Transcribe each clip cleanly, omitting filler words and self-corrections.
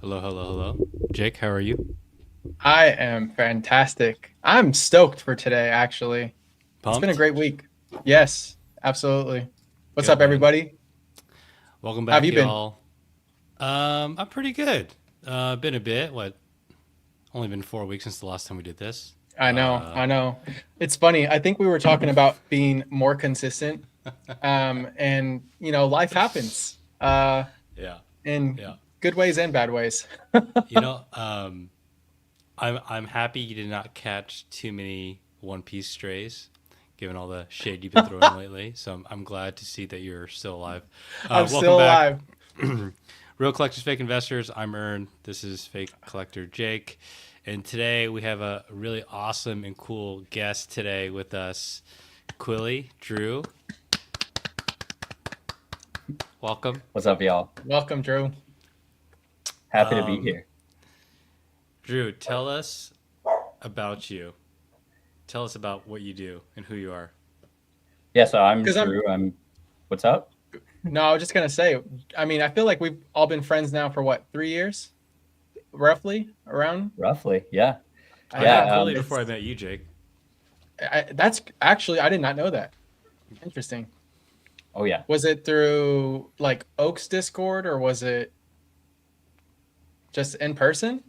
Hello, hello, hello. Jake, how are you? I am fantastic. I'm stoked for today, actually. It's been a Pumped? great week. Yes, absolutely. What's Good, up, man. everybody? Welcome How have back, you been? y'all. I'm pretty good. Been a bit. What? Only been 4 weeks since the last time we did this. I know, Uh, I know. It's funny. I think we were talking about being more consistent. And life happens. yeah, In yeah. good ways and bad ways. You know, I'm happy you did not catch too many One Piece strays, given all the shade you've been throwing lately. So I'm glad to see that you're still alive. I'm Welcome still back, alive. Real Collectors Fake Investors. I'm Ern. This is Fake Collector Jake. And today we have a really awesome and cool guest today with us, Quilly, Drew. Welcome. What's up, y'all? Welcome, Drew. Happy to be Um, here. Drew, tell us about you. Tell us about what you do and who you are. Yeah, so I'm Because I'm Drew. What's up? no, I was just gonna say. I mean, I feel like we've all been friends now for what, 3 years, roughly around. Roughly, yeah, I yeah. met Yeah, Quilly before I it's met you, Jake. that's actually I did not know that. Interesting. Oh yeah, Was it through like Oaks Discord or was it just in person?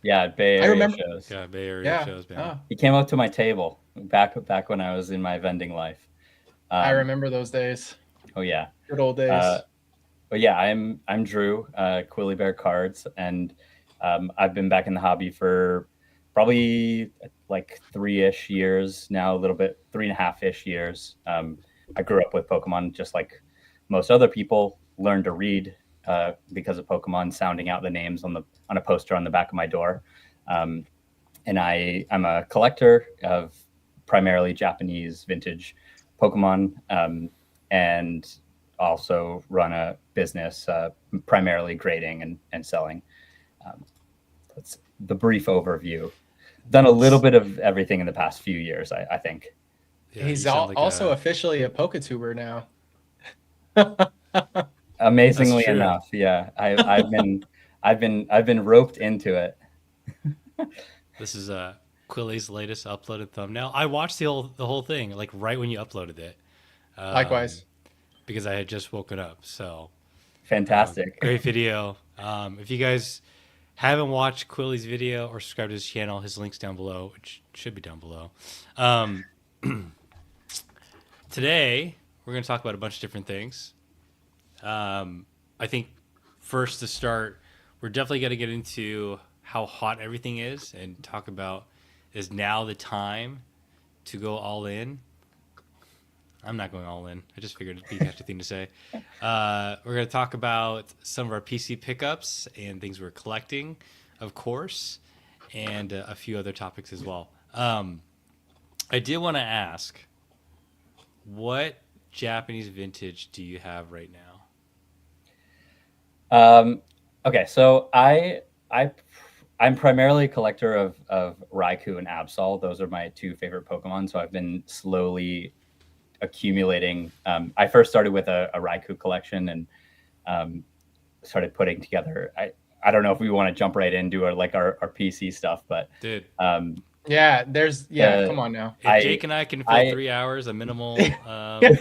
yeah. Bay I Area remember. shows. Yeah, Bay Area Yeah. shows, man. Oh, He came up to my table back when I was in my vending life. I Um, remember those days. oh yeah. Good old Uh, days. but yeah, I'm Drew, Quilly Bear Cards, and I've been back in the hobby for probably like 3-ish years now, a little bit 3.5-ish years. I grew up with Pokemon, just like most other people. Learned to read because of Pokemon, sounding out the names on a poster on the back of my door. Um, and I'm a collector of primarily Japanese vintage Pokemon, and also run a business primarily grading and selling. Um, that's the brief overview. Done a little bit of everything in the past few years, I think. Yeah, you He's sound like also a. officially a Poketuber now. That's Amazingly true. enough, yeah, I've been roped into it. This is Quilly's latest uploaded thumbnail. I watched the whole thing like right when you uploaded it, um, Likewise. because I had just woken up. So Fantastic. great video. If you guys haven't watched Quilly's video or subscribed to his channel, his link's down below, which should be down below. Um, Today we're going to talk about a bunch of different things. I think first to start, we're definitely going to get into how hot everything is and talk about is now the time to go all in. I'm not going all in. I just figured it'd be a catchy thing to say. We're going to talk about some of our PC pickups and things we're collecting, of course, and a few other topics as well. I did want to ask, what Japanese vintage do you have right now? Um, okay, so I'm primarily a collector of Raikou and Absol. Those are my two favorite Pokemon. So I've been slowly accumulating. I first started with a Raikou collection and um, started putting together. I don't know if we want to jump right into our PC stuff, but Dude, um, Yeah, the come on now. if I Jake and I can fill I 3 hours of minimal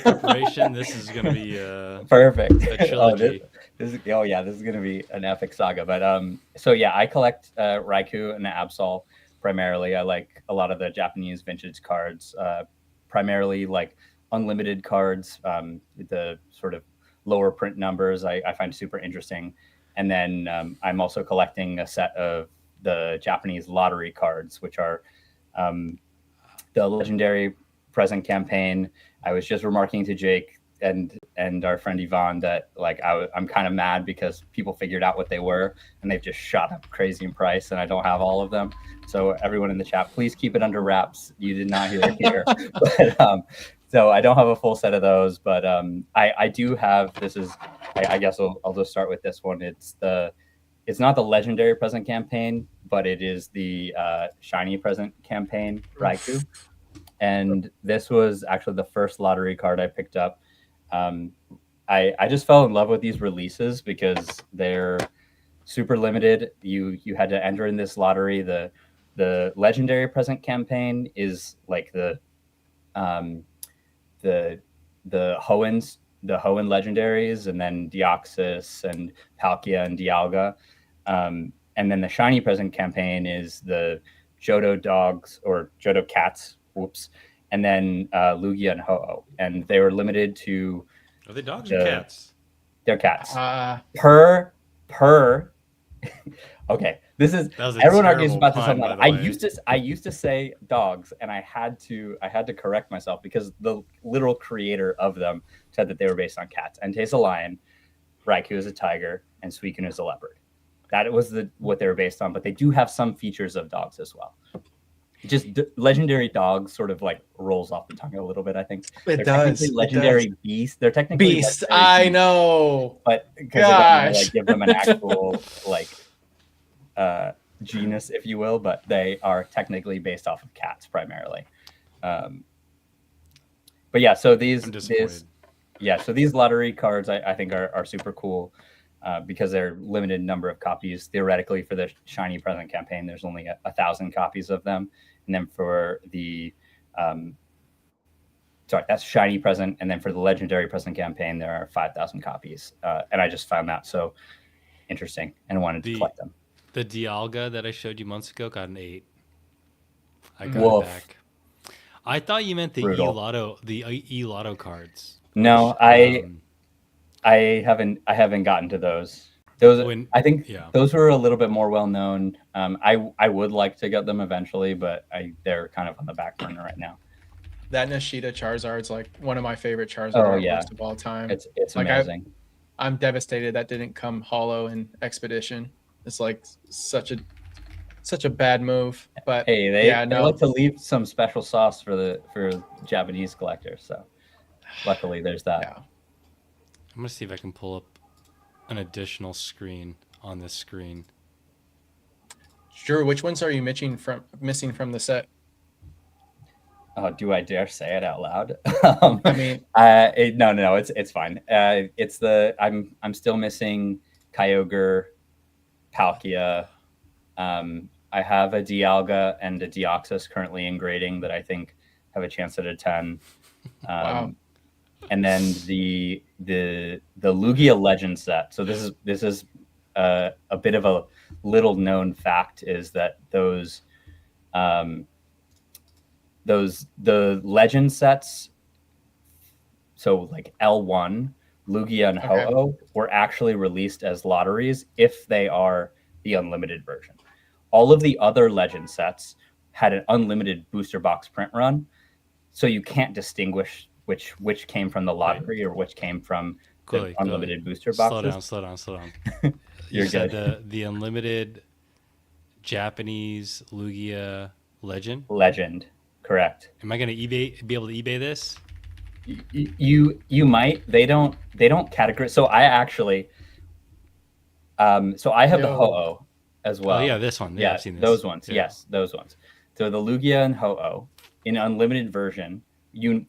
preparation, this is going to be perfect. a Oh, this, trilogy. this is oh yeah, this is gonna be an epic saga. But so yeah, I collect Raikou and Absol primarily. I like a lot of the Japanese vintage cards, primarily like unlimited cards. The sort of lower print numbers I find super interesting. And then I'm also collecting a set of the Japanese lottery cards, which are um, the legendary present campaign. I was just remarking to Jake and our friend Yvonne that like I'm kind of mad because people figured out what they were and they've just shot up crazy in price and I don't have all of them. So everyone in the chat, please keep it under wraps. You did not hear it here. But so I don't have a full set of those, but I do have. This is I guess I'll just start with this one. It's not the legendary present campaign, but it is the shiny present campaign Raikou. And this was actually the first lottery card I picked up. Um, I just fell in love with these releases because they're super limited. You had to enter in this lottery. The legendary present campaign is like the Hoenns, the Hoenn legendaries, and then Deoxys and Palkia and Dialga. And then the shiny present campaign is the Johto dogs or Johto cats. Whoops. And then Lugia and Ho-Oh. And they were limited to. Are they dogs or cats? They're cats. Uh, Per. Okay, this is That was a everyone argues terrible about this pun, by online. the I way. used to say dogs, and I had to correct myself because the literal creator of them said that they were based on cats. Entei's a lion, Raikou is a tiger, and Suicune is a leopard. That was what they were based on, but they do have some features of dogs as well. Just legendary dogs sort of like rolls off the tongue a little bit, I think. It They're does. technically legendary beasts. They're technically Beast. legendary I beasts, know. but because they don't want to Gosh. like give them an actual like genus, if you will, but they are technically based off of cats primarily. But yeah, so I'm these disappointed. so these lottery cards I think are super cool because they're limited number of copies. Theoretically, for the shiny present campaign, there's only 1,000 copies of them, and then for the sorry, that's shiny present, and then for the legendary present campaign, there are 5,000 copies. And I just found that so interesting and wanted to collect them. The Dialga that I showed you months ago got an 8. I got Woof. it back. I thought you meant the Brutal. E-Lotto cards. No, which, I haven't gotten to those. I think those were a little bit more well known. I would like to get them eventually, but they're kind of on the back burner right now. That Nishida Charizard's like one of my favorite Charizard artworks of all time. It's like amazing. I'm devastated that didn't come holo in Expedition. It's like such a bad move. But hey, they like to leave some special sauce for Japanese collectors. So luckily there's that. Yeah. I'm gonna see if I can pull up an additional screen on this screen. Drew, which ones are you missing from the set? Oh, do I dare say it out loud? I mean, no, it's fine. I'm still missing Kyogre, Palkia. I have a Dialga and a Deoxys currently in grading that I think have a chance at a 10. Wow. And then the Lugia Legend set. So this is a bit of a little known fact is that the legend sets, so like L1, Lugia and Ho-Oh, were actually released as lotteries if they are the unlimited version. All of the other legend sets had an unlimited booster box print run, so you can't distinguish which came from the lottery or which came from the unlimited booster boxes. Slow down. You're you said good. the unlimited Japanese Lugia Legend, correct. Am I gonna be able to eBay this? You might. They don't categorize. So I actually I have the Ho-Oh as well. Oh yeah, this one. Yeah, I've seen this. Those ones. Yeah. Yes, those ones. So the Lugia and Ho-Oh in unlimited version,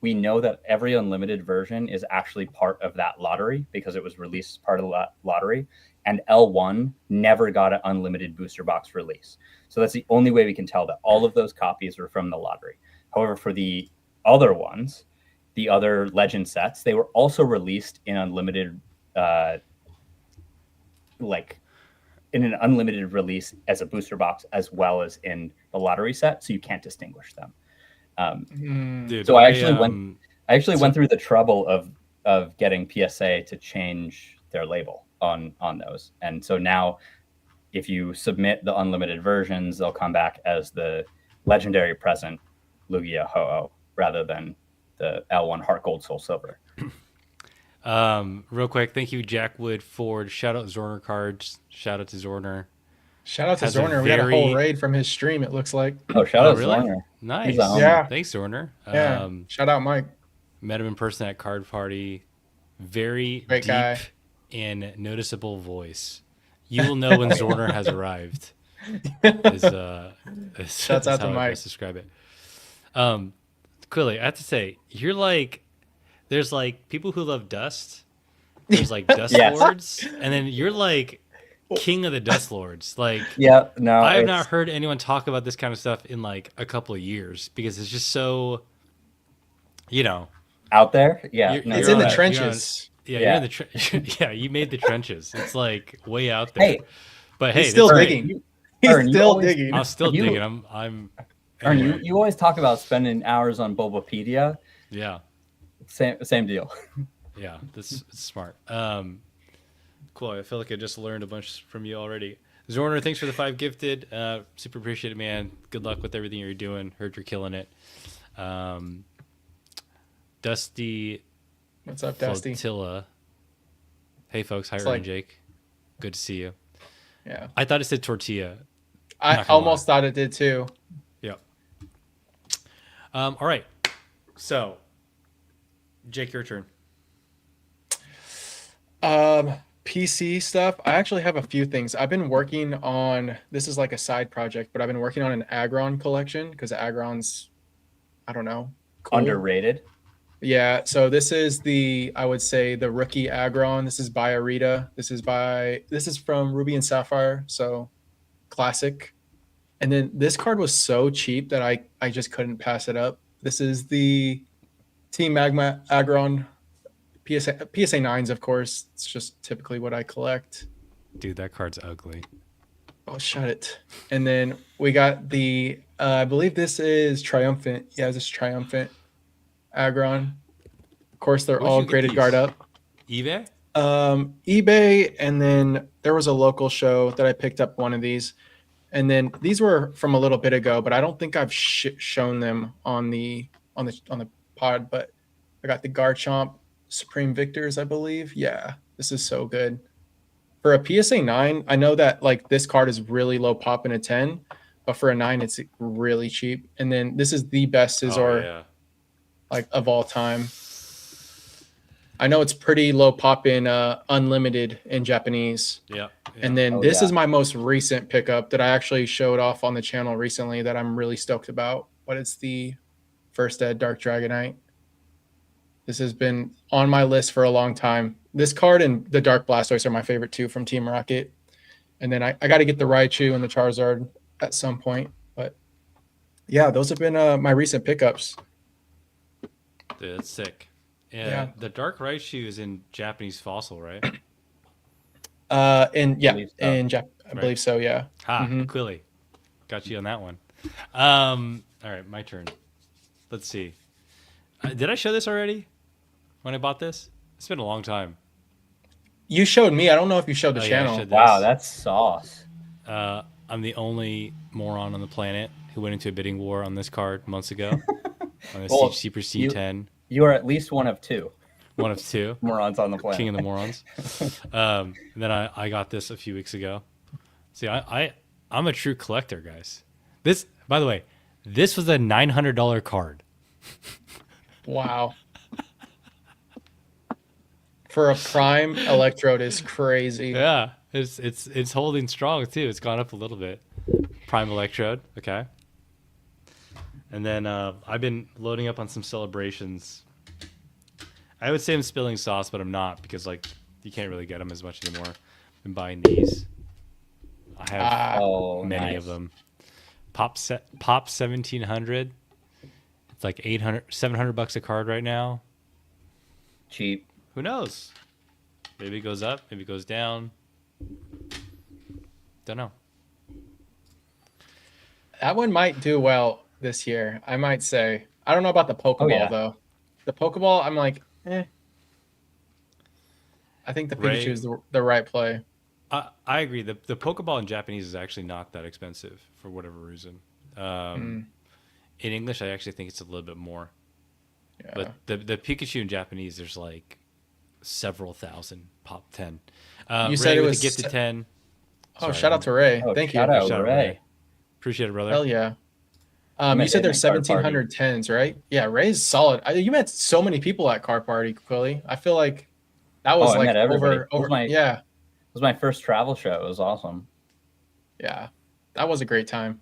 we know that every unlimited version is actually part of that lottery because it was released as part of the lottery. And L1 never got an unlimited booster box release. So that's the only way we can tell that all of those copies were from the lottery. However, for the other ones, the other legend sets, they were also released in unlimited, in an unlimited release as a booster box, as well as in the lottery set. So you can't distinguish them. Dude, so I actually went through the trouble of getting PSA to change their label on those. And so now if you submit the unlimited versions, they'll come back as the legendary present Lugia Ho-Oh rather than the L1 Heart Gold Soul Silver. Real quick, thank you, Jack Wood Ford. Shout out Zorner cards. Shout out to Zorner. Shout out to Zorner. We got a whole raid from his stream, it looks like. Oh, shout out really? Zorner. Nice. Yeah. Thanks, Zorner. Yeah. Shout out Mike. Met him in person at Card Party. Very great deep guy. And noticeable voice. You will know when Zorner has arrived. Shouts out to Mike. Best describe it. Quilly, I have to say, you're like, there's like people who love Dust, there's like Dust Yes. Lords, and then you're like king of the Dust Lords. Like, Yeah, no, I have it's not heard anyone talk about this kind of stuff in like a couple of years because it's just so, you know, out there. Yeah, you're, no, It's you're in the on, right. you're on, trenches. yeah, you're Yeah. in the yeah, you made the trenches. It's like way out there. Hey, But He's hey, still that's Ern, great. digging. you, He's Ern, you still always, digging. I'm still you- digging. I'm Ern, anyway. you always talk about spending hours on Bulbapedia. Yeah. Same deal. Yeah, this is smart. Cool. I feel like I just learned a bunch from you already. Zorner, thanks for the 5 gifted. Super appreciate it, man. Good luck with everything you're doing. Heard you're killing it. Dusty What's up, Dusty? Flotilla. Hey, folks. Hi, It's Ern like- and Jake. Good to see you. Yeah. I thought it said tortilla. I Not gonna almost thought it did too. Yep. All right. So, Jake, your turn. PC stuff. I actually have a few things. I've been working on, this is like a side project, but I've been working on an Aggron collection because Aggron's, I don't know, cool. Underrated. Yeah, so this is I would say the rookie Aggron. This is by Arita. This is from Ruby and Sapphire, so classic. And then this card was so cheap that I just couldn't pass it up. This is the Team Magma Aggron PSA 9s, of course. It's just typically what I collect. Dude, that card's ugly. Oh, shut it. And then we got the I believe this is Triumphant. Yeah, this is Triumphant Aggron. Of course, they're Where'd all you get graded these? guard up. eBay? eBay, and then there was a local show that I picked up one of these. And then these were from a little bit ago, but I don't think I've shown them on the pod. But I got the Garchomp Supreme Victors, I believe. Yeah, this is so good. For a PSA 9, I know that like this card is really low pop in a 10, but for a 9, it's really cheap. And then this is the best Scizor Oh, yeah. like of all time. I know it's pretty low pop in unlimited in Japanese. Yeah. And then Oh, this yeah. is my most recent pickup that I actually showed off on the channel recently that I'm really stoked about. But it's the First Ed Dark Dragonite. This has been on my list for a long time. This card and the Dark Blastoise are my favorite too from Team Rocket. And then I got to get the Raichu and the Charizard at some point. But yeah, those have been my recent pickups. Dude, that's sick. Yeah. The Dark Raichu is in Japanese fossil, right? And yeah, Believe so. in Jap, I believe so. Yeah. Ha, Mhm. Quilly. Got you on that one. All right, my turn. Let's see. Did I show this already when I bought this? It's been a long time. You showed me. I don't know if you showed the Oh, yeah, I channel. showed Wow, this. that's sauce. I'm the only moron on the planet who went into a bidding war on this card months ago. On the Well, Super you- C10. You are at least one of two One of two. morons on the planet. King of the morons. And then I got this a few weeks ago. See, I'm a true collector, guys. This, by the way, this was a $900 card. Wow. For a prime Electrode is crazy. Yeah, it's holding strong too. It's gone up a little bit. Prime Electrode, okay. And then I've been loading up on some celebrations. I would say I'm spilling sauce, but I'm not because like you can't really get them as much anymore. I've been buying these. I have Oh, many nice. of them. Pop 1700. It's like 700 bucks a card right now. Cheap. Who knows? Maybe it goes up, maybe it goes down. Don't know. That one might do well this year, I might say. I don't know about the Pokeball, yeah. though. The Pokeball, I'm like, eh. I think the Ray- Pikachu is the right play. I agree. The Pokeball in Japanese is actually not that expensive for whatever reason. In English, I actually think it's a little bit more. Yeah. But the Pikachu in Japanese, there's like several thousand pop 10. You said it with was a gifted 10. Oh, Sorry, shout out to Ray. Oh, Thank you. shout out. Shout out, Ray. Ray. Appreciate it, brother. Hell yeah. I You met said him there's at Card 1,700 10s, right? Yeah, Ray's solid. You met so many people at Car Party, Quilly. I feel like that was I like met everybody. over. It was my- Yeah, It was my first travel show. It was awesome. yeah. That was a great time.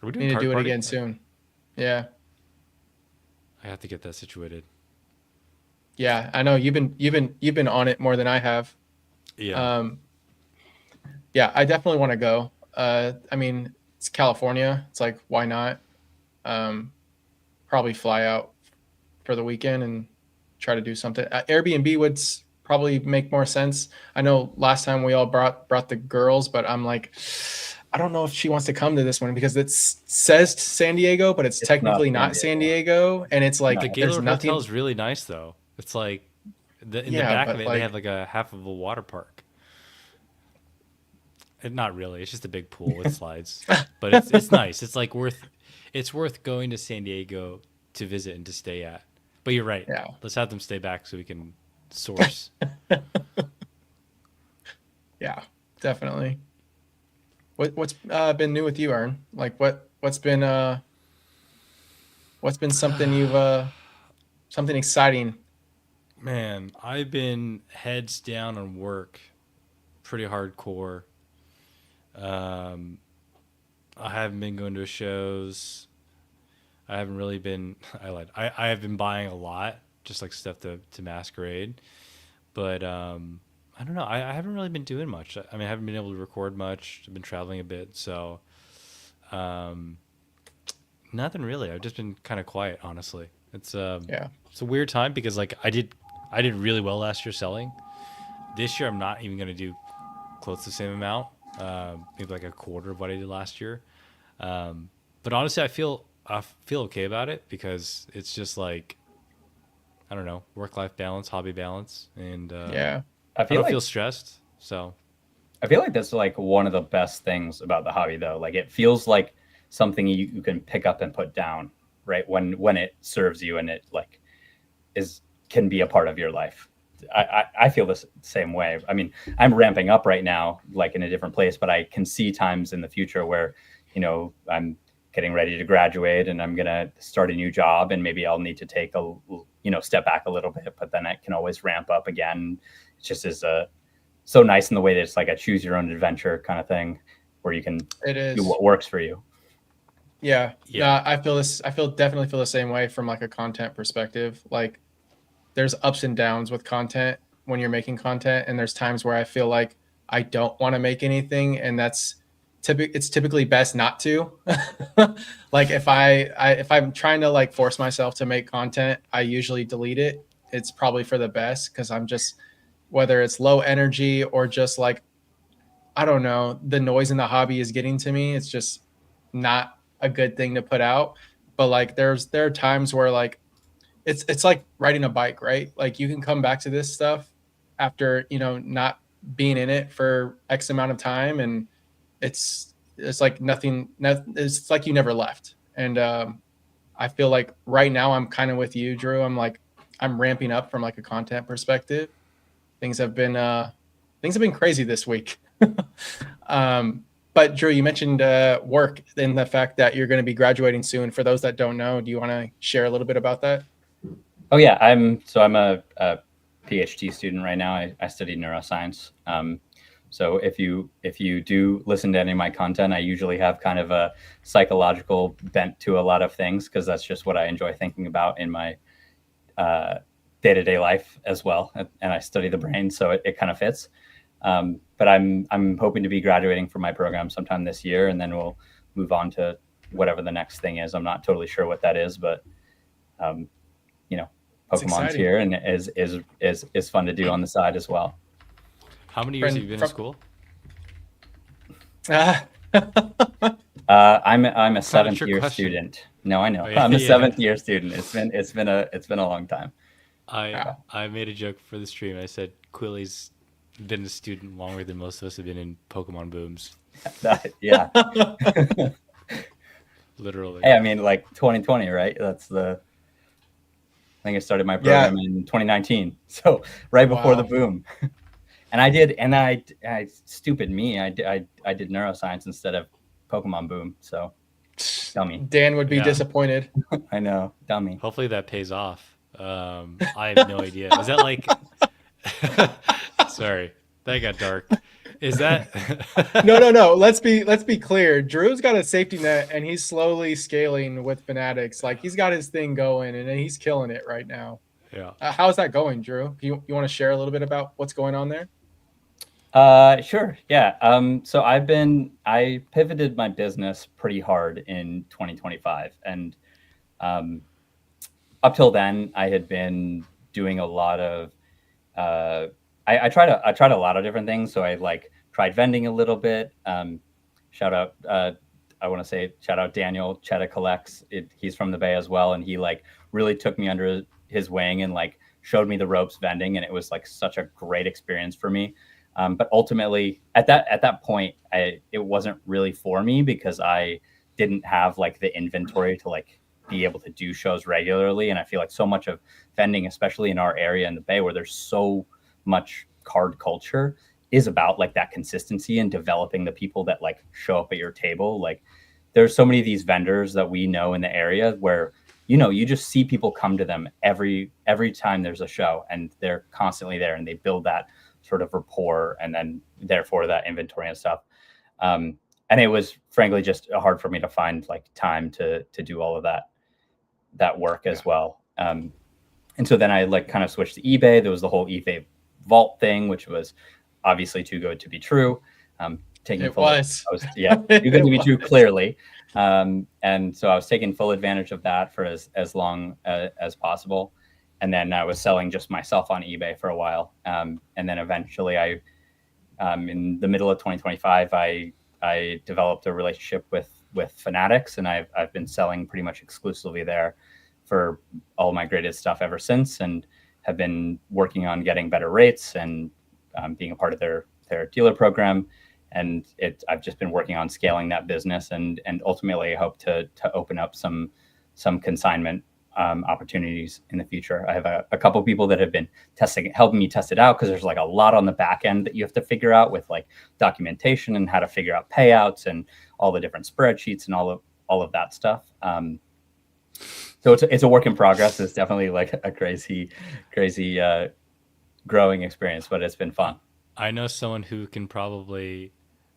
Are we We doing need to card do it party? again soon. Yeah. I have to get that situated. Yeah, I know you've been on it more than I have. Yeah. Yeah, I definitely want to go. I mean, it's California. It's like, why not? Probably fly out for the weekend and try to do something. Airbnb would probably make more sense. I know last time we all brought the girls, but I'm like, I don't know if she wants to come to this one because it says San Diego, but it's It's not technically San not San Diego. Diego, and it's like The No. there's Gaylord Hotel nothing. is really nice though. It's like in the Yeah, back of but it they have like, like a half of a water park. And not really. It's just a big pool with slides. But it's nice. It's worth going to San Diego to visit and to stay at. But you're right. yeah, Let's have them stay back so we can source. yeah, definitely. What's been new with you, Aaron? Like what's been something you've something exciting? Man, I've been heads down on work pretty hardcore. Um, I haven't been going to shows. I haven't really been. I lied. I have been buying a lot, just like stuff to masquerade. But I don't know. I haven't really been doing much. I mean, I haven't been able to record much. I've been traveling a bit, so um, nothing really. I've just been kind of quiet, honestly. Yeah, It's a weird time because like I did really well last year selling. This year I'm not even gonna do close to the same amount. Maybe like a quarter of what I did last year. But honestly, I feel okay about it because it's just like I don't know, work life balance, hobby balance, and yeah, I I feel don't like feel stressed. So I feel like that's like one of the best things about the hobby though. Like it feels like something you can pick up and put down, right? When it serves you and it like is can be a part of your life. I feel the same way. I mean, I'm ramping up right now, like in a different place, but I can see times in the future where, I'm getting ready to graduate and I'm gonna start a new job, and maybe I'll need to take a step back a little bit, but then I can always ramp up again. It just is so nice in the way that it's like a choose your own adventure kind of thing, where you can it do is. what works for you. Yeah, yeah, no, I feel this. Definitely feel the same way from like a content perspective. Like, there's ups and downs with content when you're making content, and there's times where I feel like I don't want to make anything, and it's typically best not to. Like if I'm trying to like force myself to make content, I usually delete it. It's probably for the best because I'm just, whether it's low energy or just like, I don't know, the noise in the hobby is getting to me. It's just not a good thing to put out. But like there are times where like it's like riding a bike, right? Like you can come back to this stuff after, not being in it for X amount of time, and it's like nothing, it's like you never left. And I feel like right now I'm kind of with you, Drew. I'm ramping up from like a content perspective. Things have been crazy this week. um, but Drew, you mentioned work and the fact that you're going to be graduating soon. For those that don't know, do you want to share a little bit about that? Oh yeah, I'm a PhD student right now. I study neuroscience. So if you do listen to any of my content, I usually have kind of a psychological bent to a lot of things because that's just what I enjoy thinking about in my day-to-day life as well. And I study the brain, so it kind of fits. But I'm hoping to be graduating from my program sometime this year, and then we'll move on to whatever the next thing is. I'm not totally sure what that is, but you know, It's Pokemon's exciting. here and is fun to do on the side as well. how many years have you been in school? Ah, I'm a Not a seventh trick year question. student. No, I know. Oh, yeah, I'm a yeah. seventh year student. It's been a long time. I made a joke for the stream. I said Quilly's been a student longer than most of us have been in Pokemon booms. Yeah. Literally. Hey, I mean, like 2020, right? I think I started my yeah. program in 2019, so right before the Wow. boom. And I stupid me, I did neuroscience instead of Pokemon boom. So dummy. Dan would be Yeah. disappointed. I know, dummy. Hopefully that pays off. I have no idea. Is that like? Sorry, that got dark. Is that? No. Let's be clear. Drew's got a safety net, and he's slowly scaling with Fanatics. Like he's got his thing going, and he's killing it right now. Yeah. How's that going, Drew? You want to share a little bit about what's going on there? Sure. Yeah. So I pivoted my business pretty hard in 2025, and um, up till then, I had been doing a lot of uh, I tried a lot of different things. So I like tried vending a little bit. Shout out, I want to say shout out Daniel Chetta Collects. He's from the Bay as well, and he like really took me under his wing and like showed me the ropes vending, and it was like such a great experience for me. But ultimately, at that point, it wasn't really for me because I didn't have like the inventory to like be able to do shows regularly. And I feel like so much of vending, especially in our area in the Bay where there's so much card culture, is about like that consistency and developing the people that like show up at your table. Like there's so many of these vendors that we know in the area where, you know, you just see people come to them every time there's a show, and they're constantly there, and they build that sort of rapport and then therefore that inventory and stuff. And it was frankly just hard for me to find like time to do all of that work as well. And so then I like kind of switched to eBay. There was the whole eBay vault thing, which was obviously too good to be true. Taking It full, was. too good to be true, clearly. And so I was taking full advantage of that for as long as possible. And then I was selling just myself on eBay for a while. And then eventually in the middle of 2025, I developed a relationship with Fanatics, and I've been selling pretty much exclusively there for all my greatest stuff ever since, and have been working on getting better rates and being a part of their dealer program. And I've just been working on scaling that business, and ultimately I hope to open up some consignment opportunities in the future. I have a couple people that have been helping me test it out, because there's like a lot on the back end that you have to figure out with like documentation and how to figure out payouts and all the different spreadsheets and all of that stuff. So it's a work in progress. It's definitely like a crazy growing experience, but it's been fun. I know someone who can probably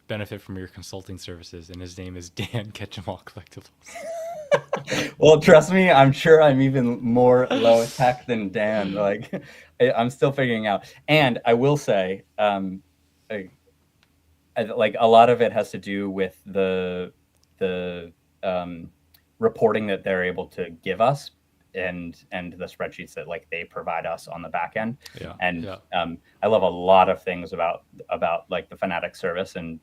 benefit from your consulting services, and his name is Dan Ketchum-All Collectibles. Well, trust me, I'm sure I'm even more low tech than Dan. Like, I'm still figuring out. And I will say, like a lot of it has to do with the reporting that they're able to give us, and the spreadsheets that like they provide us on the back end. I love a lot of things about like the Fanatic service and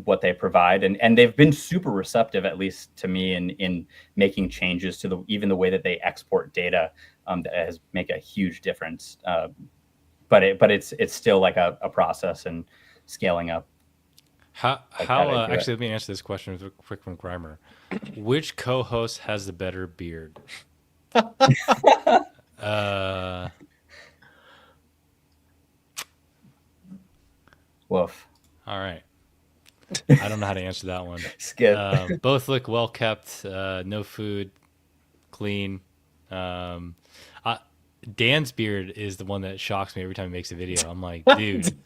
what they provide, and they've been super receptive, at least to me, in making changes to even the way that they export data, that has make a huge difference. But it's still like a process and scaling up. Actually, let me answer this question with a quick one, Grimer. Which co-host has the better beard? Woof. All right. I don't know how to answer that one. Skip. Both look well kept. No food, clean. Dan's beard is the one that shocks me every time he makes a video. I'm like, dude.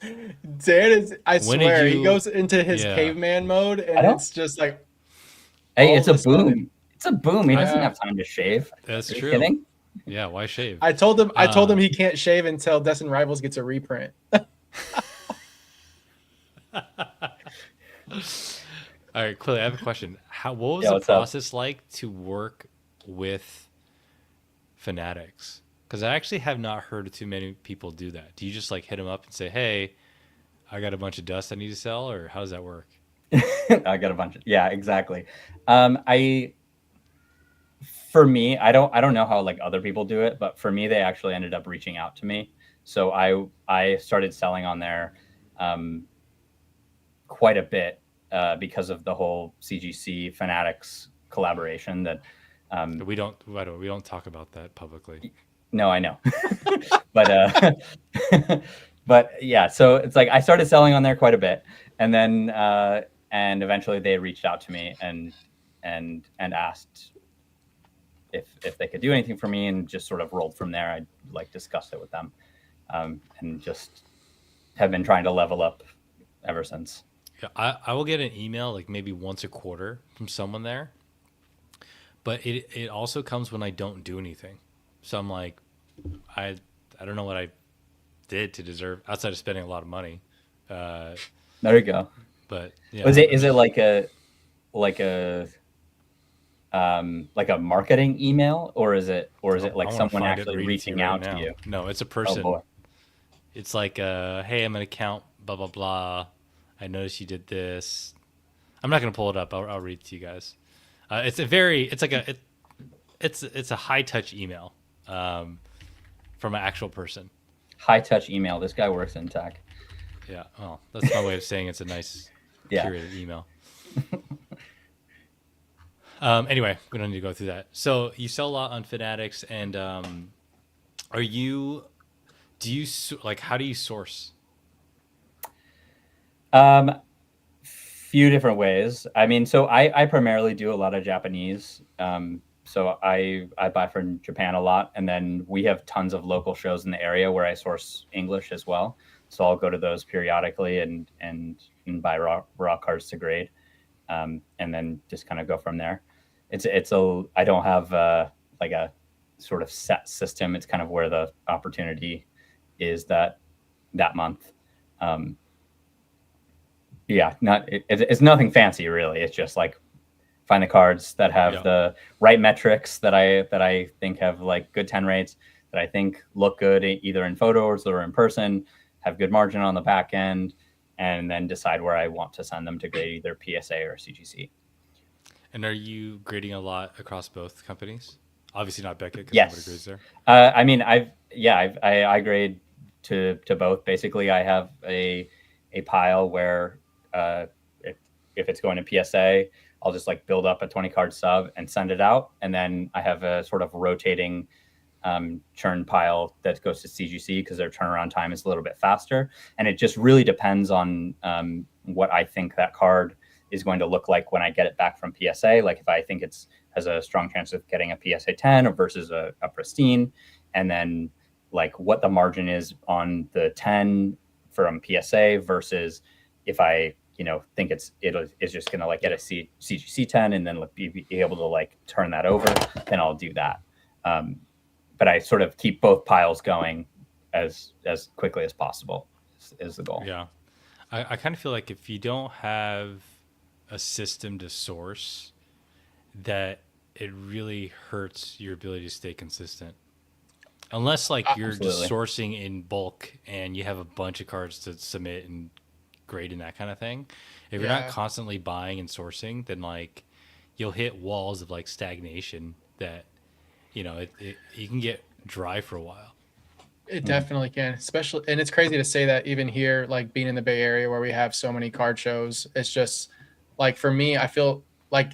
Dan is, I swear, he goes into his caveman mode, and it's just like, hey, it's a boom. It's a boom. He doesn't have time to shave. That's Are you true. kidding? Yeah, why shave? I told him he can't shave until Destin Rivals gets a reprint. All right, Quilly, I have a question. What was the process like to work with Fanatics? Because I actually have not heard too many people do that. Do you just like hit them up and say, "Hey, I got a bunch of dust I need to sell," or how does that work? I got a bunch. Yeah, exactly. For me, I don't know how like other people do it, but for me, they actually ended up reaching out to me. So I started selling on there quite a bit because of the whole CGC Fanatics collaboration that we don't talk about that publicly. No, I know. But yeah, so it's like I started selling on there quite a bit, and then and eventually they reached out to me and asked if they could do anything for me, and just sort of rolled from there. I like discussed it with them, and just have been trying to level up ever since. Yeah, I will get an email like maybe once a quarter from someone there, but it also comes when I don't do anything. So I'm like, I don't know what I did to deserve outside of spending a lot of money. Uh, There you go. but yeah, Is it like a like a marketing email, or is it I like want to someone find it and actually read it to you reaching right out to now. you? No, it's a Oh boy. person. It's like, hey, I'm an account, blah blah blah. I noticed you did this. I'm not gonna pull it up. I'll read it to you guys. It's a high touch email from an actual person. High touch email. This guy works in tech. Yeah. Oh, that's my way of saying it's a nice Yeah. curated email. Anyway, we don't need to go through that. So you sell a lot on Fanatics, and are you? Do you like? How do you source? Few different ways. I mean, so I primarily do a lot of Japanese. So I buy from Japan a lot, and then we have tons of local shows in the area where I source English as well. So I'll go to those periodically and buy raw cards to grade, and then just kind of go from there. I don't have like a sort of set system. It's kind of where the opportunity is that month. Yeah, it's nothing fancy really. It's just like find the cards that have the right metrics that I think have like good 10 rates, that I think look good either in photos or in person, have good margin on the back end, and then decide where I want to send them to grade either PSA or CGC. And are you grading a lot across both companies? Obviously not Beckett, because nobody grades there. I mean, I grade to both. Basically, I have a pile where if it's going to PSA, I'll just like build up a 20 card sub and send it out. And then I have a sort of rotating churn pile that goes to CGC because their turnaround time is a little bit faster. And it just really depends on what I think that card is going to look like when I get it back from PSA. Like if I think has a strong chance of getting a PSA 10 versus a pristine, and then like what the margin is on the 10 from PSA versus if I think it's just gonna like get a CGC 10 and then be able to like turn that over, then I'll do that. But I sort of keep both piles going as quickly as possible is the goal. Yeah, I kind of feel like if you don't have a system to source, that it really hurts your ability to stay consistent. Unless like you're just sourcing in bulk and you have a bunch of cards to submit and grade and that kind of thing. If you're not constantly buying and sourcing, then like you'll hit walls of like stagnation that you can get dry for a while. It definitely can, especially, and it's crazy to say that even here, like being in the Bay Area where we have so many card shows, it's just like for me, I feel like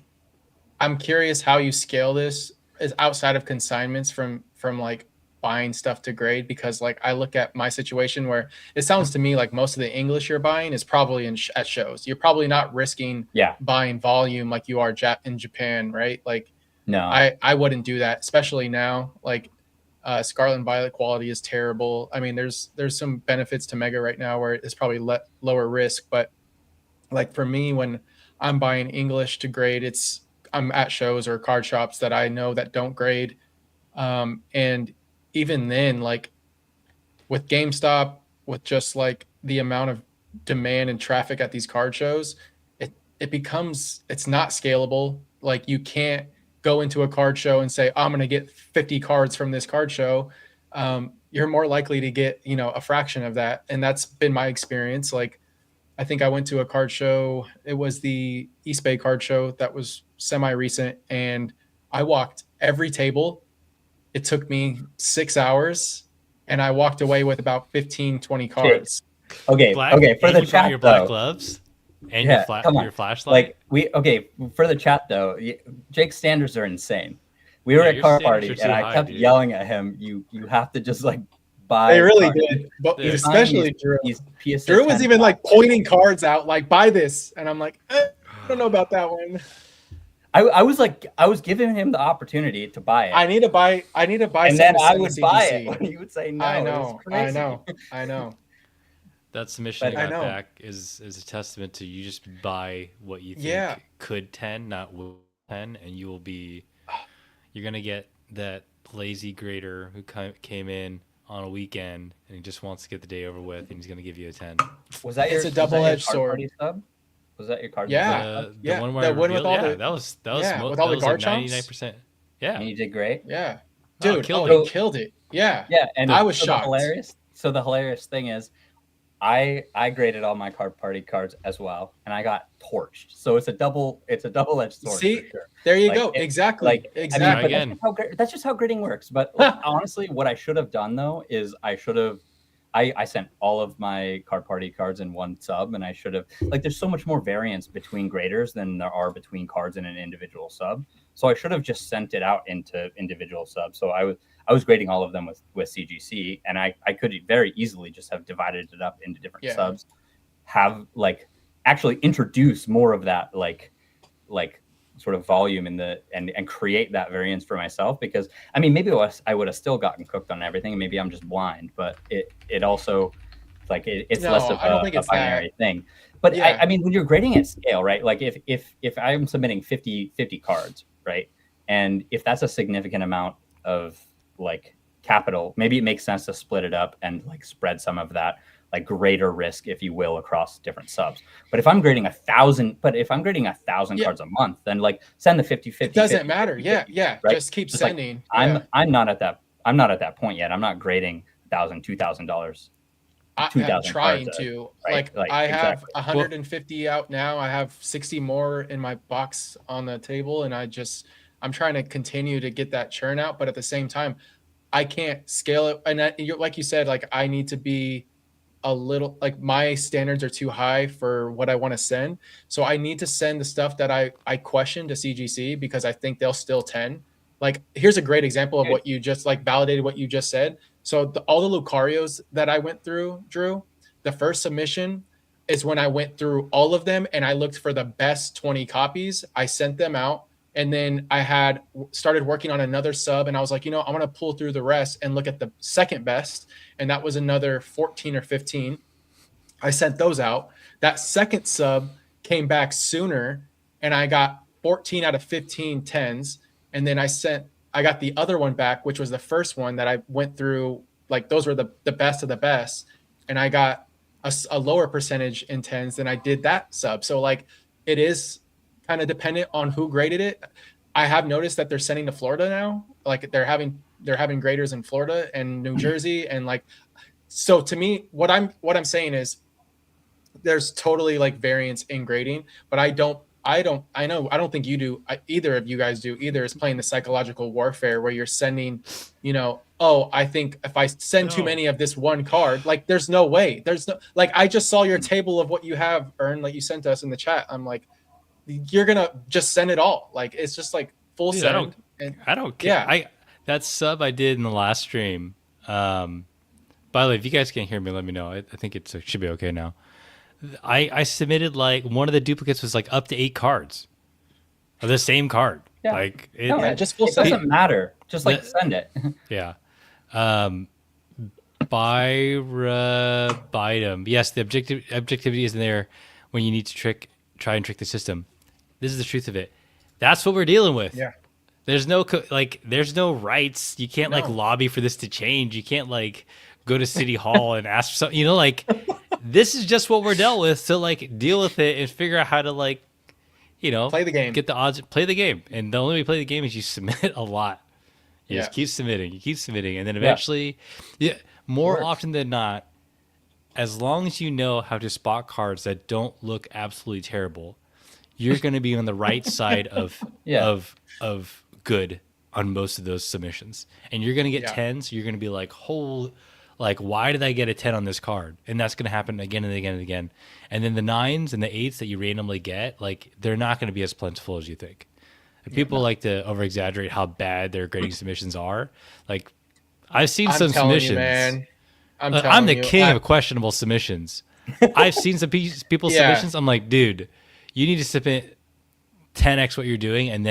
I'm curious how you scale this is outside of consignments from like buying stuff to grade, because like I look at my situation where it sounds to me like most of the English you're buying is probably at shows. You're probably not risking buying volume like you are in Japan, right? Like no, I wouldn't do that, especially now. Like Scarlet and Violet quality is terrible. I mean, there's some benefits to Mega right now where it's probably lower risk, but like for me, when I'm buying English to grade, I'm at shows or card shops that I know that don't grade. And even then, like with GameStop, with just like the amount of demand and traffic at these card shows, it's not scalable. Like you can't go into a card show and say, I'm going to get 50 cards from this card show. You're more likely to get, a fraction of that. And that's been my experience. Like, I think I went to a card show. It was the East Bay card show that was semi-recent, and I walked every table. It took me 6 hours, and I walked away with about 15, 20 cards. Okay. For the chat, your black gloves and your flashlight. For the chat though, Jake's standards are insane. We were at car party, and I kept yelling at him. You have to just like buy. They really did, but especially Drew. Drew was even like pointing cards out, like buy this, and I'm like, I don't know about that one. I was giving him the opportunity to buy it. I need to buy. And then I would buy it when he would say no. I know. That submission I got back is a testament to you just buy what you think could 10, not will 10, and you're gonna get that lazy grader who came in on a weekend and he just wants to get the day over with, and he's going to give you a 10. Was that It's your a double-edged card sword. party sub? Was that your card Yeah. party sub? The one where I that one with revealed, all yeah, the that was with all that the was like Garchomps. 99%. Yeah. And you did great. Yeah, Oh, dude. killed Oh, it. he killed it. Yeah. Yeah, and I was so shocked. the hilarious thing is, I graded all my card party cards as well, and I got torched. So it's a double-edged sword. See, for sure. there you Like, go. Exactly. I mean, Exactly. but that's just how grading works. But like, honestly, what I should have done though is I sent all of my card party cards in one sub, and I should have there's so much more variance between graders than there are between cards in an individual sub. So I should have just sent it out into individual subs. So I was grading all of them with CGC, and I could very easily just have divided it up into different subs, have actually introduce more of that like sort of volume in the and create that variance for myself, because I mean maybe I would have still gotten cooked on everything, and maybe I'm just blind, but it also it's less of a binary thing. But I mean, when you're grading at scale, right? Like if I'm submitting 50 cards, right? And if that's a significant amount of capital, maybe it makes sense to split it up and spread some of that greater risk, if you will, across different subs. But if I'm grading 1,000 cards a month, then send the 50. It doesn't matter. 50, Yeah. right? Just keep sending. I'm not at that point yet. I'm not grading $1,000, $2,000. I'm trying to. I have exactly. 150 out now. I have 60 more in my box on the table, and I'm trying to continue to get that churn out. But at the same time, I can't scale it. And like you said, I need to be a little my standards are too high for what I want to send. So I need to send the stuff that I question to CGC, because I think they'll still 10. Here's a great example of what you just validated what you just said. So all the Lucarios that I went through, Drew, the first submission is when I went through all of them and I looked for the best 20 copies. I sent them out, and then I had started working on another sub, and I was like, I'm going to pull through the rest and look at the second best. And that was another 14 or 15. I sent those out. That second sub came back sooner, and I got 14 out of 15 10s. And then I got the other one back, which was the first one that I went through. Those were the best of the best. And I got a lower percentage in 10s than I did that sub. So it is kind of dependent on who graded it. I have noticed that they're sending to Florida now. They're having graders in Florida and New Jersey. And so to me, what I'm saying is there's totally variance in grading, but I don't think you do. Either of you guys do. Either is playing the psychological warfare where you're sending, I think if I send too many of this one card, there's no way. There's no, I just saw your table of what you have, Ern, you sent us in the chat. I'm you're going to just send it all. It's just full send. I don't care. Yeah. That sub I did in the last stream. By the way, if you guys can't hear me, let me know. I think it should be okay now. I submitted one of the duplicates was up to 8 cards of the same card. Yeah. Just full it send. doesn't matter. Just send it. Yeah. Bidem. Yes, the objectivity is in there when you need to try and trick the system. This is the truth of it. That's what we're dealing with. Yeah. There's no there's no rights. You can't lobby for this to change. You can't go to City Hall and ask for something. This is just what we're dealt with. So deal with it and figure out how to play the game. Get the odds, play the game. And the only way you play the game is you submit a lot. You just keep submitting. You keep submitting, and then eventually, more often than not, as long as you know how to spot cards that don't look absolutely terrible, you're going to be on the right side of good on most of those submissions. And you're going to get 10s. You're going to be why did I get a 10 on this card? And that's going to happen again and again and again. And then the 9s and the 8s that you randomly get, they're not going to be as plentiful as you think. People like to over exaggerate how bad their grading submissions are. I've seen some submissions. You, man. I'm the king of questionable submissions. I've seen some people's submissions. I'm dude, you need to submit 10x what you're doing and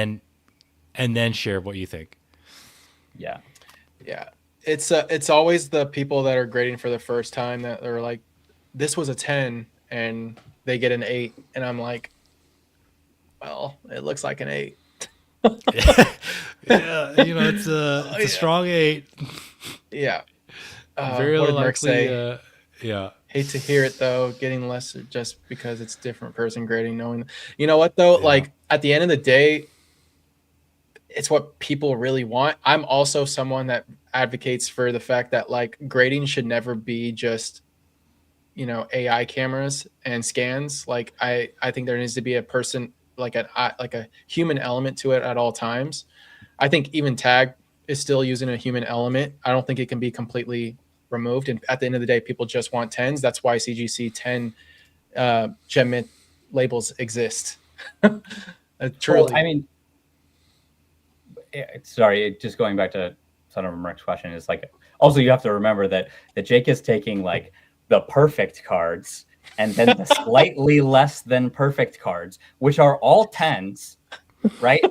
then share what you think. Yeah. It's always the people that are grading for the first time that are this was a 10 and they get an 8, and I'm well, it looks like an 8. Yeah, you know, it's a Yeah. strong 8. Yeah. Very What did Merck likely, say? yeah. Hate to hear it though, getting lesser just because it's different person grading. Knowing, you know what though, Yeah. like at the end of the day, it's what people really want. I'm also someone that advocates for the fact that like grading should never be just, you know, AI cameras and scans. Like I think there needs to be a person, like a human element to it at all times. I think even tag is still using a human element. I don't think it can be completely removed. And at the end of the day, people just want tens. That's why CGC 10 gem mint labels exist. Well, Truly. I mean, sorry, just going back to Son of Merc's question is like, also you have to remember that Jake is taking like the perfect cards and then the slightly less than perfect cards, which are all tens, right?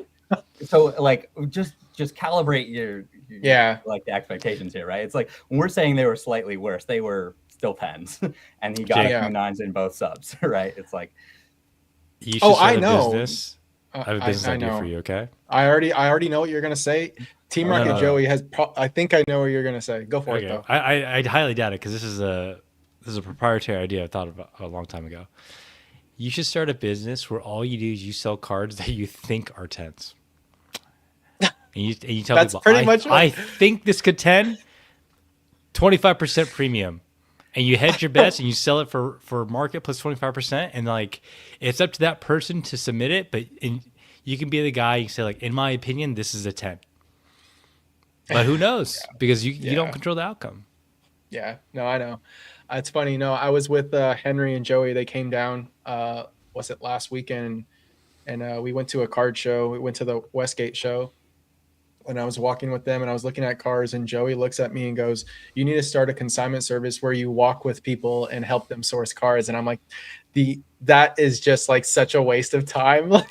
So like just calibrate your Yeah. like the expectations here, right? It's like when we're saying they were slightly worse, they were still tens, and he got Jake, a few Yeah. nines in both subs, right? It's like, you should Oh, start I a know. business. I have a business I idea for know. you, okay? I already know what you're gonna say. Team Oh, No, Rocket no, no. Joey has. I think I know what you're gonna say. Go for it Okay. though. I highly doubt it because this is a proprietary idea I thought about a long time ago. You should start a business where all you do is you sell cards that you think are tens. And you tell That's people, pretty much I what. think this could 25% premium. And you hedge your bets and you sell it for market plus 25%. And like, it's up to that person to submit it. But you can be the guy, you say like, in my opinion, this is a 10. But who knows? Because you don't Yeah. control the outcome. Yeah. No, I know. It's funny. No, I was with Henry and Joey. They came down. Was it last weekend? And we went to a card show. We went to the Westgate show. And I was walking with them and I was looking at cars and Joey looks at me and goes, "You need to start a consignment service where you walk with people and help them source cars." And I'm like, that is just like such a waste of time. like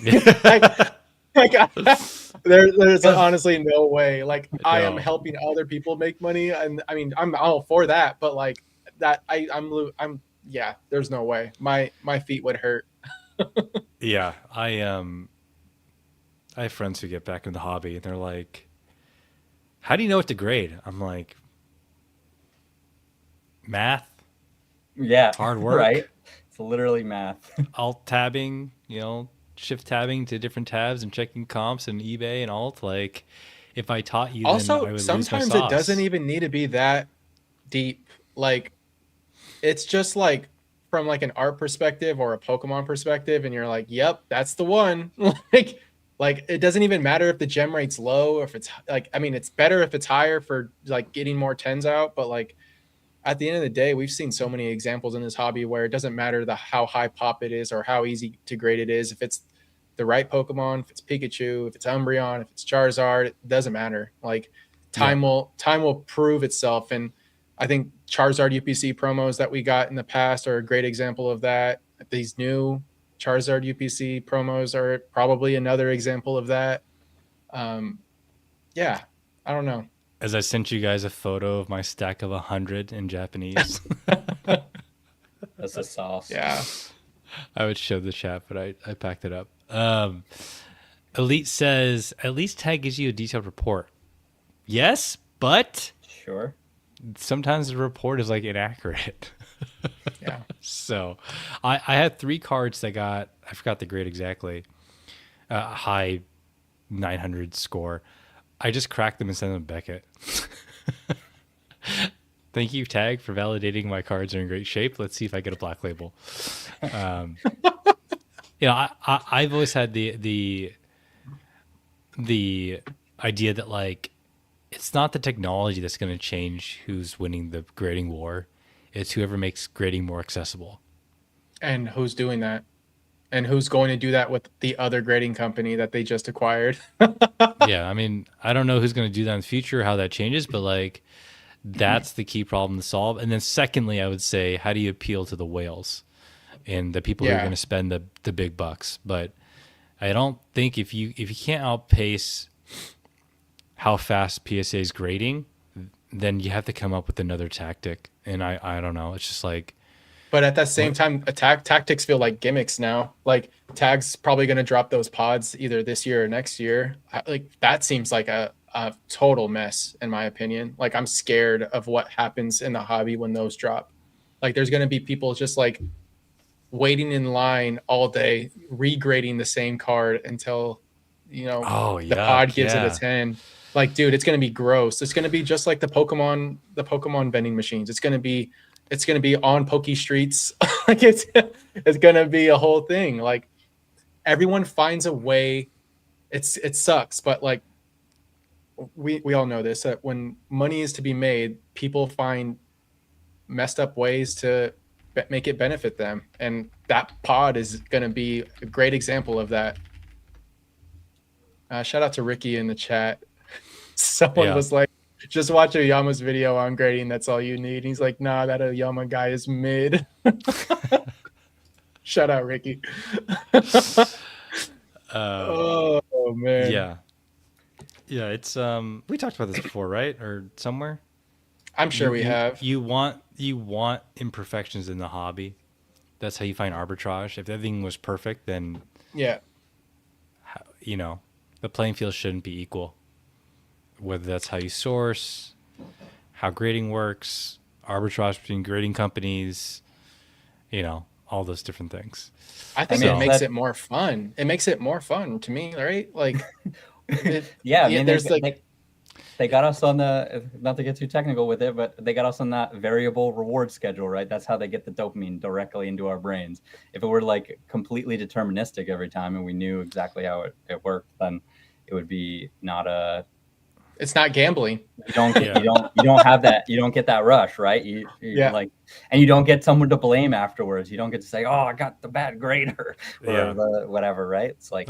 there's honestly no way. Like I am No. helping other people make money. And I mean, I'm all for that, but like that I'm yeah, there's no way. My feet would hurt. Yeah. I have friends who get back in the hobby and they're like, how do you know what to grade? I'm like, math, yeah, hard work, right? It's literally math. alt tabbing, shift tabbing to different tabs and checking comps and eBay and alt. Like, if I taught you, then I Also, would lose my sometimes it doesn't sauce. even need to be that deep. Like it's just like from like an art perspective or a Pokemon perspective, and you're like, yep, that's the one. like it doesn't even matter if the gem rate's low or if it's like, I mean, it's better if it's higher for like getting more tens out, but like at the end of the day, we've seen so many examples in this hobby where it doesn't matter how high pop it is or how easy to grade it is. If it's the right Pokemon, if it's Pikachu, if it's Umbreon, if it's Charizard, it doesn't matter. Like Yeah. time will prove itself. And I think Charizard UPC promos that we got in the past are a great example of that. These new Charizard UPC promos are probably another example of that. Um, yeah, I don't know. As I sent you guys a photo of my stack of 100 in Japanese, That's the sauce. Yeah. I would show the chat, but I packed it up. Elite says, at least tag gives you a detailed report. Yes, but Sure. sometimes the report is like inaccurate. Yeah. So I had 3 cards that got, I forgot the grade exactly, high 900 score. I just cracked them and sent them to Beckett. Thank you, Tag, for validating my cards are in great shape. Let's see if I get a black label. I've always had the idea that like it's not the technology that's going to change who's winning the grading war. It's whoever makes grading more accessible. And who's doing that? And who's going to do that with the other grading company that they just acquired? Yeah, I mean, I don't know who's going to do that in the future, how that changes, but like that's the key problem to solve. And then secondly, I would say, how do you appeal to the whales and the people who are going to spend the big bucks? But I don't think if you can't outpace how fast PSA is grading, then you have to come up with another tactic. And I don't know. It's just like But at that same time, tactics feel like gimmicks now. Like Tag's probably going to drop those pods either this year or next year. Like that seems like a total mess in my opinion. Like I'm scared of what happens in the hobby when those drop. Like there's going to be people just like waiting in line all day, regrading the same card until Oh, the pod yuck, gives it a yeah. 10. Like, dude, it's gonna be gross. It's gonna be just like the Pokemon vending machines. It's gonna be on Poke Streets. Like it's gonna be a whole thing. Like everyone finds a way. It sucks, but like we all know this, that when money is to be made, people find messed up ways to make it benefit them, and that pod is gonna be a great example of that. Shout out to Ricky in the chat. Someone Yeah. was like, just watch Oyama's video on grading. That's all you need. And he's like, nah, that Oyama guy is mid. Shout out, Ricky. Oh, man. Yeah. Yeah, it's we talked about this before, right? Or somewhere? I'm sure we have. You want imperfections in the hobby. That's how you find arbitrage. If everything was perfect, then Yeah. The playing field shouldn't be equal. Whether that's how you source, how grading works, arbitrage between grading companies, all those different things. I think it makes it more fun. It makes it more fun to me, right? Like, there's like they got us on the, not to get too technical with it, but they got us on that variable reward schedule, right? That's how they get the dopamine directly into our brains. If it were like completely deterministic every time and we knew exactly how it worked, then it would be it's not gambling. You don't have that. You don't get that rush, right? And you don't get someone to blame afterwards. You don't get to say, "Oh, I got the bad grader," or whatever, right? It's like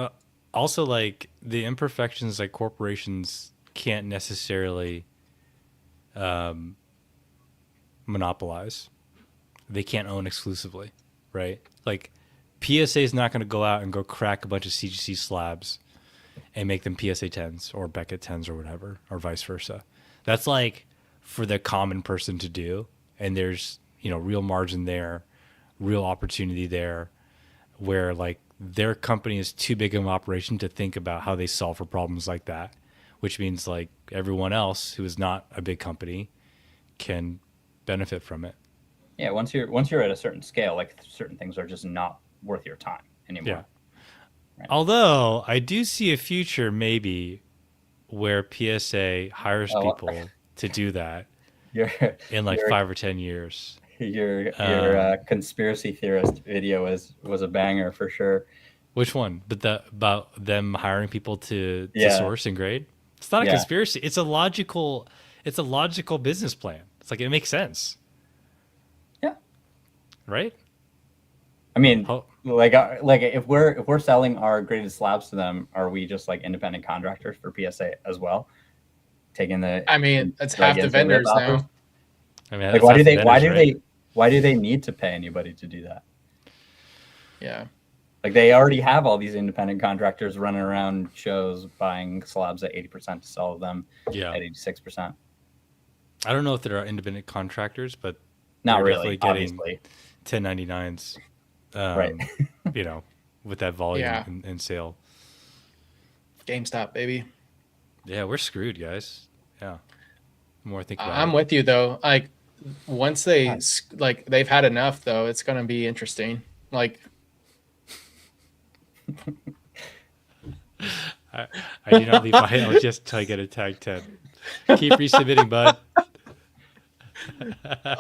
also like the imperfections, like corporations can't necessarily monopolize. They can't own exclusively, right? Like PSA is not going to go out and go crack a bunch of CGC slabs and make them PSA 10s or Beckett 10s or whatever, or vice versa. That's like for the common person to do. And there's, real margin there, real opportunity there, where like their company is too big of an operation to think about how they solve for problems like that, which means like everyone else who is not a big company can benefit from it. Yeah, once you're at a certain scale, like certain things are just not worth your time anymore. Yeah. Right. Although I do see a future maybe where PSA hires people to do that in like 5 or 10 years. Your conspiracy theorist video was a banger for sure. Which one? But about them hiring people to source and grade? It's not a conspiracy. It's a logical business plan. It's like it makes sense. Yeah. Right? I mean, like if we're selling our graded slabs to them, are we just like independent contractors for PSA as well? Taking the that's half the vendors now. Like why do they need to pay anybody to do that? Yeah. Like they already have all these independent contractors running around shows buying slabs at 80% to sell them at 86%. I don't know if there are independent contractors, but not really getting obviously 1099s. Right. With that volume and sale. GameStop, baby. Yeah, we're screwed, guys. Yeah. The more I think about I'm with you though. Like once they've had enough though, it's gonna be interesting. Like I do not leave my LGS until I get a tag 10. Keep resubmitting, bud.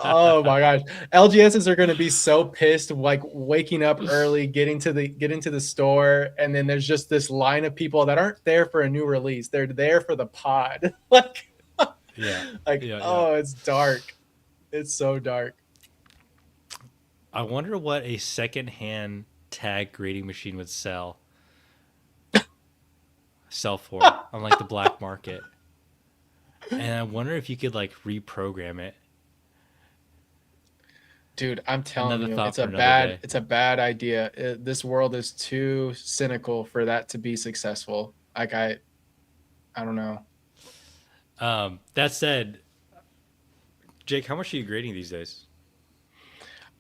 Oh my gosh, LGSs are going to be so pissed, like waking up early, get into the store, and then there's just this line of people that aren't there for a new release. They're there for the pod. It's dark. It's so dark. I wonder what a secondhand tag grading machine would sell for on like the black market. And I wonder if you could like reprogram it. Dude, I'm telling you, it's a bad idea. This world is too cynical for that to be successful. Like I don't know. That said, Jake, how much are you grading these days?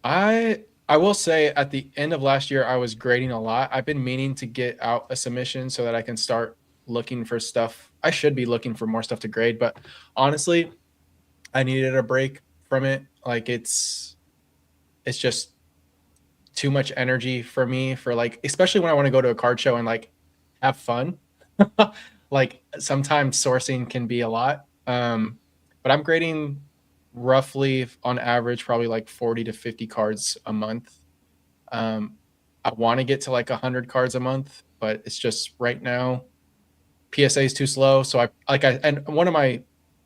I will say at the end of last year, I was grading a lot. I've been meaning to get out a submission so that I can start looking for stuff. I should be looking for more stuff to grade, but honestly, I needed a break from it. Like it's just too much energy for me for like, especially when I want to go to a card show and like have fun. Like sometimes sourcing can be a lot. But I'm grading roughly on average probably like 40 to 50 cards a month. I want to get to like 100 cards a month, but it's just right now PSA is too slow. So and one of my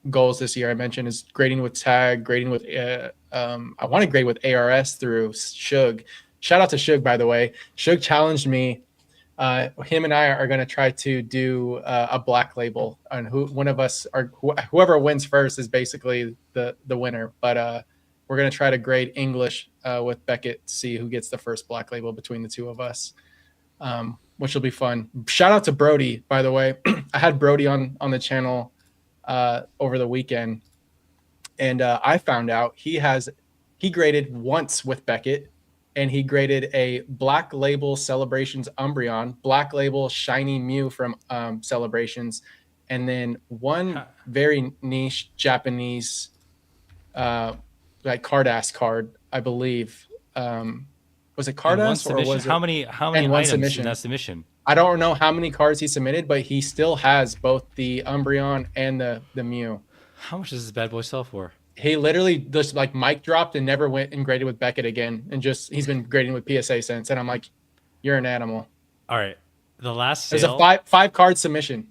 goals this year I mentioned is grading with tag, grading with I want to grade with ARS through Shug. Shout out to Shug, by the way. Shug challenged me. Him and I are going to try to do a black label, and whoever wins first is basically the winner. But we're going to try to grade English with Beckett, see who gets the first black label between the two of us, which will be fun. Shout out to Brody, by the way. I had Brody on the channel over the weekend, and I found out he graded once with Beckett. And he graded a black label Celebrations Umbreon, black label Shiny Mew from Celebrations, and then one very niche Japanese like Cardass card, I believe. Was it Cardass or was it? How many items in that submission? I don't know how many cards he submitted, but he still has both the Umbreon and the Mew. How much does this bad boy sell for? He literally just like mic dropped and never went and graded with Beckett again, and he's been grading with PSA since. And I'm like, you're an animal. All right, the last sale. There's a five card submission.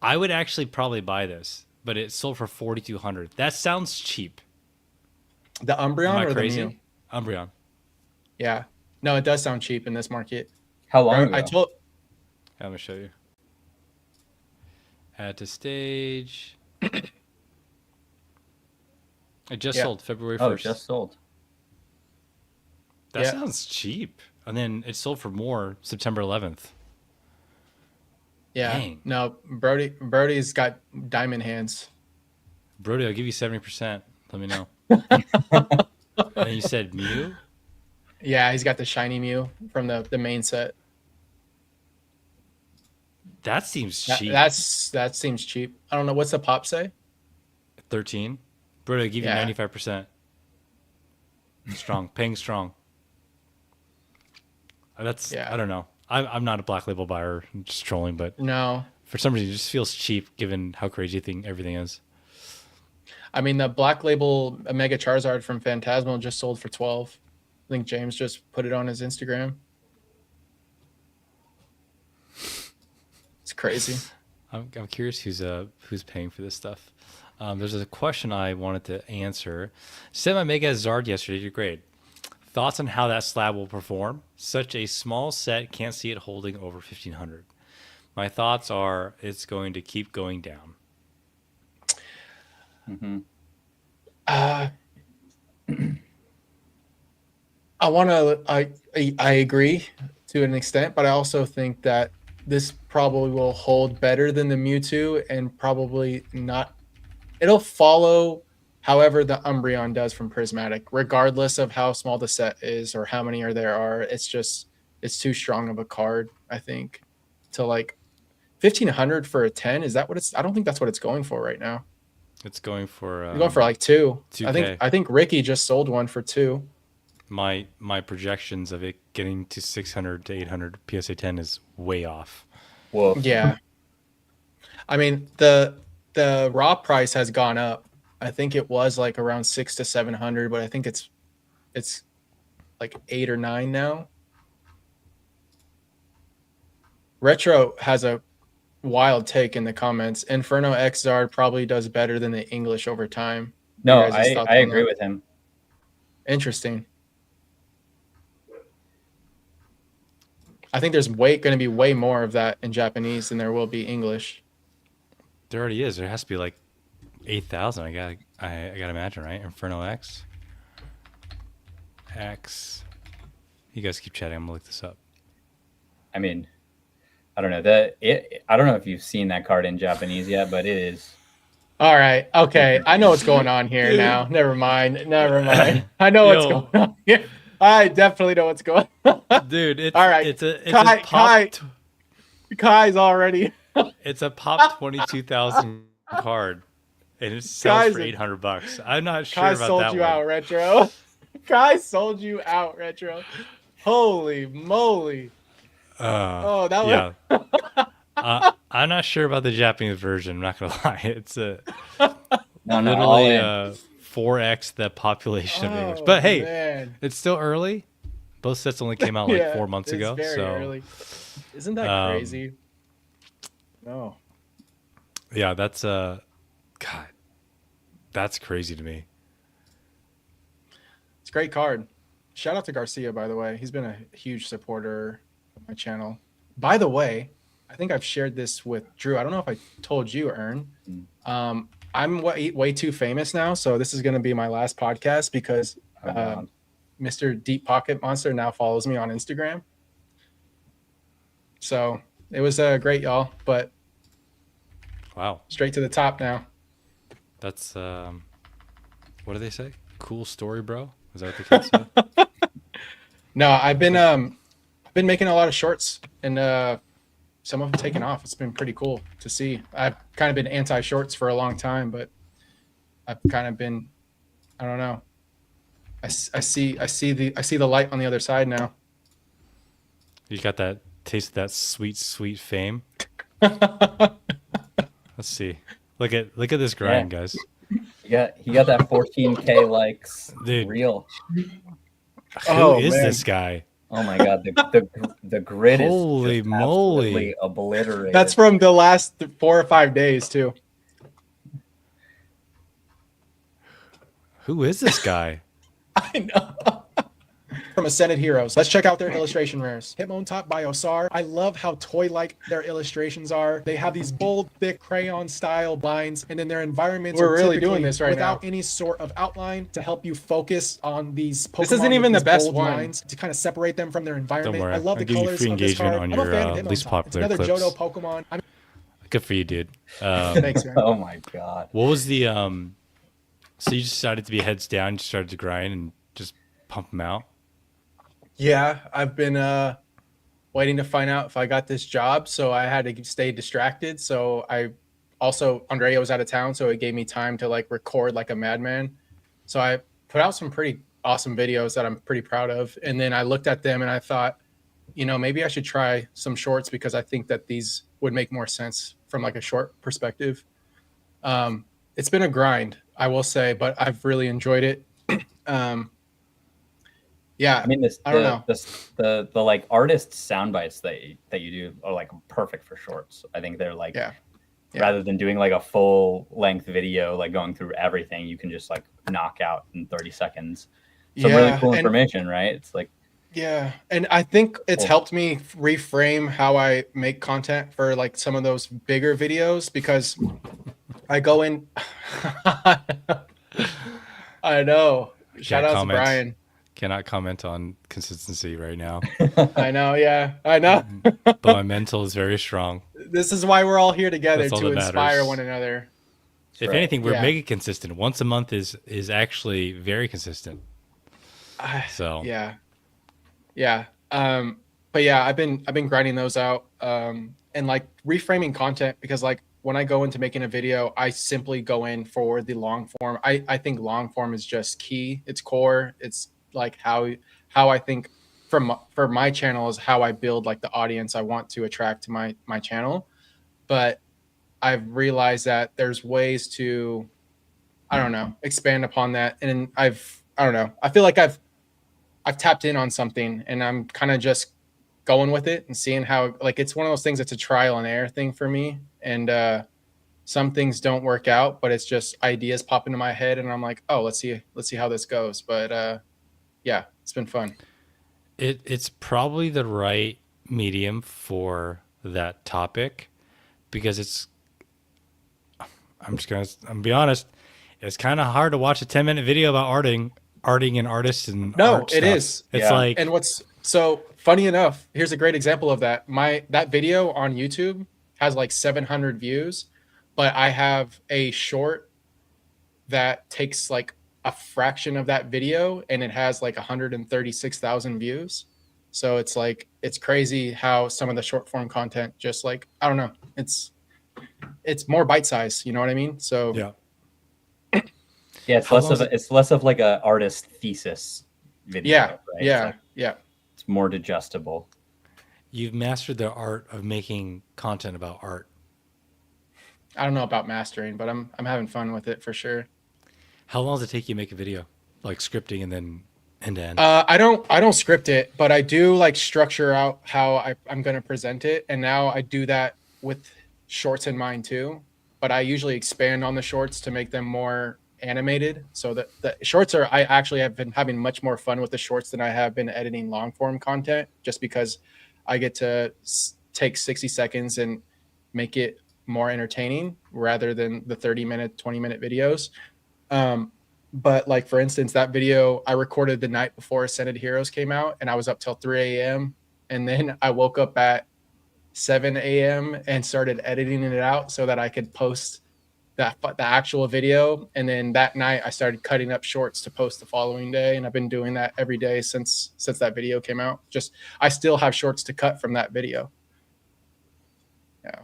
I would actually probably buy this, but it sold for 4,200. That sounds cheap. The Umbreon or crazy? The Mew? Umbreon. Yeah, no, it does sound cheap in this market. How long ago? I'm gonna show you. Add to stage. It just sold February 1st. Oh, it just sold. That sounds cheap. And then it sold for more September 11th. Yeah. Dang. No, Brody's got diamond hands. Brody, I'll give you 70%. Let me know. And you said Mew? Yeah, he's got the shiny Mew from the main set. That seems cheap. That seems cheap. I don't know. What's the pop say? 13. Brody, I'll give you 95%. Strong. Paying strong. I don't know. I'm not a black label buyer. I'm just trolling, but no. For some reason, it just feels cheap given how crazy everything is. I mean, the black label Mega Charizard from Phantasmal just sold for 12. I think James just put it on his Instagram. It's crazy. I'm curious who's paying for this stuff. There's a question I wanted to answer. Sent my Mega Zard yesterday to grade. Thoughts on how that slab will perform? Such a small set, can't see it holding over 1,500. My thoughts are it's going to keep going down. Mm-hmm. I agree to an extent, but I also think that this probably will hold better than the Mewtwo and probably not. It'll follow however the Umbreon does from Prismatic, regardless of how small the set is or how many there are. It's too strong of a card, I think, to like 1,500 for a 10. Is that what it's? I don't think that's what it's going for right now. It's going for going for like 2. 2K. I think Ricky just sold one for 2. My projections of it getting to 600 to 800 PSA 10 is way off. Whoa. Yeah. I mean, the raw price has gone up. I think it was like around 600 to 700, but I think it's like 8 or 9 now. Retro has a wild take in the comments. Inferno X Zard probably does better than the English over time. No, I agree with him. Interesting. I think there's going to be way more of that in Japanese than there will be English. There already is. There has to be like 8,000. I gotta imagine, right? Inferno X. You guys keep chatting. I'm gonna look this up. I mean, I don't know. I don't know if you've seen that card in Japanese yet, but it is All right. Okay. I know what's going on here now. Never mind. Never mind. I know what's Yo. going on here. I definitely know what's going on. Dude, it's All right. it's a Kai, pop Kai's already. it's a pop 22,000 card, and it sells Kai's for $800. I'm not sure Kai about sold that you one. out, Retro. Kai sold you out, Retro. Holy moly. Oh, that yeah. was. I'm not sure about the Japanese version. I'm not gonna lie. It's No, all literally in. 4x the population of English. Oh, But hey, man. it's still early. Both sets only came out like Yeah, 4 months it's ago. very So early. Isn't that crazy? No. yeah, that's God, that's crazy to me. It's a great card. Shout out to Garcia, by the way. He's been a huge supporter of my channel. By the way, I think I've shared this with Drew. I don't know if I told you, Ern. I'm way too famous now, so this is going to be my last podcast because Mr. Deep Pocket Monster now follows me on Instagram. So it was great, y'all. But Wow, straight to the top now. that's what do they say? Cool story, bro. Is that what the kids say? No, I've been making a lot of shorts, and some of them taken off. It's been pretty cool to see. I've kind of been anti-shorts for a long time, but I've kind of been, I don't know. I see the light on the other side now. You got that taste of that sweet, sweet fame. Let's see. Look at this grind, guys. He got that 14K likes. Dude. Real. Who is this guy? Oh my god, the grid is Holy just moly. absolutely obliterated. That's from the last 4 or 5 days too. Who is this guy? I know. From Ascended Heroes. Let's check out their illustration rares. Hitmon Top by Osar. I love how toy-like their illustrations are. They have these bold, thick crayon-style lines, and then their environments are really doing this right without any sort of outline to help you focus on these Pokemon. This isn't even the best lines to kind of separate them from their environment. Don't worry. I love I'll the give you colors free of this engagement card. on I'm a fan of your Hitmon least Top. It's popular another clips. Johto Pokemon. Good for you, dude. Thanks, man. Oh my god. What was the so you decided to be heads down, you started to grind and just pump them out? Yeah, I've been waiting to find out if I got this job, so I had to stay distracted. So I also, Andrea was out of town, so it gave me time to like record like a madman. So I put out some pretty awesome videos that I'm pretty proud of. And then I looked at them and I thought, you know, maybe I should try some shorts because I think that these would make more sense from like a short perspective. It's been a grind, I will say, but I've really enjoyed it. Yeah, I mean, I don't know. The like artist sound bites that you do are like perfect for shorts. I think they're like, rather than doing like a full length video, like going through everything, you can just like knock out in 30 seconds some really cool information, right? It's like, yeah, and I think it's helped me reframe how I make content for like some of those bigger videos because I go in. I know. Shout out to Brian. Cannot comment on consistency right now. I know, yeah, I know. But my mental is very strong. This is why we're all here together to inspire matters. one another. If anything, we're mega consistent. Once a month is actually very consistent. So yeah. But yeah, I've been grinding those out and like reframing content because like when I go into making a video, I simply go in for the long form. I think long form is just key. It's core. It's like how I think for my channel is how I build like the audience I want to attract to my channel. But I've realized that there's ways to, I don't know, expand upon that. And I don't know. I feel like I've tapped in on something and I'm kind of just going with it and seeing how, like, it's one of those things that's a trial and error thing for me. And some things don't work out, but it's just ideas pop into my head and I'm like, oh, let's see how this goes. But yeah, it's been fun. It's probably the right medium for that topic because I'm gonna be honest, it's kind of hard to watch a 10-minute video about arting and artists and art it stuff. is. It's like, and what's so funny enough, here's a great example of that. That video on YouTube has like 700 views, but I have a short that takes like a fraction of that video and it has like 136,000 views. So it's like, it's crazy how some of the short form content just like, I don't know, it's more bite size, you know what I mean? So Yeah. Yeah, it's How less long of is it's less of like a artist thesis video, yeah, right? yeah, It's like, yeah. it's more digestible. You've mastered the art of making content about art. I don't know about mastering, but I'm having fun with it for sure. How long does it take you to make a video? Like scripting and then end to end? I don't script it, but I do like structure out how I'm going to present it. And now I do that with shorts in mind too. But I usually expand on the shorts to make them more animated. So that the shorts are, I actually have been having much more fun with the shorts than I have been editing long form content, just because I get to take 60 seconds and make it more entertaining rather than the 30-minute, 20-minute videos. But like, for instance, that video I recorded the night before Ascended Heroes came out, and I was up till 3 a.m. And then I woke up at 7 a.m. and started editing it out so that I could post the actual video. And then that night I started cutting up shorts to post the following day. And I've been doing that every day since that video came out. Just, I still have shorts to cut from that video. Yeah.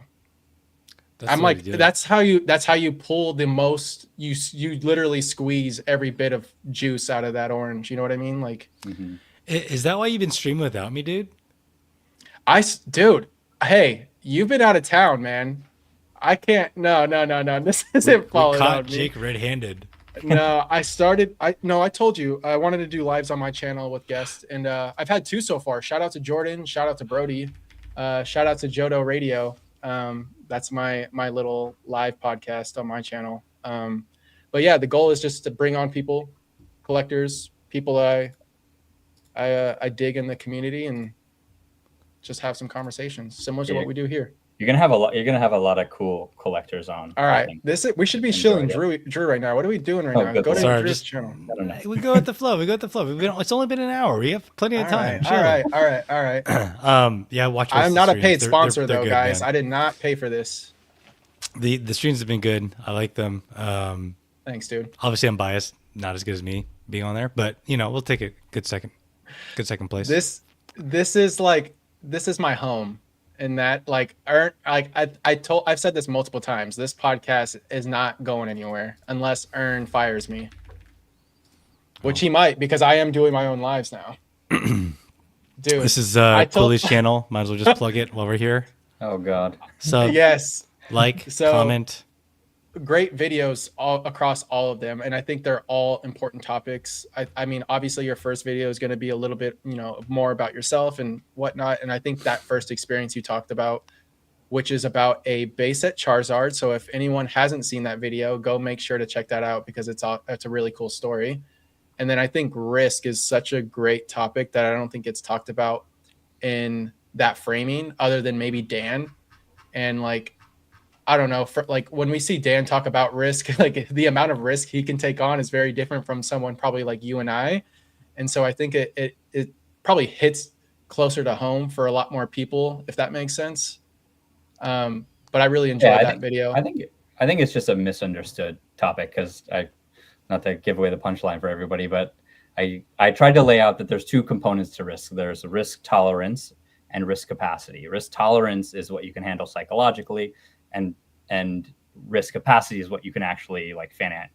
I'm like, that's how you pull the most, you literally squeeze every bit of juice out of that orange. You know what I mean? Like, Is that why you've been streaming without me, dude? Dude, hey, you've been out of town, man. I can't, no. This isn't followed caught on me. Jake red-handed. No, I told you I wanted to do lives on my channel with guests, and I've had 2 so far. Shout out to Jordan, shout out to Brody, shout out to Jodo Radio. That's my little live podcast on my channel. But yeah, the goal is just to bring on people, collectors, people I dig in the community, and just have some conversations similar to what we do here. You're gonna have a lot of cool collectors on. All right, we should be shilling Drew right now. What are we doing right now? Go to Drew's channel. We go with the flow. It's only been an hour. We have plenty of time. All right. Yeah, watch. I'm not a paid They're sponsor though, good, guys. man. I did not pay for this. The streams have been good. I like them. Thanks, dude. Obviously, I'm biased. Not as good as me being on there, but we'll take a good second place. This is my home. And that, like, I've said this multiple times. This podcast is not going anywhere unless Ern fires me, which he might, because I am doing my own lives now. Dude, this is Cooley's channel. Might as well just plug it while we're here. Oh God. So yes, comment. Great videos across all of them, and I think they're all important topics. I mean, obviously your first video is going to be a little bit more about yourself and whatnot, and I think that first experience you talked about, which is about a base set Charizard. So if anyone hasn't seen that video, go make sure to check that out, because it's a really cool story. And then I think risk is such a great topic that I don't think it's talked about in that framing, other than maybe Dan. And like, I don't know, for like, when we see Dan talk about risk, like the amount of risk he can take on is very different from someone probably like you and I. And so I think it probably hits closer to home for a lot more people, if that makes sense. But I really enjoyed that video. I think it's just a misunderstood topic, because not to give away the punchline for everybody, but I tried to lay out that there's 2 components to risk. There's risk tolerance and risk capacity. Risk tolerance is what you can handle psychologically, and risk capacity is what you can actually like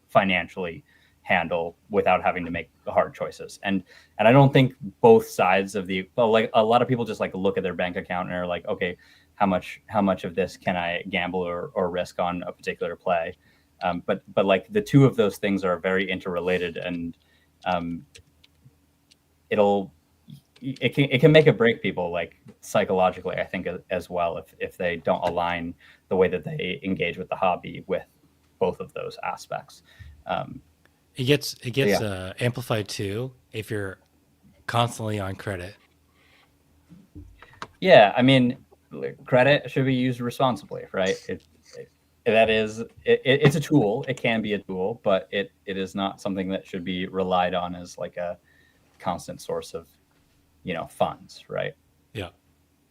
financially handle without having to make hard choices. And I don't think both sides of like a lot of people just like look at their bank account and are like, okay, how much of this can I gamble or risk on a particular play? But like the 2 of those things are very interrelated, and it can make or break people, like psychologically, I think, as well, if they don't align the way that they engage with the hobby with both of those aspects. It gets amplified too if you're constantly on credit. Yeah, I mean, credit should be used responsibly, right? It's a tool. It can be a tool, but it is not something that should be relied on as like a constant source of funds, right? Yeah.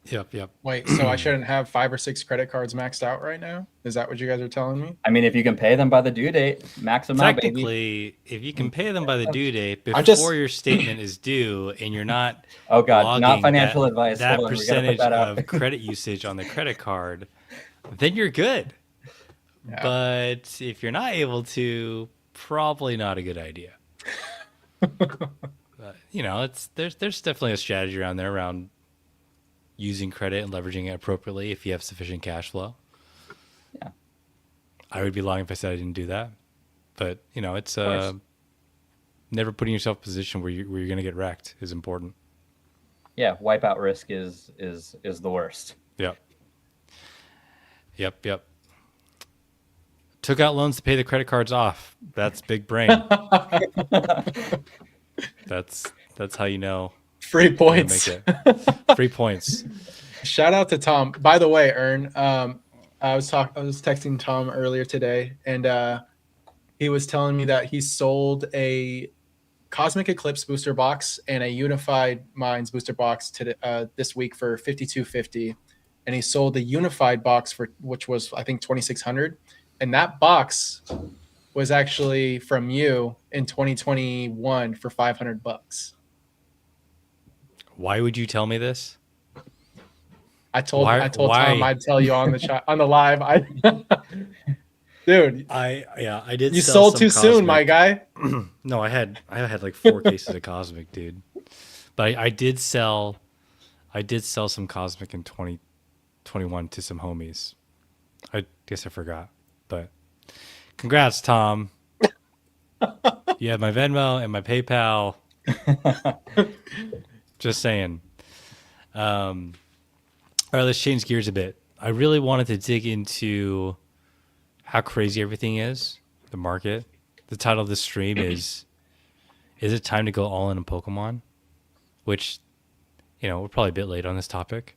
Yep. Wait, so I shouldn't have 5 or 6 credit cards maxed out right now? Is that what you guys are telling me? I mean, if you can pay them by the due date, max them out, baby. Technically, if you can pay them by the due date I'm before just your statement is due, and you're not Oh God, not logging financial advice. that Hold on, we gotta put percentage that out. of credit usage on the credit card, then you're good. Yeah. But if you're not able to, probably not a good idea. You know, there's definitely a strategy around there around using credit and leveraging it appropriately if you have sufficient cash flow. Yeah. I would be lying if I said I didn't do that. But, you know, it's course. never putting yourself in a position where you're going to get wrecked is important. Yeah, wipeout risk is the worst. Yep. Took out loans to pay the credit cards off. That's big brain. That's how you know. Free you're gonna points. make it. Free points. Shout out to Tom. By the way, Ern, I was texting Tom earlier today, and he was telling me that he sold a Cosmic Eclipse booster box and a Unified Minds booster box this week for $5,250, and he sold the Unified box which was I think $2,600, and that box was actually from you in 2021 for $500. Why would you tell me this? I told Why- Tom I'd tell you on the live. Dude, I did. you sell sold some too soon, my Cosmic. guy. No, I had like 4 cases of Cosmic, dude. But I did sell some Cosmic in 2021 to some homies. I guess I forgot. But congrats, Tom. You have my Venmo and my PayPal. Just saying. All right, let's change gears a bit. I really wanted to dig into how crazy everything is, the market. The title of this stream is it time to go all in on Pokemon? Which, you know, we're probably a bit late on this topic.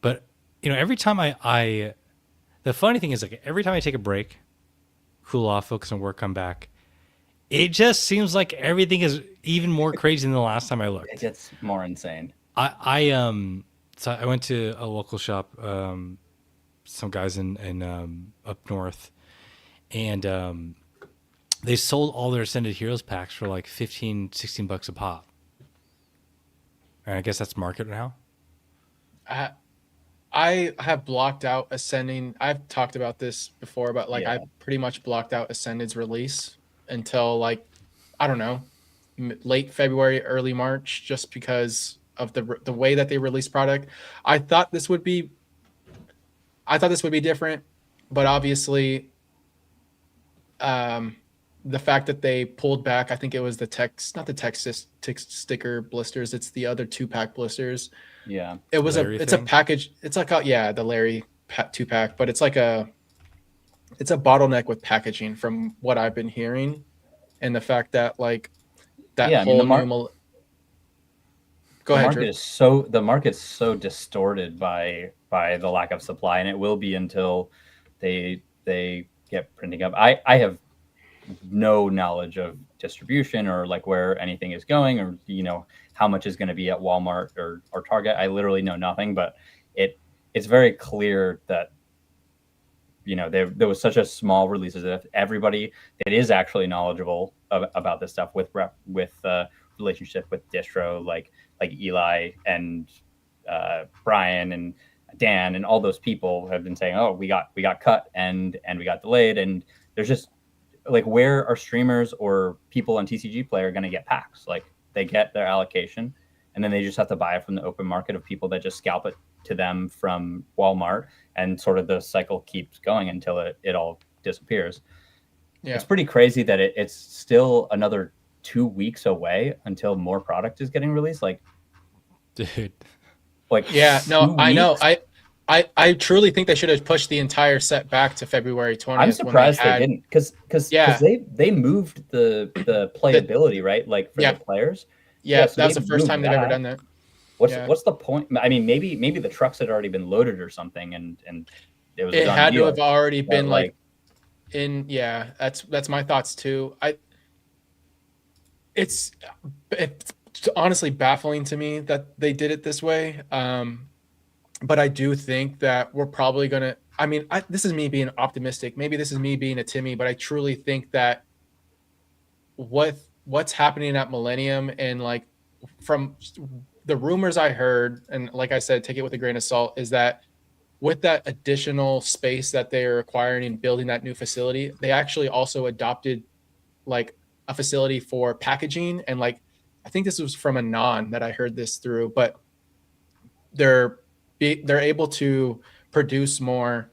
But, you know, every time the funny thing is, like, every time I take a break, cool off, focus on work, come back, it just seems like everything is even more crazy than the last time I looked. It gets more insane. So I went to a local shop, some guys in up north, and they sold all their Ascended Heroes packs for like $15-$16 a pop. And I guess that's market now. I have blocked out Ascending. I've talked about this before, but like Yeah. I pretty much blocked out Ascended's release until like, I don't know, late February, early March, just because of the way that they release product. I thought this would be different, but obviously, the fact that they pulled back, I think it was not the Texas sticker blisters, it's the other 2-pack blisters. Yeah. It was it's thing? a package. It's like the Larry 2-pack, but it's a bottleneck with packaging from what I've been hearing, and the fact that like that Yeah, I mean, whole Go ahead, Drew. The market's so distorted by the lack of supply, and it will be until they get printing up. I have no knowledge of distribution or like where anything is going, or how much is going to be at Walmart or Target. I literally know nothing, but it's very clear that there was such a small releases that everybody that is actually knowledgeable about this stuff with relationship with distro like Eli and Brian and Dan and all those people have been saying, oh, we got cut and we got delayed, and there's just like, where are streamers or people on TCG Player going to get packs? Like, they get their allocation and then they just have to buy it from the open market of people that just scalp it to them from Walmart, and sort of the cycle keeps going until it all disappears. Yeah. It's pretty crazy that it's still another 2 weeks away until more product is getting released. Like, dude, like, yeah, no, I know. I truly think they should have pushed the entire set back to February 20th. I'm surprised they didn't, because they moved the playability, right? Like, for the players. Yeah, so that was the first time they've ever done that. What's the point? I mean, maybe the trucks had already been loaded or something, and it had to have already been like in. Yeah, that's my thoughts too. It's honestly baffling to me that they did it this way. but I do think that we're probably gonna. I mean, this is me being optimistic. Maybe this is me being a Timmy, but I truly think that what's happening at Millennium and like from the rumors I heard, and like I said, take it with a grain of salt, is that with that additional space that they're acquiring and building that new facility, they actually also adopted like a facility for packaging. And like, I think this was from a non that I heard this through, but they're they're able to produce more.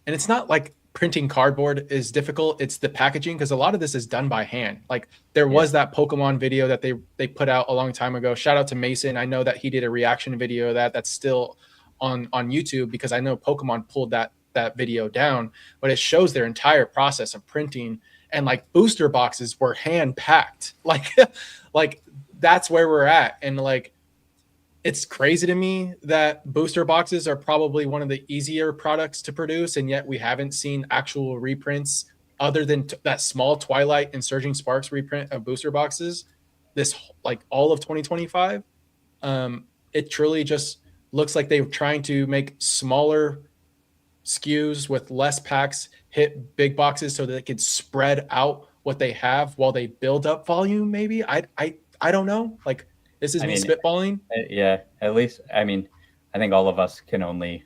And it's not like printing cardboard is difficult, it's the packaging, because a lot of this is done by hand. Like there was that Pokemon video that they put out a long time ago. Shout out to Mason. I know that he did a reaction video of that's still on YouTube, because I know Pokemon pulled that video down, but it shows their entire process of printing. And like booster boxes were hand packed. Like that's where we're at. And like it's crazy to me that booster boxes are probably one of the easier products to produce, and yet we haven't seen actual reprints other than that small Twilight and Surging Sparks reprint of booster boxes this like all of 2025. It truly just looks like they're trying to make smaller SKUs with less packs hit big boxes so that they could spread out what they have while they build up volume. Maybe I don't know. Like this is me spitballing. Yeah, at least I mean, I think all of us can only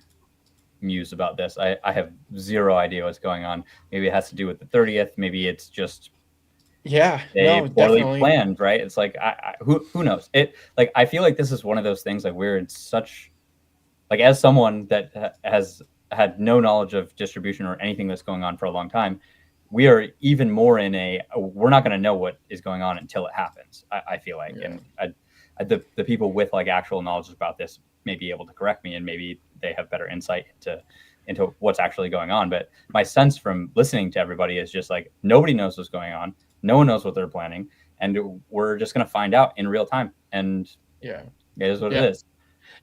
muse about this. I have zero idea what's going on. Maybe it has to do with the 30th. Maybe it's just poorly definitely planned, right? It's like who knows? It like I feel like this is one of those things like we're in such like as someone that has had no knowledge of distribution or anything that's going on for a long time, we are even more in we're not going to know what is going on until it happens. I feel like, and the people with like actual knowledge about this may be able to correct me, and maybe they have better insight into what's actually going on. But my sense from listening to everybody is just like nobody knows what's going on. No one knows what they're planning, and we're just going to find out in real time. And it is what it is.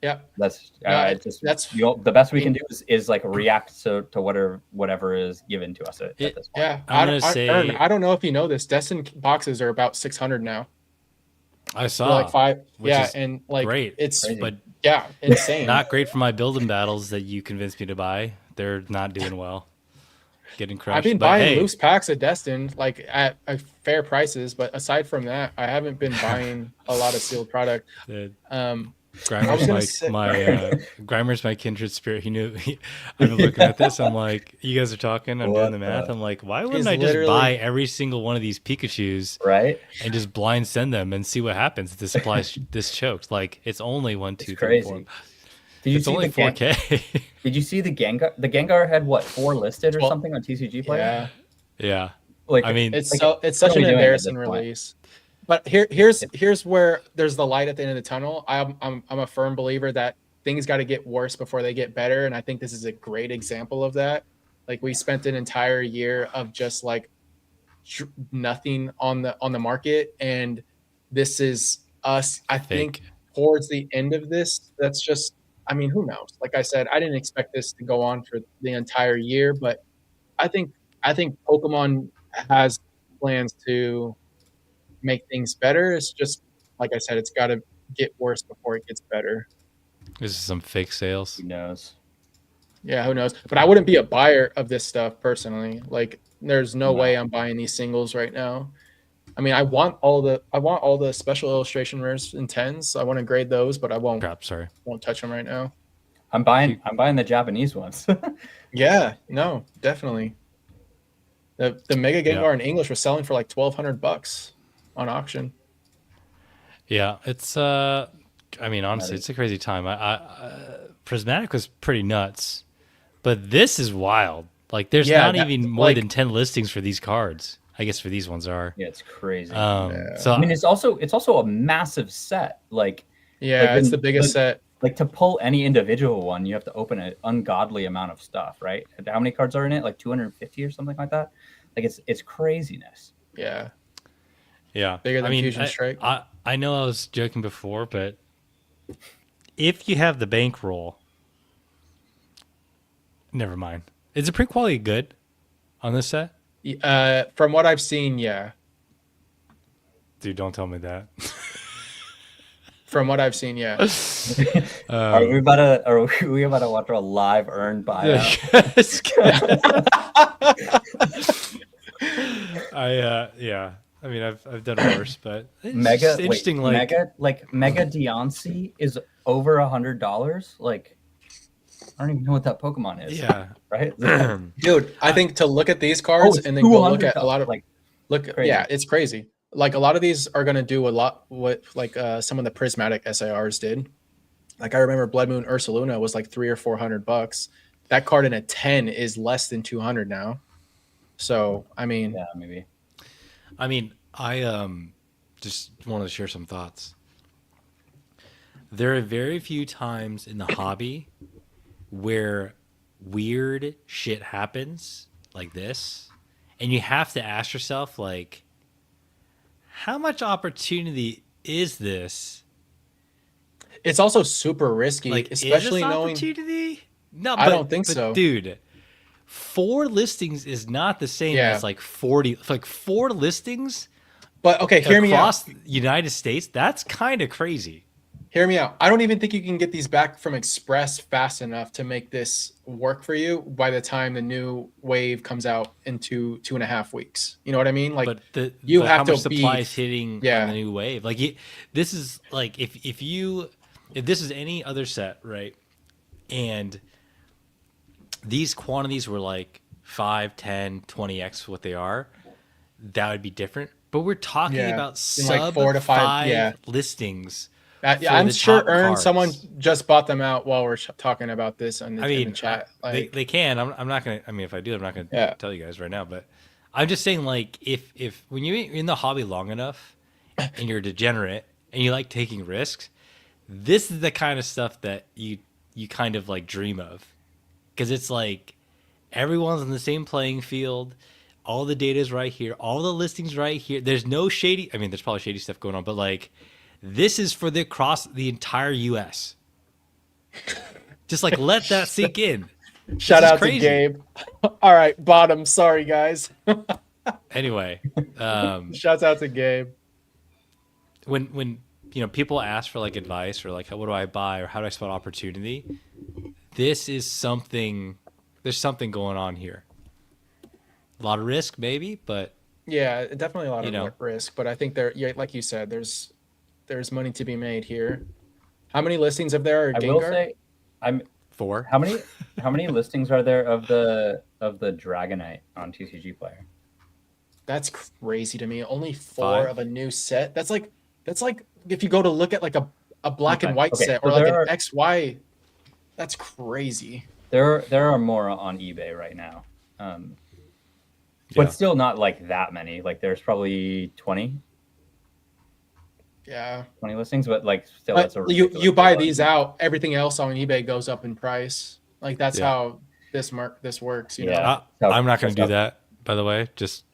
Yeah, that's the best we can do is like react to whatever is given to us at this point. Yeah, I don't know if you know this. Destin boxes are about 600 now. I saw like 5. Yeah, and like great. It's crazy. But yeah, insane. Not great for my building battles that you convinced me to buy. They're not doing well. Getting crushed. I've been buying loose packs of Destin like at fair prices, but aside from that, I haven't been buying a lot of sealed product. Grimer's my kindred spirit. He knew. I've been looking at this. I'm like, you guys are talking. I'm doing the math. I'm like, why wouldn't I just buy every single one of these Pikachus, right? And just blind send them and see what happens. If the supply this choked. Like it's only 1, 2, 3, crazy. 4. It's only 4K. Did you see the Gengar? The Gengar had what 4 listed or something on TCG Player? Yeah. Like I mean, it's such an embarrassing release. But here's where there's the light at the end of the tunnel. I'm a firm believer that things got to get worse before they get better, and I think this is a great example of that. Like we spent an entire year of just like nothing on the market, and this is us. I think towards the end of this, that's just. I mean, who knows? Like I said, I didn't expect this to go on for the entire year, but I think Pokemon has plans to make things better. It's just like I said, it's got to get worse before it gets better. This is some fake sales. Who knows? Yeah, who knows? But I wouldn't be a buyer of this stuff personally. Like, there's no way I'm buying these singles right now. I mean, I want all the special illustration rares and 10s. I want to grade those, but I won't. Won't touch them right now. I'm buying the Japanese ones. Yeah, no, definitely. The Mega Gengar in English was selling for like $1,200 on auction. Yeah, it's I mean, honestly, it's a crazy time. Prismatic was pretty nuts, but this is wild. Like, there's not even more than 10 listings for these cards. I guess for these ones are. Yeah, it's crazy. So I mean, it's also a massive set. Like, it's the biggest set. Like to pull any individual one, you have to open an ungodly amount of stuff, right? How many cards are in it? Like 250 or something like that. Like it's craziness. Yeah. Yeah. Bigger than Fusion Strike. I know I was joking before, but if you have the bankroll, never mind. Is the print quality good on this set? From what I've seen, yeah. Dude, don't tell me that. From what I've seen, yeah. Are we about to watch a live earned buyout? Yeah. I mean, I've done worse, but it's Mega just interesting. Mega Deoncé is over $100. Like, I don't even know what that Pokemon is. Yeah. Right. Dude, I think to look at these cards and then go look at a lot of like crazy. Yeah, it's crazy. Like a lot of these are gonna do a lot what like some of the prismatic SIRs did. Like I remember Blood Moon Ursaluna was like $300 or $400. That card in a 10 is less than 200 now. So I mean, yeah, maybe. I mean, I just wanted to share some thoughts. There are very few times in the hobby where weird shit happens like this, and you have to ask yourself, like, how much opportunity is this? it's also super risky, Like, especially is this knowing. opportunity? No, I don't think so, dude. 4 listings is not the same Yeah. as like 40. Like 4 listings But okay, hear me out. across the United States. That's kind of crazy. Hear me out. I don't even think you can get these back from Express fast enough to make this work for you by the time the new wave comes out into 2.5 weeks. You know what I mean? Like, But you but have how to much supply is be- hitting yeah. on the new wave? Like this is like if this is any other set, right? And these quantities were like 5, 10, 20x what they are, that would be different. But we're talking Yeah, about in sub like 4 to 5, 5 yeah. listings. Yeah, for I'm the sure top Ern, cards. someone just bought them out while we're talking about this in the chat. Like, they can. I'm not gonna. I mean, if I do, I'm not gonna Yeah. tell you guys right now. But I'm just saying, like, if when you're in the hobby long enough and you're a degenerate and you like taking risks, this is the kind of stuff that you kind of like dream of, because it's like everyone's on the same playing field. All the data is right here. All the listings right here. There's no shady. I mean, there's probably shady stuff going on, but like, this is for the across the entire U.S. Just like let that sink in. shout is out crazy. to Gabe. All right, bottom. Sorry, guys. Anyway, Shouts out to Gabe. when people ask for like advice or like, what do I buy or how do I spot opportunity, this is something. There's something going on here. A lot of risk, maybe, but Yeah, definitely a lot You of know. risk, but I think like you said, there's money to be made here. How many listings of there are I will Gengar? say, I'm 4. how many listings are there of the Dragonite on TCG Player? That's crazy to me. Only 4 5? of a new set. That's like if you go to look at like a black and white Okay, set so or like there an are- XY. That's crazy. There are more on eBay right now, Yeah. but still not like that many. Like there's probably 20 Yeah. listings, but like still, But that's a you ridiculous buy amount. these out, everything else on eBay goes up in price. Like that's Yeah. how this works, you Yeah. know. I'm not going to do That's- that. By the way, just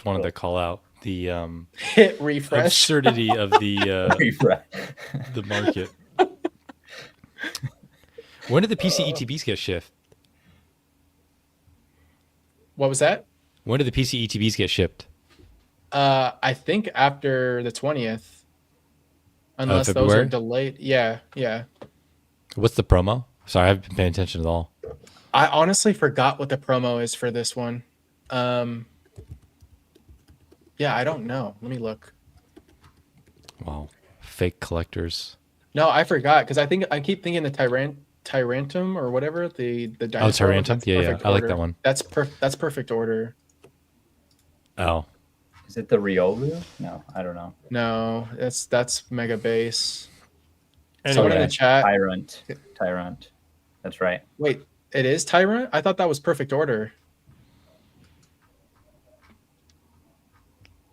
wanted to call out the Hit refresh. absurdity of the Refresh. the market. When did the PC ETBs get shipped? What was that? When did the PC ETBs get shipped? I think after the 20th. Unless those are February? delayed. Yeah, yeah. What's the promo? Sorry, I haven't been paying attention at all. I honestly forgot what the promo is for this one. Yeah, I don't know. Let me look. Wow, fake collectors. No, I forgot because I keep thinking the Tyrantum or whatever the dinosaur. Tyrantum? That's Yeah, perfect I like order. that one. That's perfect order. Oh, Is it the Riolu? No, I don't know. No, that's mega base. Anyway. Someone in the chat. Tyrant. That's right. Wait, it is Tyrant? I thought that was perfect order.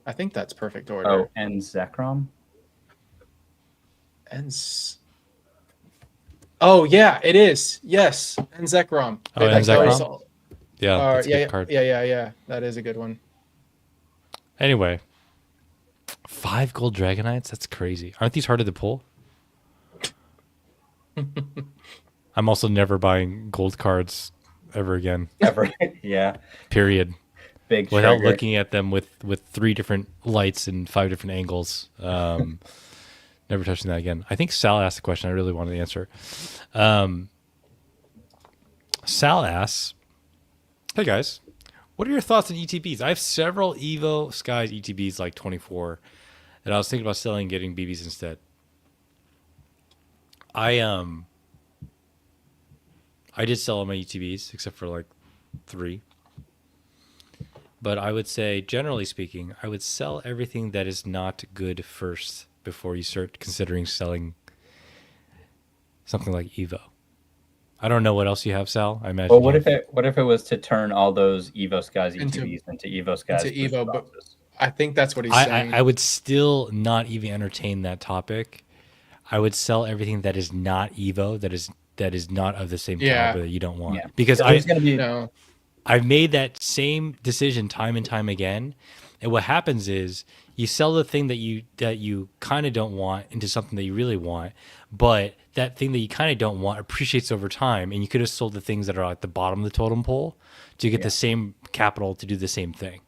I think that's perfect order. Oh, and Zekrom. Oh yeah, it is. Yes, and Zekrom. Oh, Like and those Zekrom? all- yeah, that's a yeah, good card. yeah. That is a good one. Anyway, 5 gold Dragonites? That's crazy. Aren't these harder to pull? I'm also never buying gold cards ever again. Ever. Yeah. Period. Big Without trigger. looking at them with 3 different lights and 5 different angles. Never Never touching that again. I think Sal asked the question I really wanted to answer. Sal asks, hey guys, what are your thoughts on ETBs? I have several Evo Skies ETBs like 24 that I was thinking about selling and getting BBs instead. I did sell all my ETBs except for like 3. But I would say, generally speaking, I would sell everything that is not good first before you start considering selling something like Evo. I don't know what else you have, Sal. I imagine. Well, what if it was to turn all those Evo Skies Into- ETBs into Evo Skies into booster Evo, but- boxes? I think that's what he's saying. I would still not even entertain that topic. I would sell everything that is not Evo, that is not of the same caliber that you don't want. Yeah. Because There's going to be no. I've made that same decision time and time again. And what happens is you sell the thing that you kind of don't want into something that you really want, but that thing that you kind of don't want appreciates over time, and you could have sold the things that are at the bottom of the totem pole to get the same capital to do the same thing.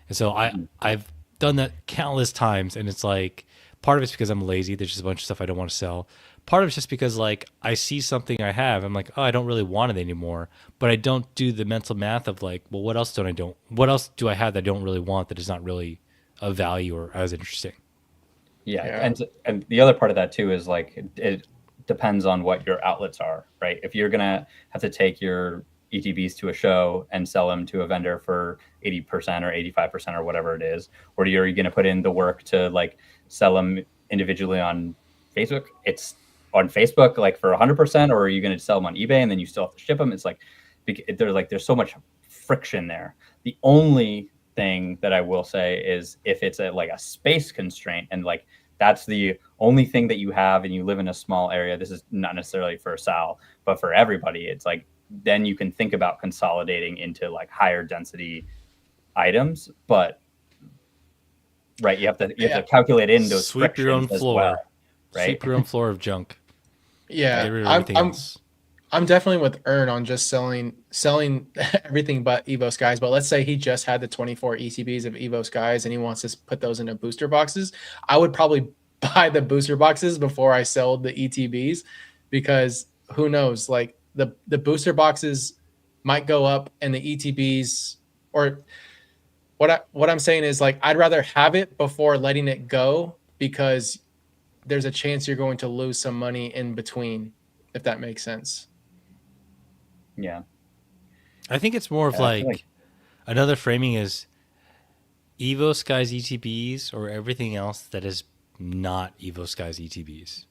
And so I've done that countless times, and it's like part of it's because I'm lazy. There's just a bunch of stuff I don't want to sell. Part of it's just because like I see something I have, I'm like, oh, I don't really want it anymore. But I don't do the mental math of like, well, what else do I have that I don't really want that is not really of value or as interesting? Yeah. And the other part of that too is like it depends on what your outlets are, right? If you're gonna have to take your ETBs to a show and sell them to a vendor for 80% or 85% or whatever it is, or are you going to put in the work to like sell them individually on Facebook? It's on Facebook like for 100%, or are you going to sell them on eBay and then you still have to ship them? It's like there's so much friction there. The only thing that I will say is if it's like a space constraint and like that's the only thing that you have and you live in a small area, this is not necessarily for Sal, but for everybody, it's like then you can think about consolidating into like higher density items. But right, you have to calculate in those Sweep your own frictions as floor. well, right? Sweep your own floor of junk. Yeah, Get rid of everything else. I'm definitely with Ern on just selling everything but Evo Skies. But let's say he just had the 24 ETBs of Evo Skies and he wants to put those into booster boxes. I would probably buy the booster boxes before I sell the ETBs, because who knows? Like the booster boxes might go up and the ETBs, or what I'm saying is like I'd rather have it before letting it go, because there's a chance you're going to lose some money in between, if that makes sense. Yeah. I think it's more of like another framing is Evo Skies ETBs or everything else that is not Evo Skies ETBs.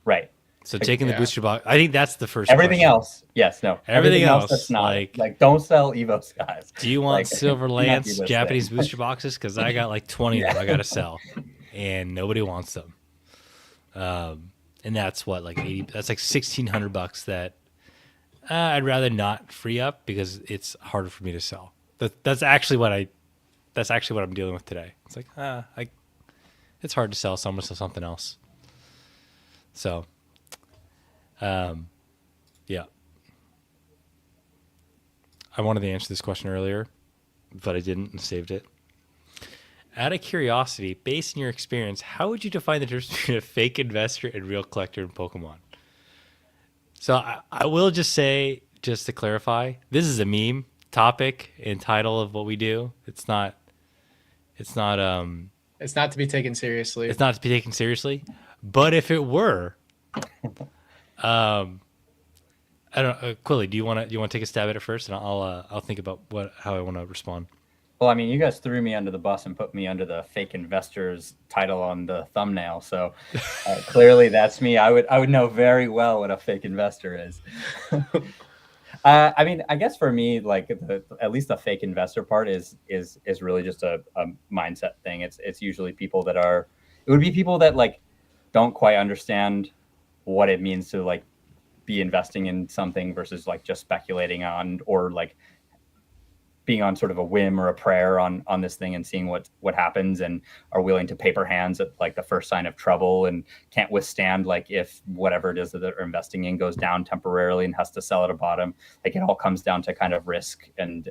Right. So taking the booster box, I think that's the first Everything question. else, yes, no. Everything else that's not like don't sell Evo Skies. Do you want Like, Silver do not Lance do this Japanese thing. booster boxes? Because I got like 20 of them I got to sell, and nobody wants them. And that's what, like 80. That's like $1,600 that I'd rather not free up because it's harder for me to sell. That's actually what I'm dealing with today. It's like it's hard to sell, so I'm gonna sell something else. So, yeah. I wanted to answer this question earlier, but I didn't and saved it. Out of curiosity, based on your experience, how would you define the difference between a fake investor and real collector in Pokemon? So I will just say, just to clarify, this is a meme topic and title of what we do. It's not to be taken seriously. It's not to be taken seriously. But if it were, I don't know, Quilly, do you want to take a stab at it first, and I'll think about how I want to respond. Well, I mean, you guys threw me under the bus and put me under the fake investors title on the thumbnail. So clearly that's me. I would know very well what a fake investor is. I mean, I guess for me, like at least the fake investor part is really just a mindset thing. It's usually people it would be people that like don't quite understand what it means to like be investing in something versus like just speculating on, or like being on sort of a whim or a prayer on this thing and seeing what happens, and are willing to paper hands at like the first sign of trouble and can't withstand like if whatever it is that they're investing in goes down temporarily and has to sell at a bottom. Like it all comes down to kind of risk and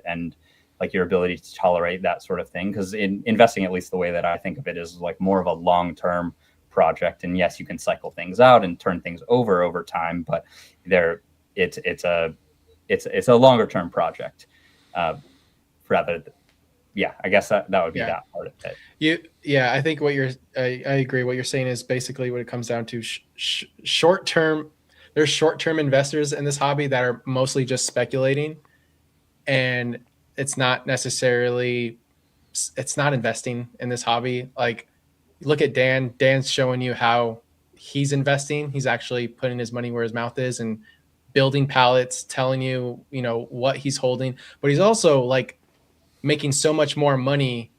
like your ability to tolerate that sort of thing. Because in investing, at least the way that I think of it, is like more of a long-term project. And yes, you can cycle things out and turn things over time, but it's a longer term project. Rather, yeah, I guess that would be that part of it. I think I agree. What you're saying is basically what it comes down to. Short term, there's short term investors in this hobby that are mostly just speculating, and it's not investing in this hobby. Like, look at Dan. Dan's showing you how he's investing. He's actually putting his money where his mouth is and building pallets, telling you, what he's holding. But he's also like making so much more money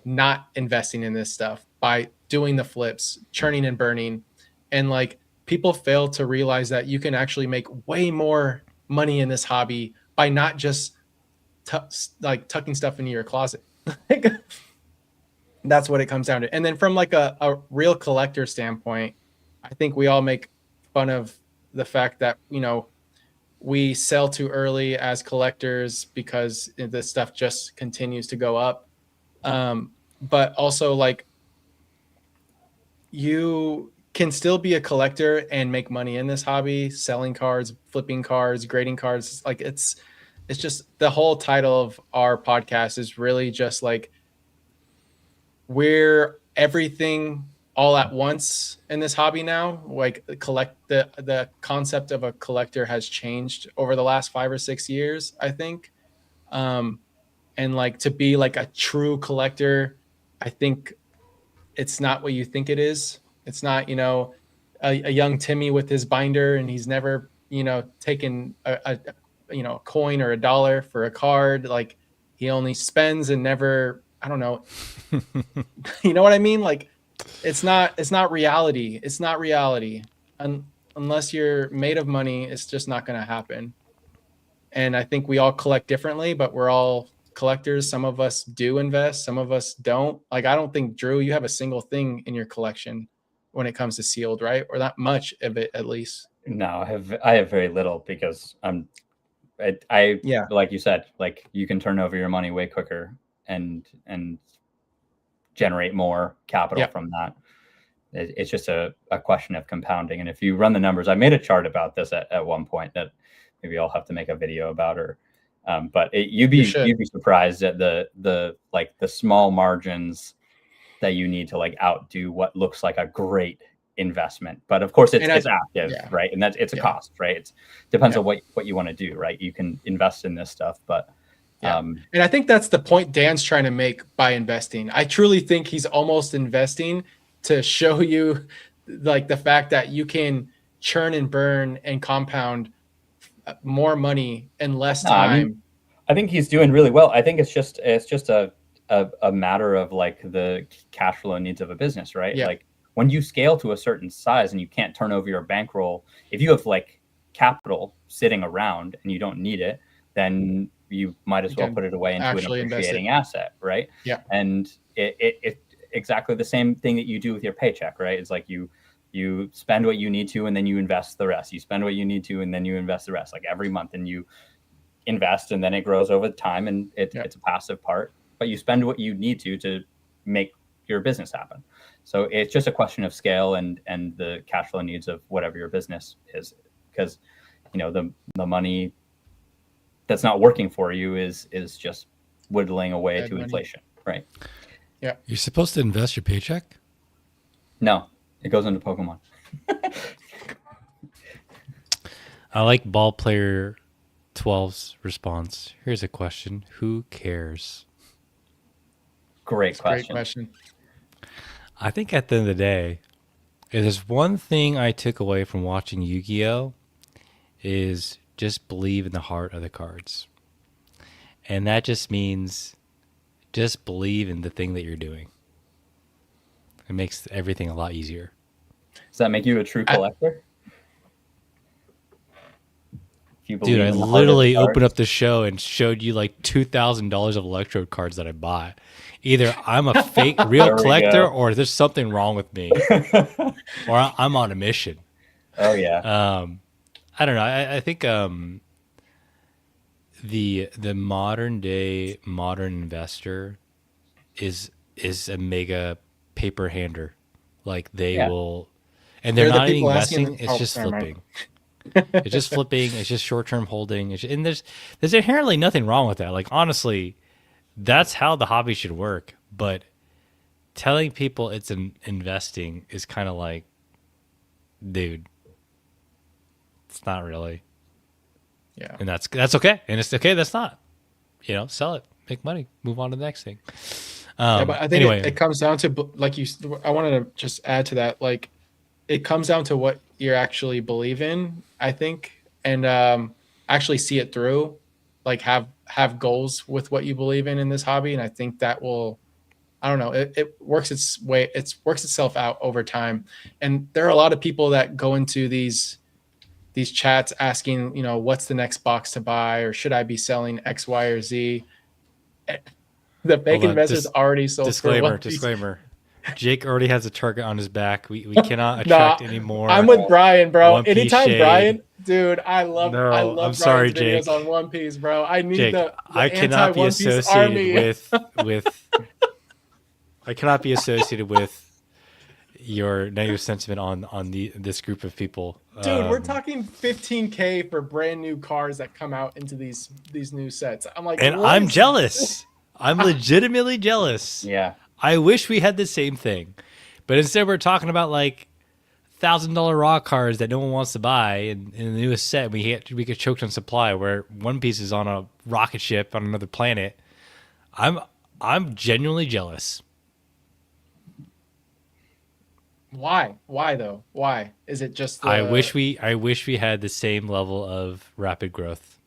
not investing in this stuff by doing the flips, churning and burning. And like, people fail to realize that you can actually make way more money in this hobby by not just tucking stuff into your closet. That's what it comes down to. And then from like a real collector standpoint, I think we all make fun of the fact that, we sell too early as collectors because this stuff just continues to go up. But also, like, you can still be a collector and make money in this hobby, selling cards, flipping cards, grading cards. Like, it's just, the whole title of our podcast is really just like, we're everything all at once in this hobby now. Like, the concept of a collector has changed over the last 5 or 6 years, I think. And like, to be like a true collector, I think it's not what you think it is. It's not, a young Timmy with his binder and he's never, taken a coin or a dollar for a card. Like, he only spends and never, I don't know. You know what I mean? Like, it's not reality. It's not reality. Unless you're made of money, it's just not going to happen. And I think we all collect differently, but we're all collectors. Some of us do invest, some of us don't. Like, I don't think, Drew, you have a single thing in your collection when it comes to sealed, right? Or not much of it, at least. No, I have very little because like you said, like, you can turn over your money way quicker and generate more capital from that. It's just a question of compounding. And if you run the numbers, I made a chart about this at one point that maybe I'll have to make a video about, but you'd be surprised at the small margins that you need to like outdo what looks like a great investment. But of course it's active, right? And it's a cost, right? It depends on what you want to do, right? You can invest in this stuff, but and I think that's the point Dan's trying to make by investing. I truly think he's almost investing to show you like the fact that you can churn and burn and compound more money in less time. I mean, I think he's doing really well. I think it's just a matter of like the cash flow needs of a business, right? Yeah. Like, when you scale to a certain size and you can't turn over your bankroll, if you have like capital sitting around and you don't need it, then you might as well put it away into an appreciating asset, right? Yeah. And it exactly the same thing that you do with your paycheck, right? It's like you spend what you need to and then you invest the rest. You spend what you need to and then you invest the rest, like every month, and you invest and then it grows over time, and it's a passive part, but you spend what you need to make your business happen. So it's just a question of scale and the cash flow needs of whatever your business is, because the money that's not working for you is just whittling away to inflation, right? Yeah. You're supposed to invest your paycheck? No, it goes into Pokemon. I like ball player 12's response. Here's a question: who cares? Great question. I think at the end of the day, if there's one thing I took away from watching Yu-Gi-Oh, is just believe in the heart of the cards. And that just means just believe in the thing that you're doing. It makes everything a lot easier. Does that make you a true collector? Dude, I literally opened up the show and showed you like $2,000 of electrode cards that I bought. Either I'm a fake real collector or there's something wrong with me. Or I'm on a mission. Oh yeah. I don't know. I think the modern investor is a mega paper hander. Like they Yeah. will, and they're They're the not even people asking investing. the- It's just never mind. flipping. It's just flipping. It's just short term holding. And there's inherently nothing wrong with that. Like honestly, that's how the hobby should work. But telling people it's an investing is kind of like, dude, it's not really. Yeah. And that's okay. And it's okay. That's not. Sell it, make money, move on to the next thing. Yeah, but I think Anyway, it comes down to like you. I wanted to just add to that. Like, it comes down to what you actually believe in. I think, and actually see it through. Like have goals with what you believe in this hobby, and I think that will. I don't know. It works its way. It works itself out over time, and there are a lot of people that go into these chats asking, what's the next box to buy, or should I be selling X, Y, or Z. The fake hold on. investors already sold for one piece. Disclaimer. Jake already has a target on his back. We cannot Nah, attract any more. I'm with Brian, bro. One Piece Anytime shade. Brian, dude, I love No, I'm Brian's sorry, videos Jake. on One Piece, bro. I need Jake, the I cannot be anti-One Piece associated army. with I cannot be associated with your negative sentiment on this group of people. Dude, we're talking 15K for brand new cars that come out into these new sets. I'm like, and what I'm is- jealous. I'm legitimately jealous. Yeah. I wish we had the same thing, but instead we're talking about like $1,000 raw cars that no one wants to buy in the newest set. We get choked on supply. Where One Piece is on a rocket ship on another planet. I'm genuinely jealous. Why? Why though? Why is it just? I wish we had the same level of rapid growth,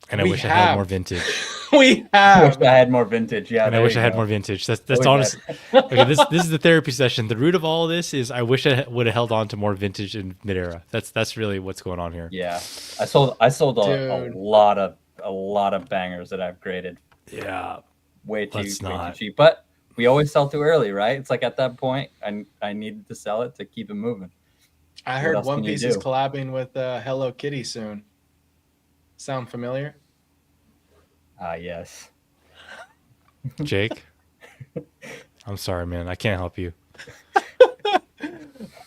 and I We wish I had have. more vintage. we I wish have. I had more vintage. Yeah. And I there wish you I had go. more vintage. That's Always honest. had. Okay, this is the therapy session. The root of all this is I wish I would have held on to more vintage in mid era. That's really what's going on here. Yeah. I sold a Dude. lot of bangers that I've graded Yeah. way too Let's not. cheap. But we always sell too early, right? It's like at that point I needed to sell it to keep it moving. I What heard else One can you Piece is do? collabing with Hello Kitty soon. Sound familiar? Yes. Jake, I'm sorry, man. I can't help you.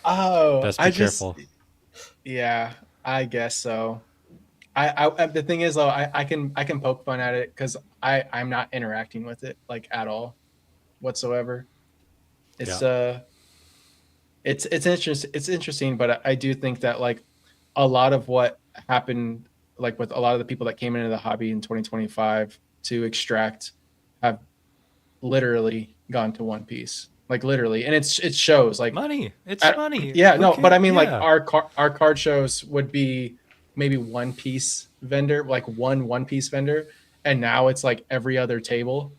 Oh, Best be I careful. Yeah, I guess so. I the thing is though, I can poke fun at it because I'm not interacting with it like at all, whatsoever. It's it's interesting, but I do think that like a lot of what happened, like with a lot of the people that came into the hobby in 2025 to extract, have literally gone to One Piece, like literally, and it shows like Money. It's I- money. yeah, no, Okay, but I mean, like yeah. our card shows would be maybe One Piece vendor, like One Piece vendor, and now it's like every other table.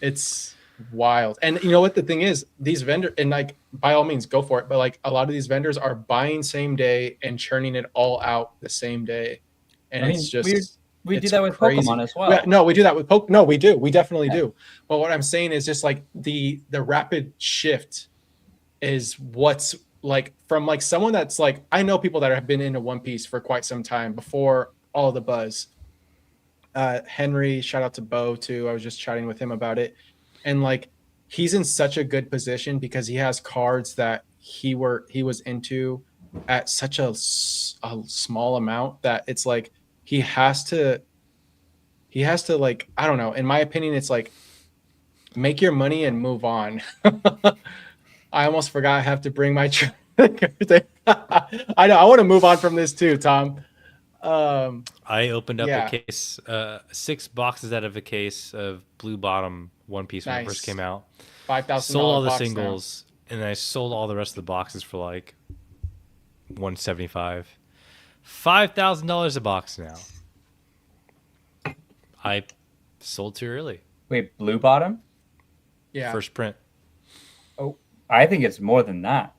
It's wild. And you know what the thing is? These vendors, and like by all means go for it, but like a lot of these vendors are buying same day and churning it all out the same day, and I mean, it's just we do it's that with crazy. Pokemon as well. No, we do that with Poke. No, we do. We definitely Yeah. do. But what I'm saying is just like the rapid shift is what's like from like someone that's like, I know people that have been into One Piece for quite some time before all the buzz. Henry, shout out to Bo too. I was just chatting with him about it, and like he's in such a good position because he has cards that he was into at such a small amount that it's like he has to like, I don't know, in my opinion it's like make your money and move on. I almost forgot I have to bring my I know I want to move on from this too, Tom. I opened up yeah. a case, 6 boxes out of a case of Blue Bottom One Piece when it first Nice. came out. $5,000 Sold all the box now. singles, and then I sold all the rest of the boxes for like $175. $5,000 a box now. I sold too early. Wait, Blue Bottom? Yeah. First print. Oh, I think it's more than that.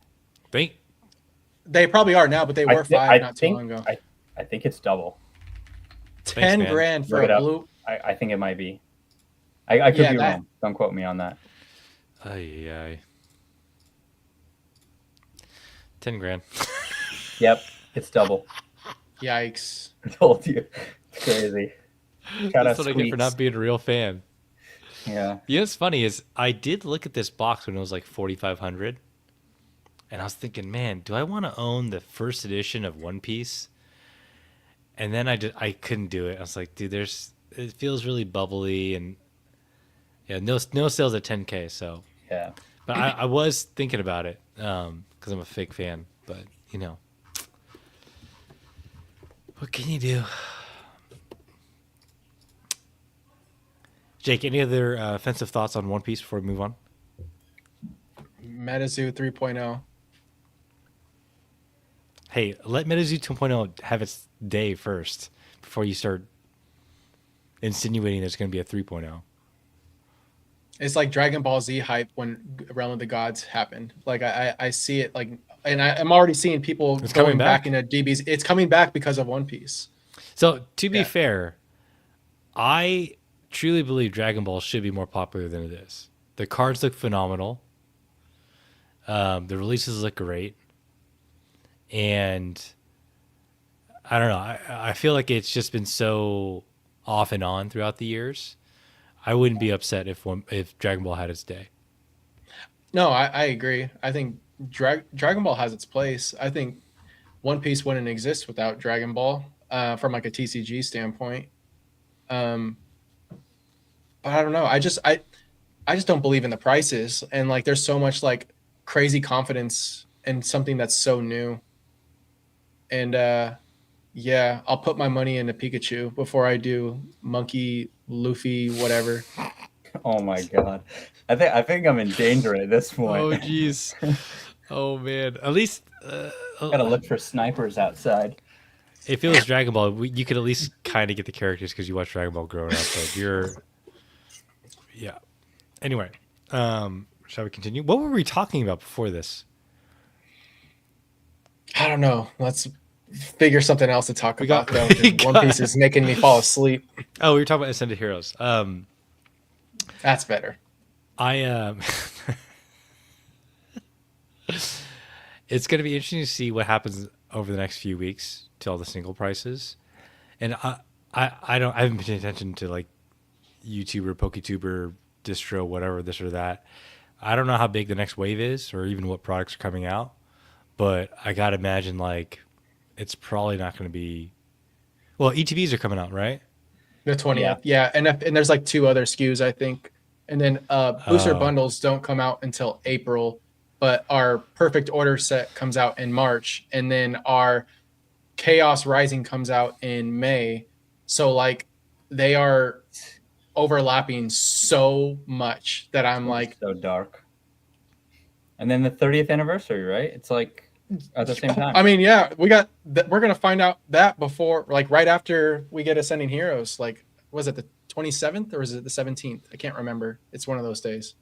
They probably are now, but they were five not too long ago. I think it's double. 10 man. grand for Look it a up. blue. I think it might be. I could Yeah, be that- wrong. Don't quote me on that. Ay. 10 grand. Yep, it's double. Yikes. I told you. It's crazy. Shout That's out what I get for Squeaks. not being a real fan. Yeah. You know what's funny is I did look at this box when it was like 4,500, and I was thinking, man, do I want to own the first edition of One Piece? And then I couldn't do it. I was like, dude, it feels really bubbly, and yeah, no sales at 10K. So, Yeah. but I was thinking about it because I'm a fake fan. But what can you do? Jake, any other offensive thoughts on One Piece before we move on? MetaZoo 3.0. Hey, let MetaZoo 2.0 have its day first before you start insinuating there's going to be a 3.0. It's like Dragon Ball Z hype when Realm of the Gods happened. Like I see it like, and I'm already seeing people It's going coming back back? into DBs. It's coming back because of One Piece. So, to be Yeah. fair, I truly believe Dragon Ball should be more popular than it is. The cards look phenomenal. The releases look great. And I don't know. I feel like it's just been so off and on throughout the years. I wouldn't be upset if Dragon Ball had its day. No, I agree. I think Dragon Ball has its place. I think One Piece wouldn't exist without Dragon Ball from like a TCG standpoint. But I don't know. I just don't believe in the prices, and like there's so much like crazy confidence in something that's so new. And yeah, I'll put my money into Pikachu before I do Monkey, Luffy, whatever. Oh my god. I think I'm in danger at this point. jeez. Oh man. At least Gotta look for snipers outside. if it was Dragon Ball, you could at least kind of get the characters because you watched Dragon Ball growing up. But yeah. Anyway, shall we continue? What were we talking about before this? I don't know. Let's figure something else to talk We about got- though. we 'Cause One got- Piece is making me fall asleep. Oh, we were talking about Ascended Heroes. That's better. It's going to be interesting to see what happens over the next few weeks to all the single prices, and I haven't been paying attention to like YouTuber, PokeTuber, distro, whatever this or that. I don't know how big the next wave is, or even what products are coming out, but I gotta imagine like it's probably not going to be. Well, ETBs are coming out, right? The 20th. Yeah. And there's like 2 other SKUs, I think. And then booster Oh. bundles don't come out until April, but our perfect order set comes out in March. And then our Chaos Rising comes out in May. So like they are overlapping so much that I'm like, So dark. And then the 30th anniversary, right? It's like at the same time. I mean, yeah, we're going to find out that before, like right after we get Ascending Heroes. Like, was it the 27th or is it the 17th? I can't remember. It's one of those days.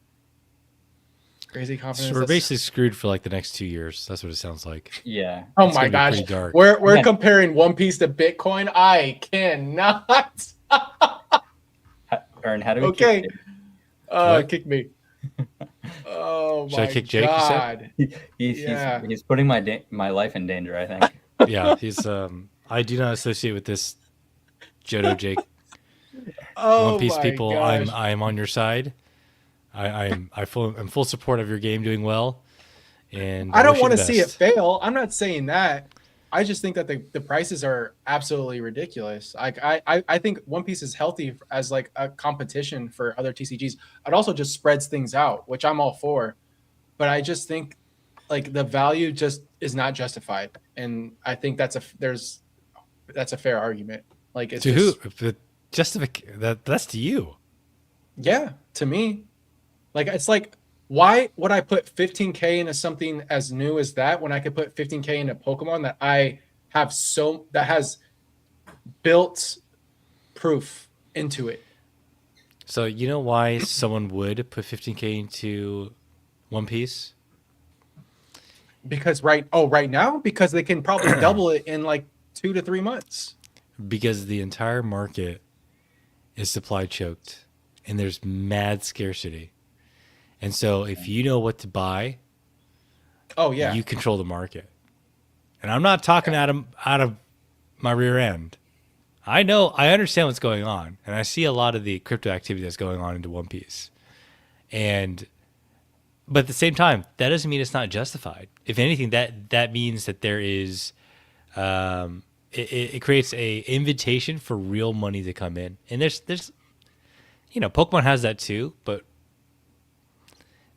Crazy confidence. So we're That's- basically screwed for like the next 2 years. That's what it sounds like. Yeah. Oh It's my gonna be gosh. pretty dark. We're Yeah. comparing One Piece to Bitcoin. I cannot. Aaron, how do we Okay. keep What? Kick me. Oh Should I my kick Jake, you said? God. Yeah. he's putting my life in danger, I think. Yeah, he's. I do not associate with this Jodo Jake. Oh One Piece my people, gosh. I'm on your side. I'm full support of your game doing well, and I don't wish you want to the see it best. fail. I'm not saying that. I just think that the prices are absolutely ridiculous. Like I think One Piece is healthy as like a competition for other TCGs. It also just spreads things out, which I'm all for. But I just think like the value just is not justified, and I think that's a fair argument. Like it's To just, who? The that's to you. Yeah, to me. Like it's like, why would I put 15K into something as new as that when I could put 15K into Pokemon that I have that has built proof into it? So you know why someone would put 15K into One Piece? Because right now, because they can probably double it in like 2 to 3 months. Because the entire market is supply choked, and there's mad scarcity. And so if you know what to buy, Oh yeah. you control the market. And I'm not talking out of my rear end. I know, I understand what's going on, and I see a lot of the crypto activity that's going on into One Piece. And but at the same time, that doesn't mean it's not justified. If anything, that means that there is it creates a invitation for real money to come in. And there's Pokemon has that too, but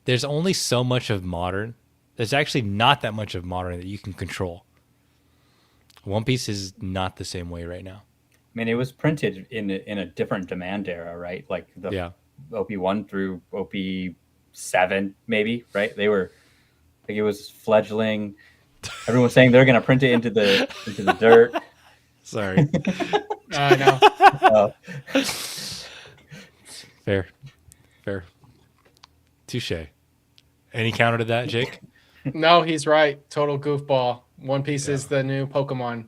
there's only so much of modern. There's actually not that much of modern that you can control. One Piece is not the same way right now. I mean, it was printed in a different demand era, right? Like the OP1 through OP7, maybe, right? They were like, it was fledgling. Everyone was saying they're going to print it into the dirt. Sorry. I know. Fair. Touche. Any counter to that, Jake? No, he's right. Total goofball. One Piece is the new Pokemon.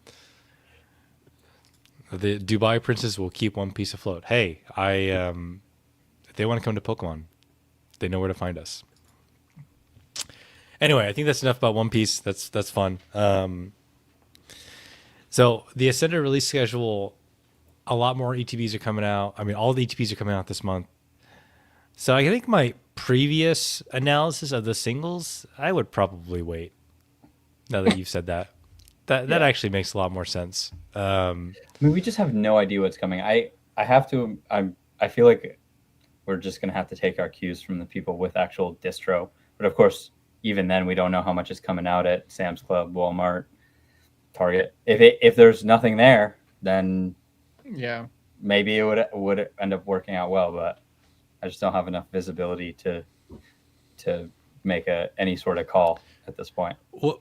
The Dubai princes will keep One Piece afloat. Hey, if they want to come to Pokemon, they know where to find us. Anyway, I think that's enough about One Piece. That's fun. So the Ascended release schedule, a lot more ETBs are coming out. I mean, all the ETBs are coming out this month. So I think my previous analysis of the singles, I would probably wait. Now that you've said that, that actually makes a lot more sense. I mean, we just have no idea what's coming. I feel like we're just gonna have to take our cues from the people with actual distro. But of course, even then, we don't know how much is coming out at Sam's Club, Walmart, Target. If there's nothing there, then maybe it would end up working out well. But I just don't have enough visibility to make any sort of call at this point. Well,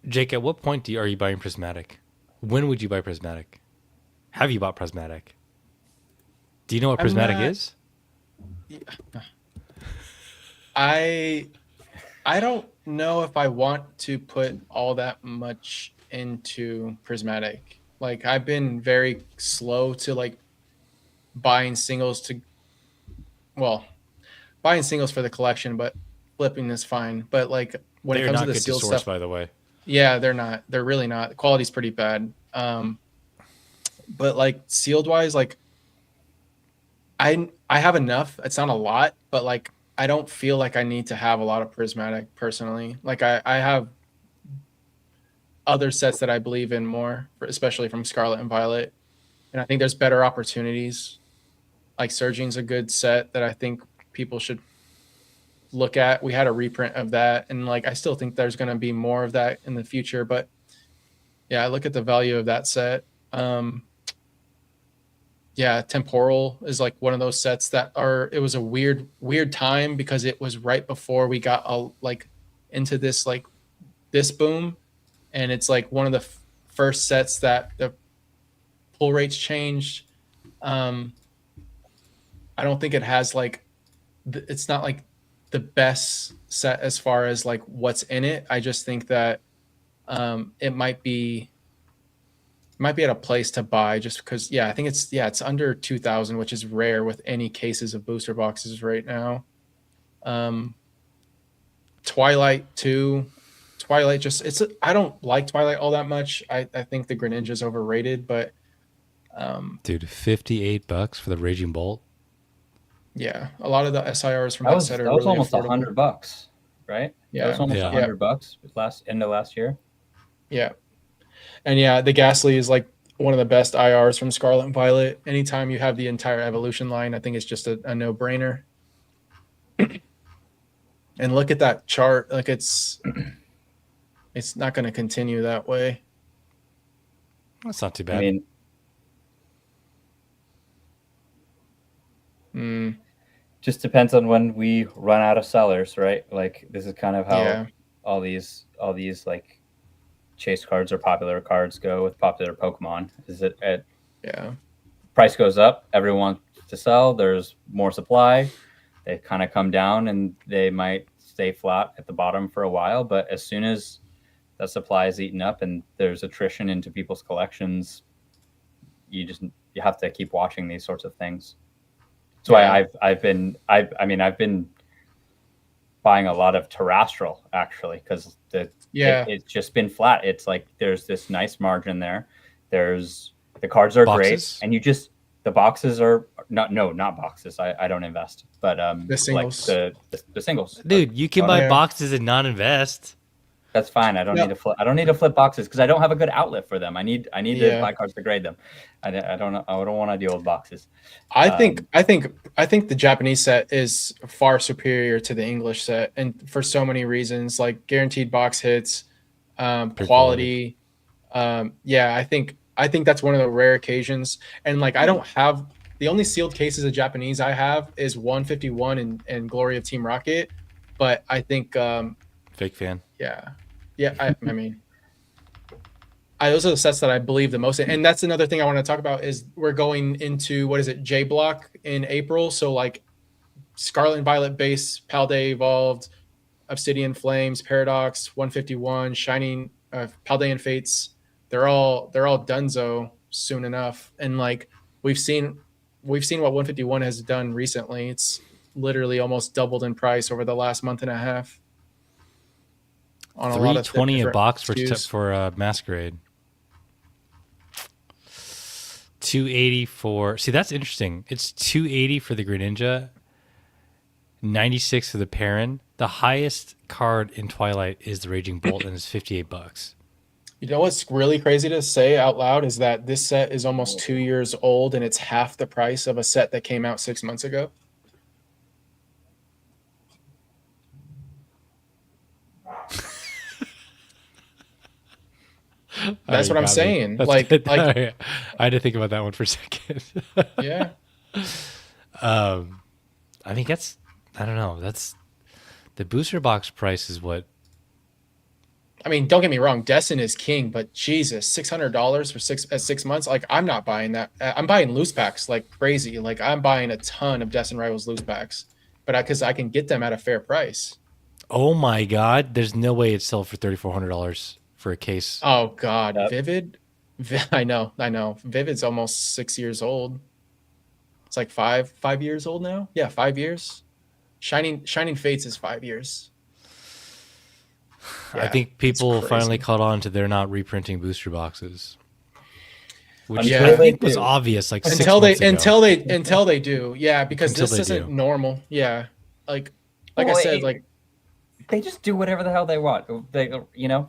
Jake, at what point are you buying Prismatic? When would you buy Prismatic? Have you bought Prismatic? Do you know what Prismatic is? I don't know if I want to put all that much into Prismatic. Like, I've been very slow to like buying singles for the collection, but flipping is fine. But like when it comes to the sealed stuff, by the way. Yeah, they're not. They're really not. The quality's pretty bad. But like sealed wise, like I have enough. It's not a lot, but like I don't feel like I need to have a lot of Prismatic personally. Like I have other sets that I believe in more, especially from Scarlet and Violet. And I think there's better opportunities. Like Surging's a good set that I think people should look at. We had a reprint of that, and like I still think there's going to be more of that in the future. But yeah, I look at the value of that set. Temporal is like one of those sets that it was a weird time because it was right before we got into this boom, and it's like one of the first sets that the pull rates changed. I don't think it has it's not like the best set as far as like what's in it. I just think that it might be at a place to buy just because I think it's under 2,000, which is rare with any cases of booster boxes right now. Twilight I don't like Twilight all that much. I think the Greninja's overrated, but dude, $58 for the Raging Bolt. Yeah, a lot of the SIRs from that set are that was really almost affordable. $100, right? Yeah, that was almost $100 end of last year. Yeah, and the Ghastly is like one of the best IRs from Scarlet and Violet. Anytime you have the entire evolution line, I think it's just a no-brainer. And look at that chart; like it's not going to continue that way. That's not too bad. I mean, just depends on when we run out of sellers, right? Like this is kind of how all these like chase cards or popular cards go with popular Pokemon. Is it price goes up, everyone wants to sell, there's more supply, they kind of come down and they might stay flat at the bottom for a while, but as soon as that supply is eaten up and there's attrition into people's collections, you have to keep watching these sorts of things. That's why I've been buying a lot of terrestrial actually, because it's just been flat. It's like there's this nice margin there. There's the cards are Boxes? great, and the boxes are not boxes. I don't invest, but The singles. like the singles. Dude, you can buy yeah. boxes and not invest. That's fine. I don't No. need to flip. I don't need to flip boxes because I don't have a good outlet for them. I need to Yeah. buy cards to grade them. I don't want to deal with boxes. I think the Japanese set is far superior to the English set, and for so many reasons, like guaranteed box hits, quality. Yeah, I think that's one of the rare occasions. And like I don't have the only sealed cases of Japanese I have is 151 and Glory of Team Rocket, but I think Fake fan. yeah. I mean. Those are the sets that I believe the most in. And that's another thing I want to talk about is we're going into, what is it, J Block in April. So like Scarlet and Violet base, Paldea Evolved, Obsidian Flames, Paradox, 151, Shining, Paldean Fates. They're all donezo soon enough. And like we've seen what 151 has done recently. It's literally almost doubled in price over the last month and a half. On a lot of $320 a different box SKUs. for Masquerade. $280 for. See, that's interesting. It's $280 for the Greninja, $96 for the Perrin. The highest card in Twilight is the Raging Bolt, and it's $58. You know what's really crazy to say out loud is that this set is almost 2 years old and it's half the price of a set that came out 6 months ago. That's what I'm saying. That's Like, good. like, I had to think about that one for a second. yeah. I mean, I don't know. That's the booster box price is what. I mean, don't get me wrong. Destin is king, but Jesus, $600 for 6 months. Like, I'm not buying that. I'm buying loose packs like crazy. Like, I'm buying a ton of Destin Rivals loose packs, but because I can get them at a fair price. Oh my God! There's no way it's sold for $3,400 for a case. Oh God, Yep. Vivid. I know. Vivid's almost 6 years old. It's like 5 years old now. Yeah, 5 years. Shining Fates is 5 years. I Yeah, think people it's finally crazy. caught on to they're not reprinting booster boxes, which Until I they think was do. obvious. Like until 6 they months ago. until they do. Yeah, because Until this they isn't do. normal. Yeah, like Well, I said, like they just do whatever the hell they want. They,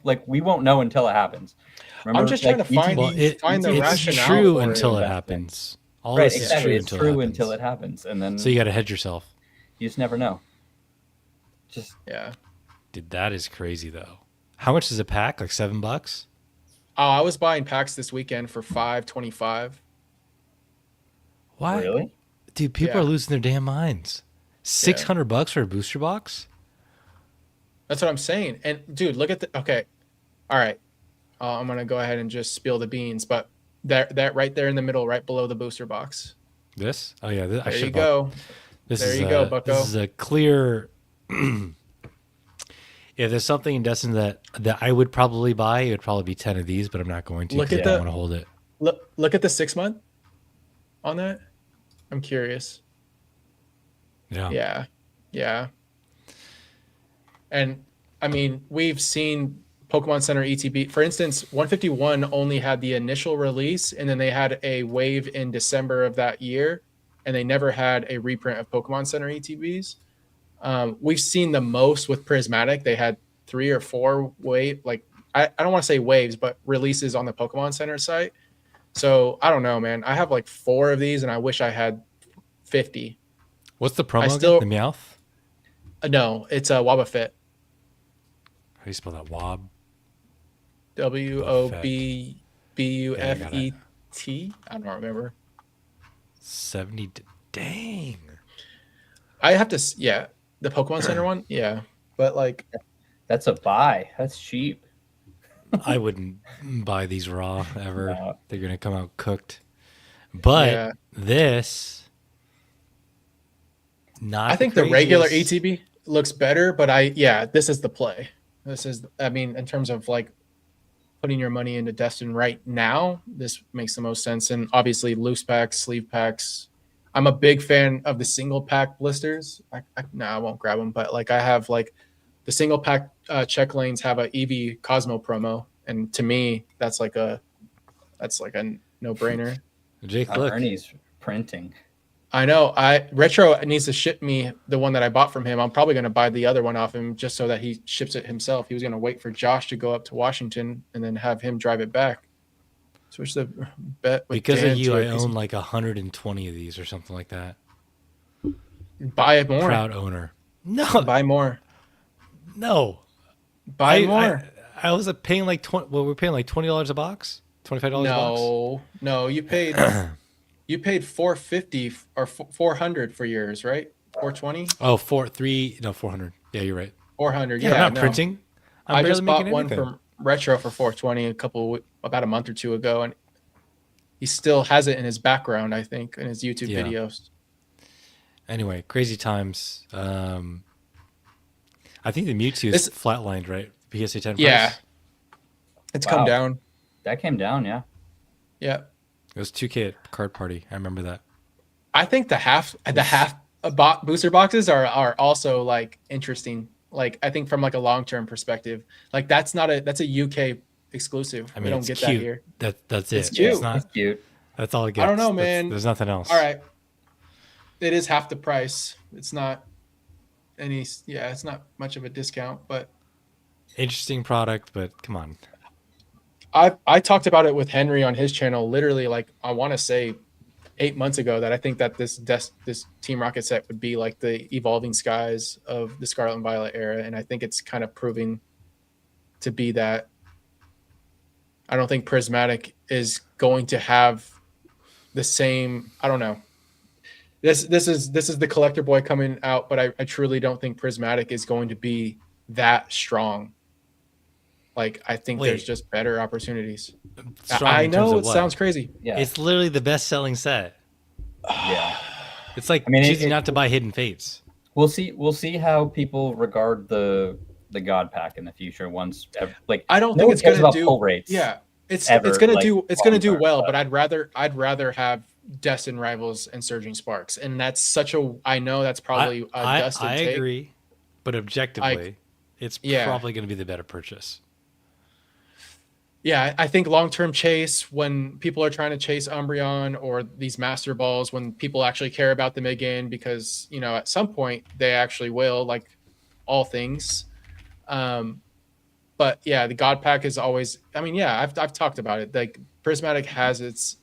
like we won't know until it happens. Remember, I'm just trying to find Well, find the it's rationale true for until it. it happens. All right, this exactly. is It's true true until it until it happens, and then happens. So you got to hedge yourself. you just never know. Just Yeah. Dude, that is crazy though. How much is a pack? Like $7? Oh, I was buying packs this weekend for $5.25. Why? really. Dude, people Yeah. are losing their damn minds. $600 for a booster box? That's what I'm saying. And dude, look at the. Okay, all right. I'm gonna go ahead and just spill the beans, but that right there in the middle, right below the booster box. This? Oh yeah, I There should you go. This There is you go, This bucko. is a clear. If there's something in Destin that I would probably buy, it would probably be 10 of these, but I'm not going to. Look 'cause at I the- don't want to hold it. Look at the 6 month on that. I'm curious. Yeah. Yeah. And I mean, we've seen Pokemon Center ETB. For instance, 151 only had the initial release, and then they had a wave in December of that year, and they never had a reprint of Pokemon Center ETBs. We've seen the most with Prismatic. They had 3 or 4 I don't want to say waves, but releases on the Pokemon Center site. So I don't know, man. I have like 4 of these, and I wish I had 50. What's the promo still- again? The Meowth? No, it's a Wobbuffet. How do you spell that? Wob? WOBBUFET. Yeah, I don't remember. 70. Dang. I have to. Yeah, the Pokemon Center one. Yeah, but like, That's a buy. That's cheap. I wouldn't buy these raw ever. No. They're going to come out cooked. But yeah, this. Not I think the regular craziest. ETB looks better. But this is the play. This is. I mean, in terms of like putting your money into Destin right now, this makes the most sense. And obviously, loose packs, sleeve packs. I'm a big fan of the single pack blisters. I won't grab them, but like I have like the single pack check lanes have a Eevee Cosmo promo, and to me, that's like an no brainer. Jake, Oh, look. Ernie's printing. I know. Retro needs to ship me the one that I bought from him. I'm probably going to buy the other one off him just so that he ships it himself. He was going to wait for Josh to go up to Washington and then have him drive it back. Switch the bet with Because Dan of you, to I a own like 120 of these or something like that. buy more. Proud owner. No, Buy more. no. Buy more. I was paying like 20. Well, we're paying like $20 a box, $25 a box. No. You paid $450 or $400 for yours, right? $420. Oh, 400. Yeah, you're right. $400. Yeah, Yeah, I'm not no. printing. I'm I barely just bought making one anything. from Retro for $420 about a month or two ago, and he still has it in his background, I think, in his YouTube Yeah. videos. Anyway, crazy times. I think the Mewtwo's flatlined, right? PSA 10 price. Yeah. It's come Wow. down. That came down, yeah. Yeah. It was 2K at card party. I remember that. I think the half booster boxes are also like interesting. Like I think from like a long-term perspective, like that's a UK exclusive. I mean, we don't it's get cute. that here. That's it. It's cute. It's not, It's cute. that's all it gets. I don't know, man. There's nothing else. All right. It is half the price. It's not it's not much of a discount, but Interesting product, but come on. I talked about it with Henry on his channel literally like I want to say 8 months ago that I think that this Team Rocket set would be like the Evolving Skies of the Scarlet and Violet era, and I think it's kind of proving to be that. I don't think Prismatic is going to have the same. I don't know. This is the collector boy coming out, but I truly don't think Prismatic is going to be that strong. Like I think there's just better opportunities. Strong I in terms know of it what? sounds crazy. Yeah. It's literally the best-selling set. Yeah. It's like I mean, choosing not to buy Hidden Fates. We'll see how people regard the God pack in the future once like I don't no think one it's cares gonna about do. pull rates. Yeah, it's ever, gonna like, do long-term, well, but- but I'd rather have Destin Rivals and Surging Sparks, and that's such a. I know that's probably a Dustin I take. agree, but objectively, it's Yeah. probably going to be the better purchase. Yeah, I think long-term chase, when people are trying to chase Umbreon or these Master Balls, when people actually care about them again, because at some point they actually will, like all things. But yeah, the God Pack is always. I mean, yeah, I've talked about it. Like Prismatic has its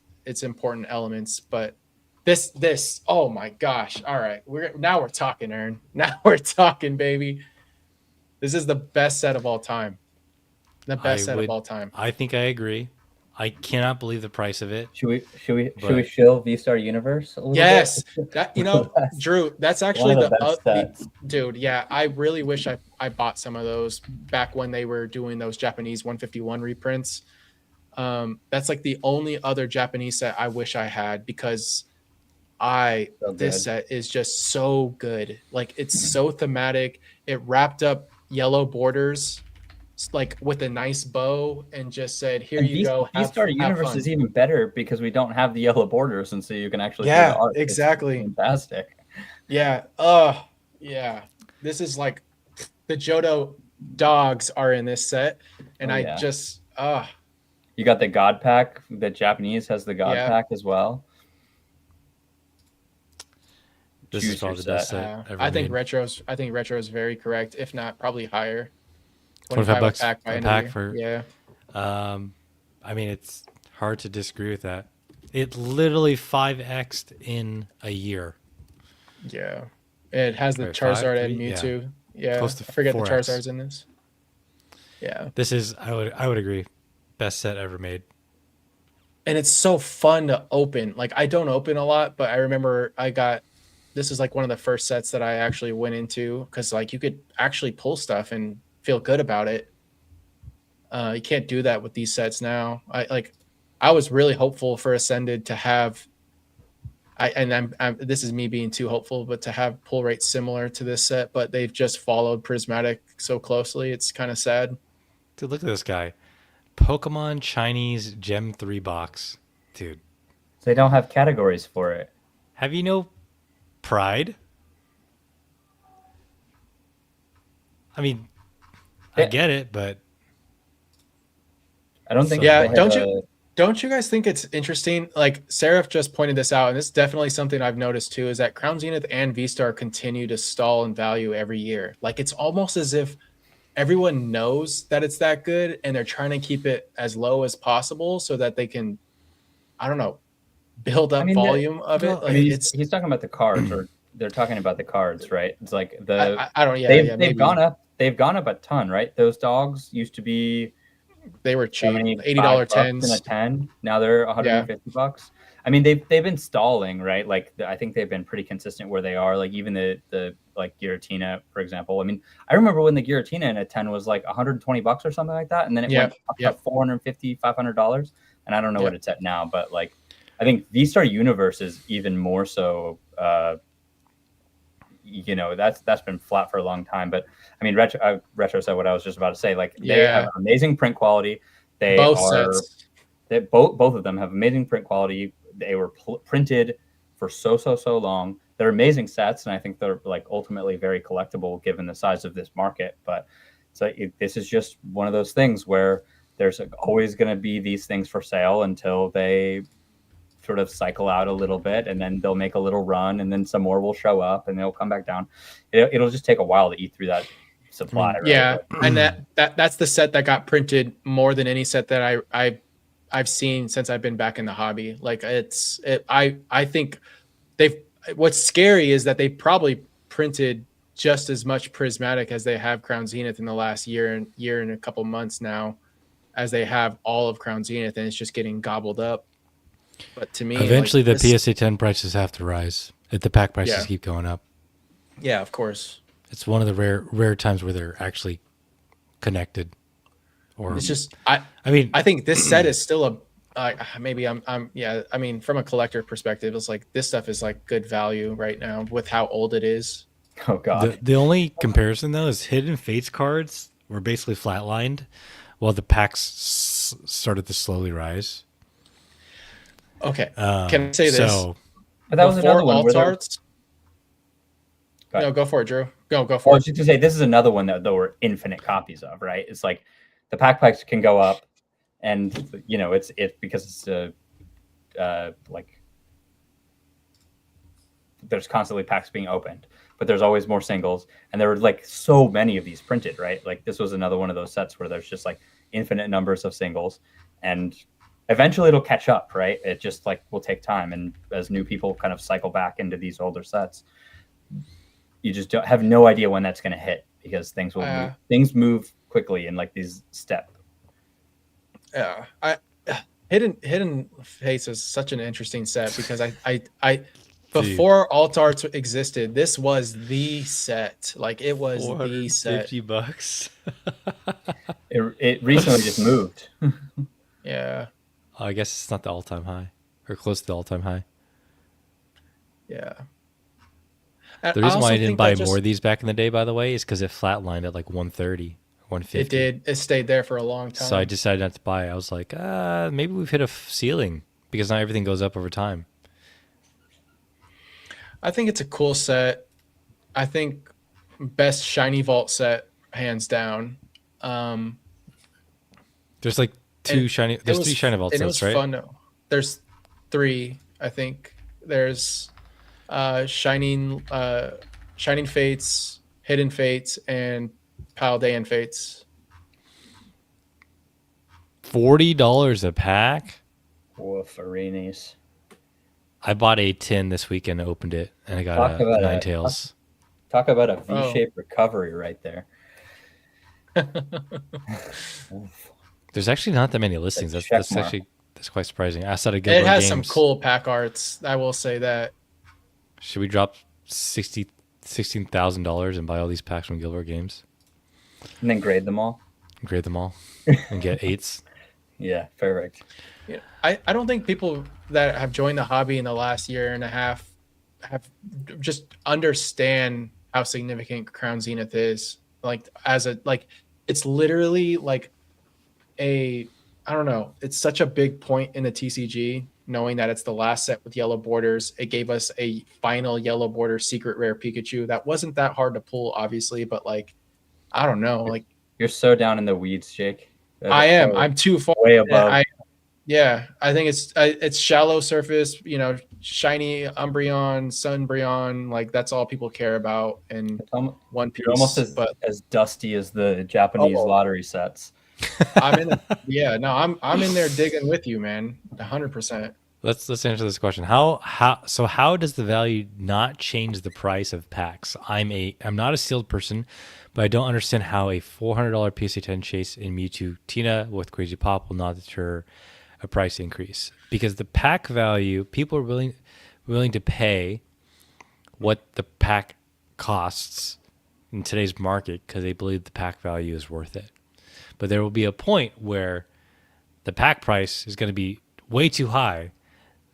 important elements, but this. Oh my gosh! All right, we're talking, Ern. Now we're talking, baby. This is the best set of all time. The best set of all time. I think I agree. I cannot believe the price of it. Should we But- shill V-Star Universe a little Yes, bit? that Drew. That's actually One of the best sets. dude. Yeah, I really wish I bought some of those back when they were doing those Japanese 151 reprints. That's like the only other Japanese set I wish I had, because So this good. set is just so good. Like it's so thematic. It wrapped up yellow borders like with a nice bow and just said, "Here And you go." V-Star have Universe fun. is even better because we don't have the yellow borders, and so you can actually see Yeah, the art. It's exactly. fantastic. Yeah. Yeah. This is like the Johto dogs are in this set, and Oh, I yeah. just You got the God pack. The Japanese has the God Yeah. pack as well. This Choose is probably your the best set. set ever I think made. retro is very correct, if not probably higher. 25 a bucks pack by a end of pack year. for- yeah. I mean, it's hard to disagree with that. It literally 5x'd in a year. Yeah. It has the Wait, Charizard 5, and 3? Yeah. Mewtwo. Yeah. Close to I forget 4x. the Charizard's in this. Yeah. This is, I would agree, best set ever made. And it's so fun to open. Like I don't open a lot, but I remember this is like one of the first sets that I actually went into, because like you could actually pull stuff and feel good about it. You can't do that with these sets now. I was really hopeful for Ascended to have. I'm this is me being too hopeful, but to have pull rates similar to this set, but they've just followed Prismatic so closely. It's kind of sad. Dude, look at this guy. Pokemon Chinese Gem 3 box. Dude, They don't have categories for it. have you no pride? I mean, I Yeah. get it, but I don't think. Yeah, they have don't a- you- Don't you guys think it's interesting? Like Seraph just pointed this out, and this is definitely something I've noticed too, is that Crown Zenith and V-Star continue to stall in value every year. Like it's almost as if everyone knows that it's that good and they're trying to keep it as low as possible so that they can, I don't know, build I up mean, volume of it. I Like mean, it's he's talking about the cards, or they're talking about the cards, right? It's like the I don't they've maybe gone up, they've gone up a ton, right? Those dogs used to be they were cheap. $80 $75 in a tens. 10. Now they're Yeah. $150. I mean, they've been stalling, right? Like I think they've been pretty consistent where they are. Like even the like Giratina, for example. I mean, I remember when the Giratina in a 10 was like $120 or something like that, and then it went up to $450, $500, and I don't know what it's at now, but like I think V-Star Universe is even more so. You know, that's been flat for a long time. But I mean, retro said what I was just about to say. Like they have amazing print quality. They both of them have amazing print quality. They were printed for so long. They're amazing sets, and I think they're like ultimately very collectible given the size of this market. But so this is just one of those things where there's always going to be these things for sale until they sort of cycle out a little bit, and then they'll make a little run, and then some more will show up, and they'll come back down. It'll just take a while to eat through that supply. Right? Yeah, and that's the set that got printed more than any set that I've seen since I've been back in the hobby. Like I think what's scary is that they probably printed just as much prismatic as they have Crown Zenith in the last year and a couple months now, as they have all of Crown Zenith, and it's just getting gobbled up. But to me, eventually the PSA 10 prices have to rise if the pack prices keep going up. Yeah, of course. It's one of the rare times where they're actually connected. Or it's just I think this set is still maybe I'm I mean, from a collector perspective, it's like this stuff is like good value right now with how old it is. Oh god. The only comparison though is Hidden Fates cards were basically flatlined while the packs started to slowly rise. Okay. Can I say this? But that was another one. Alt arts. No, go for it, Drew. Go for it. I was just to say this is another one that there were infinite copies of, right? It's like the pack packs can go up, and you know it's because it's like there's constantly packs being opened, but there's always more singles, and there were like so many of these printed, right? Like this was another one of those sets where there's just like infinite numbers of singles, and eventually it'll catch up, right? It just like will take time, and as new people kind of cycle back into these older sets, you just have no idea when that's going to hit because things move quickly in like these steps. Yeah, Hidden Face is such an interesting set because I before alt arts existed, this was the set. Like it was the set. $50. It recently just moved. Yeah. I guess it's not the all-time high or close to the all-time high. Yeah. The reason why I didn't buy more of these back in the day, by the way, is because it flatlined at like 130, 150. It did. It stayed there for a long time. So I decided not to buy. I was like, maybe we've hit a ceiling because now everything goes up over time. I think it's a cool set. I think best shiny vault set, hands down. There's like three shiny vault sets, right? Fun. There's 3, I think. There's Shining Fates, Hidden Fates, and Paldean Fates. $40 a pack? Wolferinis. I bought a 10 this weekend and opened it, and I got a Ninetales. Talk about a V-shaped recovery right there. There's actually not that many listings. That's quite surprising. I saw a good. It has some cool pack arts. I will say that. Should we drop $16,000 and buy all these packs from Guild Wars Games? And then grade them all? Grade them all and get 8s? Yeah, perfect. Yeah, I don't think people that have joined the hobby in the last year and a half have just understand how significant Crown Zenith is. Like it's literally like I don't know. It's such a big point in the TCG, knowing that it's the last set with yellow borders. It gave us a final yellow border secret rare Pikachu. That wasn't that hard to pull, obviously, but like, I don't know. Like you're so down in the weeds, Jake. I am. I'm too far. Way above. Yeah, I think it's shallow surface, shiny Umbreon, Sunbreon, like that's all people care about in One You're almost Piece. But as dusty as the Japanese oh, lottery sets. I'm in yeah, no, I'm in there digging with you, man. 100%. Let's answer this question. How does the value not change the price of packs? I'm not a sealed person, but I don't understand how a $400 PSA 10 chase in Mewtwo Tina with Crazy Pop will not deter a price increase, because the pack value, people are willing to pay what the pack costs in today's market because they believe the pack value is worth it. But there will be a point where the pack price is going to be way too high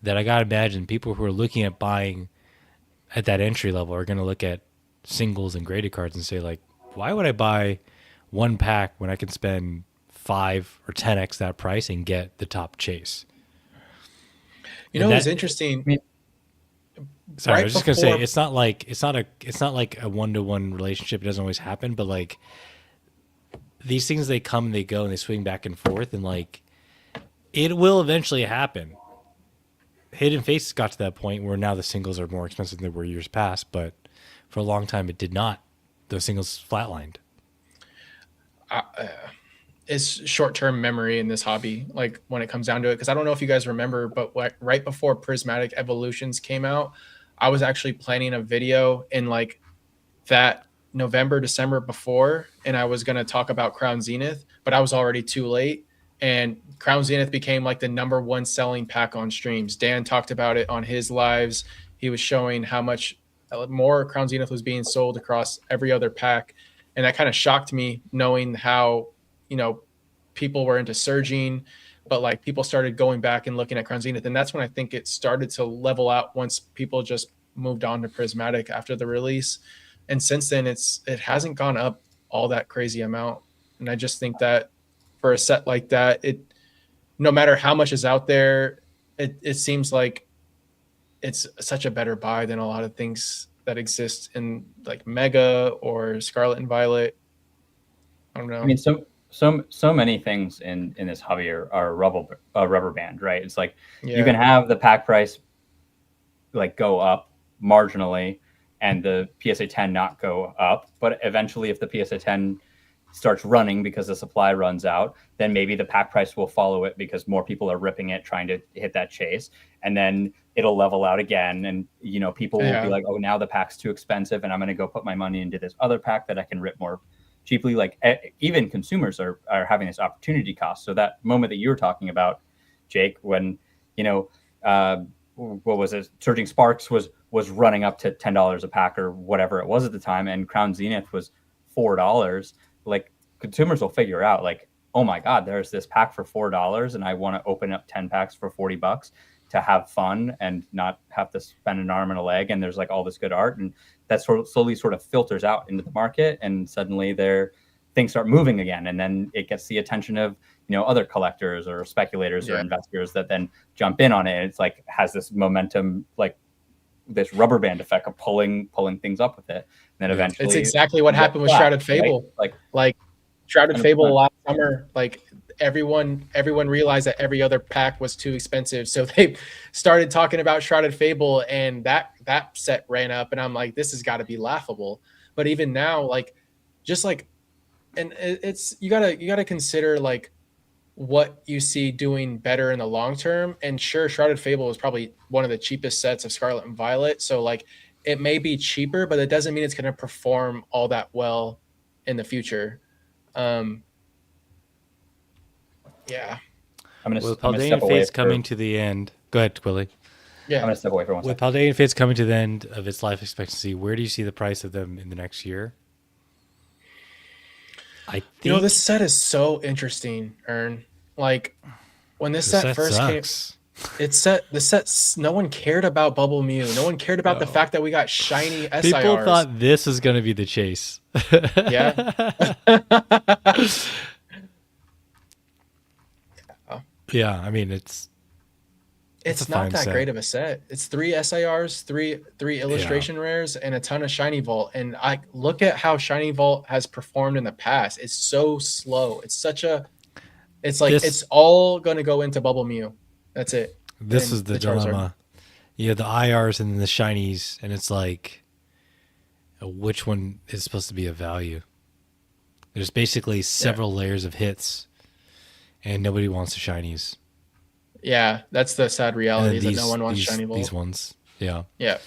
that I got to imagine people who are looking at buying at that entry level are going to look at singles and graded cards and say, like, why would I buy one pack when I can spend 5 or 10x that price and get the top chase? You know, it's interesting. I mean, Sorry, Right I was just gonna say before- it's not like a 1-to-1 relationship. It doesn't always happen, but like these things, they come and they go and they swing back and forth, and like it will eventually happen. Hidden Faces got to that point where now the singles are more expensive than they were years past, but for a long time it did not. Those singles flatlined. It's short-term memory in this hobby, like when it comes down to it. Because I don't know if you guys remember, but right before Prismatic Evolutions came out, I was actually planning a video in like that November, December before, and I was going to talk about Crown Zenith, but I was already too late. And Crown Zenith became like the #1 selling pack on streams. Dan talked about it on his lives. He was showing how much more Crown Zenith was being sold across every other pack. And that kind of shocked me, knowing how, people were into surging, but like people started going back and looking at Crown Zenith. And that's when I think it started to level out once people just moved on to Prismatic after the release. And since then it hasn't gone up all that crazy amount. And I just think that for a set like that, no matter how much is out there, it seems like it's such a better buy than a lot of things that exist in like Mega or Scarlet and Violet. I don't know. I mean, so many things in this hobby are rubber band, right? It's like you can have the pack price like go up marginally and the PSA 10 not go up, but eventually if the PSA 10 starts running because the supply runs out, then maybe the pack price will follow it because more people are ripping it trying to hit that chase, and then it'll level out again, and people will be like, oh, now the pack's too expensive and I'm going to go put my money into this other pack that I can rip more cheaply. Like even consumers are having this opportunity cost. So that moment that you were talking about, Jake, when what was it, Surging Sparks was running up to $10 a pack or whatever it was at the time, and Crown Zenith was $4, like consumers will figure out like, oh my God, there's this pack for $4 and I want to open up 10 packs for $40 to have fun and not have to spend an arm and a leg. And there's like all this good art, and that slowly sort of filters out into the market, and suddenly things start moving again. And then it gets the attention of, other collectors or speculators or investors that then jump in on it. And it's like, has this momentum, like this rubber band effect of pulling things up with it. And then eventually it's exactly what happened with Shrouded Fable. Right? Like Shrouded 100%. Fable last summer, like everyone realized that every other pack was too expensive. So they started talking about Shrouded Fable, and that set ran up, and I'm like, this has got to be laughable. But even now, like, just like, and it's, you gotta consider like what you see doing better in the long term. And sure, Shrouded Fable is probably one of the cheapest sets of Scarlet and Violet. So like it may be cheaper, but it doesn't mean it's going to perform all that well in the future. Yeah. With Paldean Fates coming to the end. Go ahead, Quilly. Yeah. I'm going to step away for one second. With Paldean Fates coming to the end of its life expectancy, where do you see the price of them in the next year? I think this set is so interesting, Ern. Like when this set first sucks. came, the set, no one cared about Bubble Mew. No one cared about the fact that we got shiny SIRs. People thought this was going to be the chase. Yeah. Yeah, I mean it's not that great of a set. It's 3 SIRs, three illustration rares, and a ton of Shiny Vault. And I look at how Shiny Vault has performed in the past. It's so slow. It's such a It's like This it's all going to go into Bubble Mew. That's it. this And is the Charizard. dilemma. You have the IRs and the shinies, and it's like, which one is supposed to be a value? There's basically several layers of hits, and nobody wants the shinies. Yeah, that's the sad And reality then is that no one wants shiny ball. these ones, yeah. Yeah,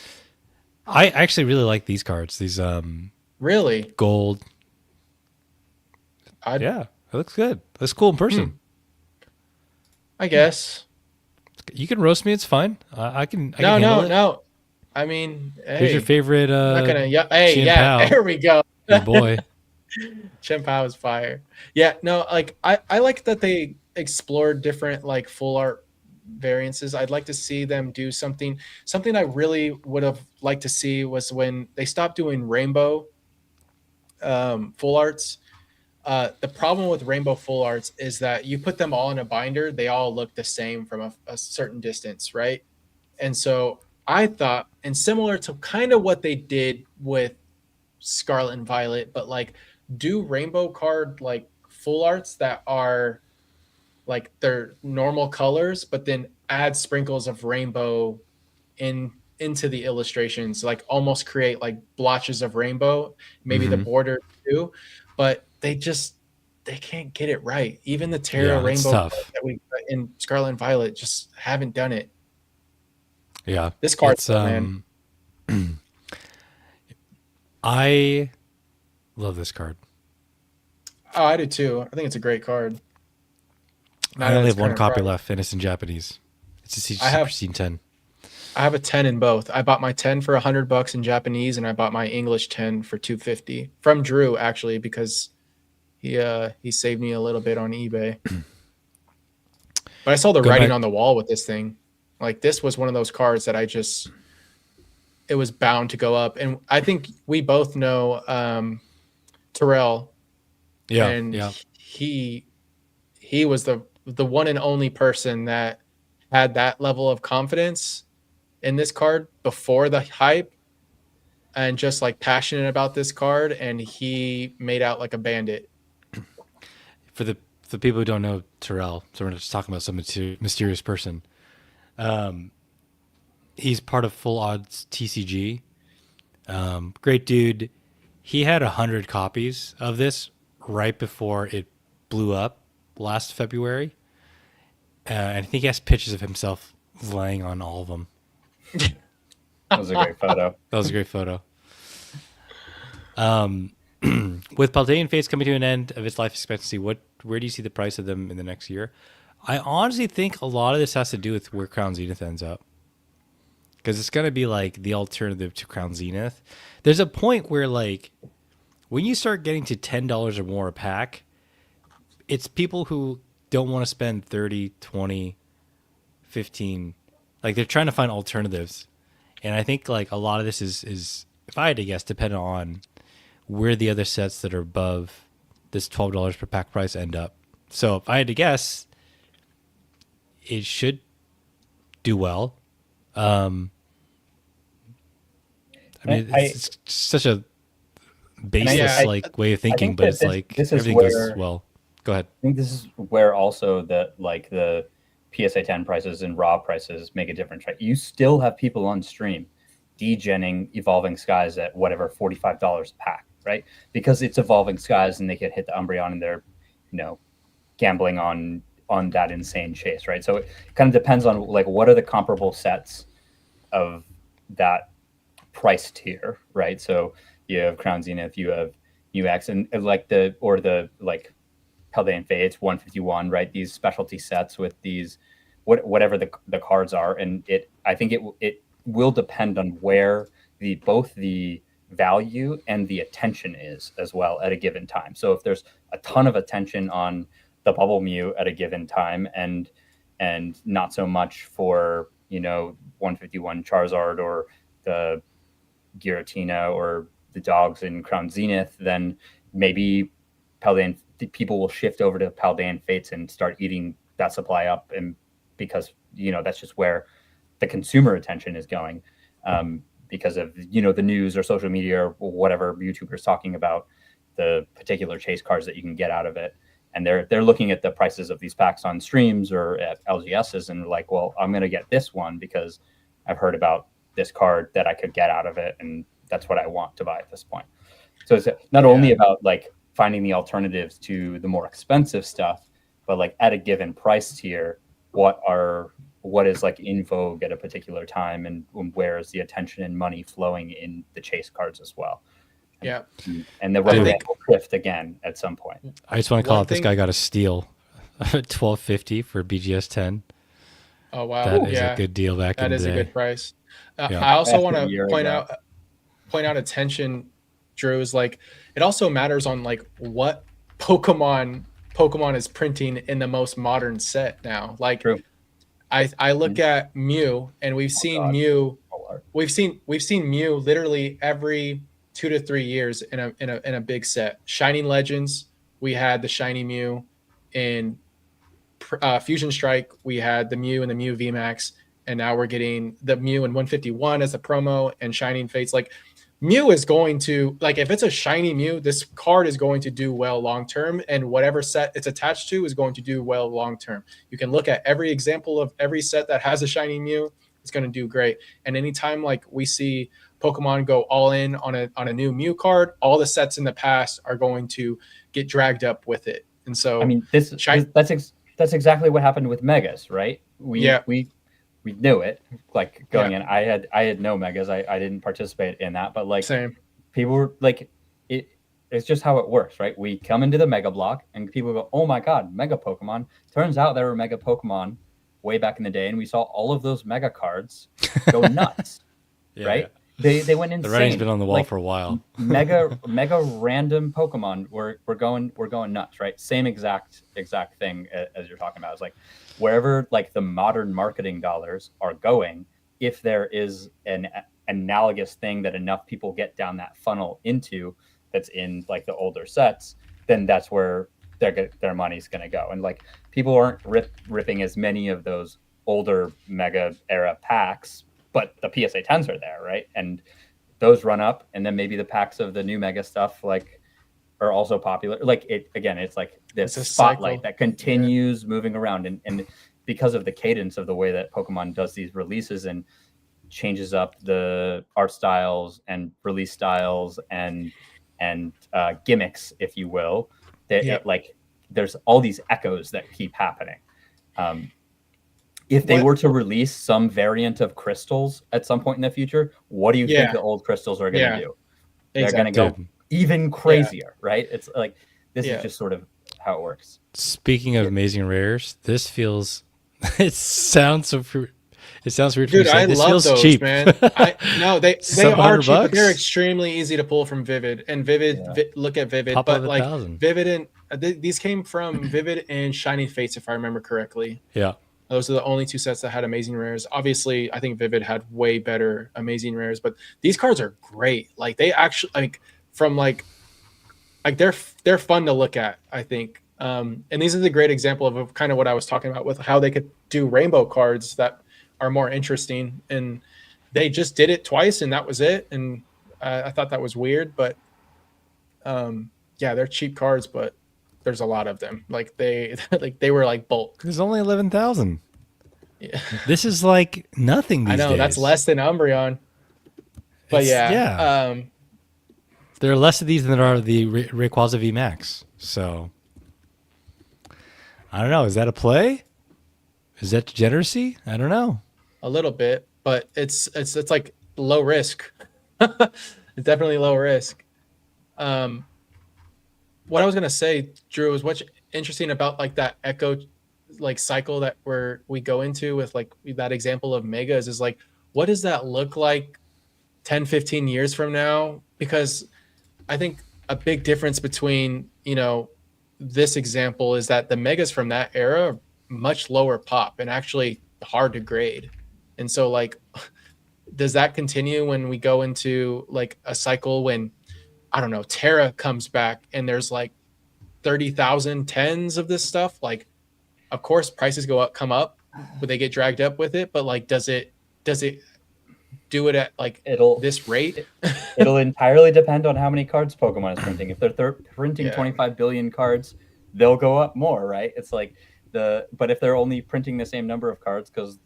I actually really like these cards. These really. gold. I Yeah, it looks good. It looks cool in person. I guess. You can roast me. It's fine. I can. I No, can handle it. no. I mean, hey, Who's your favorite? I'm not gonna. Yeah, hey, Chin yeah. Pao? There we go. Your boy. Chen Pao is fire. Yeah, no, like I like that they explored different like full art variances. I'd like to see them do something. Something I really would have liked to see was when they stopped doing rainbow full arts. The problem with rainbow full arts is that you put them all in a binder, they all look the same from a certain distance, right? And so I thought, and similar to kind of what they did with Scarlet and Violet, but like do rainbow card like full arts that are like their normal colors, but then add sprinkles of rainbow into the illustrations, like almost create like blotches of rainbow, maybe the Mhm. border too, but they can't get it right. Even the Terra Yeah, it's rainbow tough. cards that we got in Scarlet and Violet just haven't done it. Yeah, This card's it's cool, man. I love this card. Oh, I do too. I think it's a great card. Not I at only its have one current copy price. left, and it's in Japanese. It's a I have- Super 10. I have a 10 in both. I bought my 10 for $100 in Japanese, and I bought my English 10 for $250 from Drew, actually, because he saved me a little bit on eBay. But I saw the Go writing back- on the wall with this thing. Like, this was one of those cards that it was bound to go up. And I think we both know Terrell, Yeah, and yeah. he was the one and only person that had that level of confidence in this card before the hype and just like passionate about this card, and he made out like a bandit. For the people who don't know Terrell, so we're not just talking about some mysterious person. He's part of Full Odds TCG. Great dude. He had 100 copies of this right before it blew up last February, and I think he has pictures of himself laying on all of them. That was a great photo. That was a great photo. With Paldean Fates coming to an end of its life expectancy, where do you see the price of them in the next year? I honestly think a lot of this has to do with where Crown Zenith ends up, because it's going to be like the alternative to Crown Zenith. There's a point where like when you start getting to $10 or more a pack, it's people who don't want to spend 30, 20, 15. Like they're trying to find alternatives. And I think like a lot of this is if I had to guess, depending on where the other sets that are above this $12 per pack price end up. So if I had to guess, it should do well. I mean, it's such a baseless I- like way of thinking, think but that it's this- like this is everything where- goes well. Go ahead. I think this is where also the PSA 10 prices and raw prices make a difference, right? You still have people on stream degenning Evolving Skies at whatever $45 a pack, right? Because it's Evolving Skies and they could hit the Umbreon and they're, gambling on that insane chase, right? So it kind of depends on like what are the comparable sets of that price tier, right? So you have Crown Zenith, you have UX, and like Paldean Fates 151, right? These specialty sets with these whatever the cards are, and I think it will depend on where both the value and the attention is as well at a given time. So if there's a ton of attention on the Bubble Mew at a given time and not so much for 151 Charizard or the Giratina or the dogs in Crown Zenith, then maybe people will shift over to Paldean Fates and start eating that supply up, and because that's just where the consumer attention is going, because of the news or social media or whatever YouTubers talking about the particular chase cards that you can get out of it. and they're looking at the prices of these packs on streams or at LGSs, and like, well, I'm going to get this one because I've heard about this card that I could get out of it, and that's what I want to buy at this point. So it's not only about like finding the alternatives to the more expensive stuff, but like at a given price tier, what is like in vogue at a particular time, and where is the attention and money flowing in the chase cards as well. Yeah. And the rubber band will drift again at some point. I just want to call One out this thing- guy got a steal, $12.50 for BGS 10. Oh wow, That is a good deal back in That the is day. a good price. Yeah. I also After want a to year point ago. out attention, Drew, is like it also matters on like what Pokemon is printing in the most modern set now. Like True. I look at Mew, and we've seen God. Mew. All art. We've seen Mew literally every 2 to 3 years in a big set. Shining Legends, we had the shiny Mew. In Fusion Strike, we had the Mew and the Mew VMAX, and now we're getting the Mew in 151 as a promo, and Shining Fates. Like Mew is going to, like, if it's a shiny Mew, this card is going to do well long term, and whatever set it's attached to is going to do well long term. You can look at every example of every set that has a shiny Mew, it's going to do great. And anytime like we see Pokemon go all in on a new Mew card, all the sets in the past are going to get dragged up with it. And so I mean, that's exactly what happened with Megas, right? We knew it, like going in. I had no Megas. I didn't participate in that, but like same. people were like, it's just how it works, right? We come into the Mega block and people go, oh my God, Mega Pokemon. Turns out there were Mega Pokemon way back in the day, and we saw all of those Mega cards go nuts, right? They went insane. The writing's been on the wall Like, for a while. mega random Pokemon were going nuts, right? Same exact thing as you're talking about. It's like wherever like the modern marketing dollars are going, if there is an analogous thing that enough people get down that funnel into that's in like the older sets, then that's where their money's going to go. And like people aren't ripping as many of those older Mega era packs, but the PSA 10s are there, right? And those run up, and then maybe the packs of the new Mega stuff like are also popular. Like it's like this spotlight cycle that continues moving around, and because of the cadence of the way that Pokemon does these releases and changes up the art styles and release styles and gimmicks, if you will, that like there's all these echoes that keep happening. If they were to release some variant of crystals at some point in the future, what do you think the old crystals are going to do? They're going to go even crazier, right? It's like this is just sort of how it works. Speaking of amazing rares, this feels it sounds weird. Dude, I this love feels those, cheap. man. No, they Some are $100 cheap, but they're extremely easy to pull from Vivid. And Vivid, look at Vivid, Pop but of like 1,000. Vivid and these came from Vivid and Shining Fates, if I remember correctly. Yeah. Those are the only two sets that had amazing rares. Obviously, I think Vivid had way better amazing rares, but these cards are great. Like they actually they're fun to look at, I think. And these are the great example of kind of what I was talking about with how they could do rainbow cards that are more interesting. And they just did it twice, and that was it. And I thought that was weird, but they're cheap cards, but there's a lot of them. Like they were like bulk. There's only 11,000. Yeah. This is like nothing these I know days. that's less than Umbreon. But There are less of these than there are the Rayquaza V Max. So I don't know. Is that a play? Is that degeneracy? I don't know. a little bit, but it's like low risk. It's definitely low risk. What I was gonna say, Drew, is what's interesting about like that echo like cycle that we go into with like that example of megas is like, what does that look like 10, 15 years from now? Because I think a big difference between, this example is that the megas from that era are much lower pop and actually hard to grade. And so like, does that continue when we go into like a cycle when, I don't know, Terra comes back and there's like 30,000 tens of this stuff? Like, of course prices come up, but they get dragged up with it. But like, does it do it at like this rate? It'll entirely depend on how many cards Pokemon is printing. If they're printing 25 billion cards, they'll go up more, right? It's like but if they're only printing the same number of cards because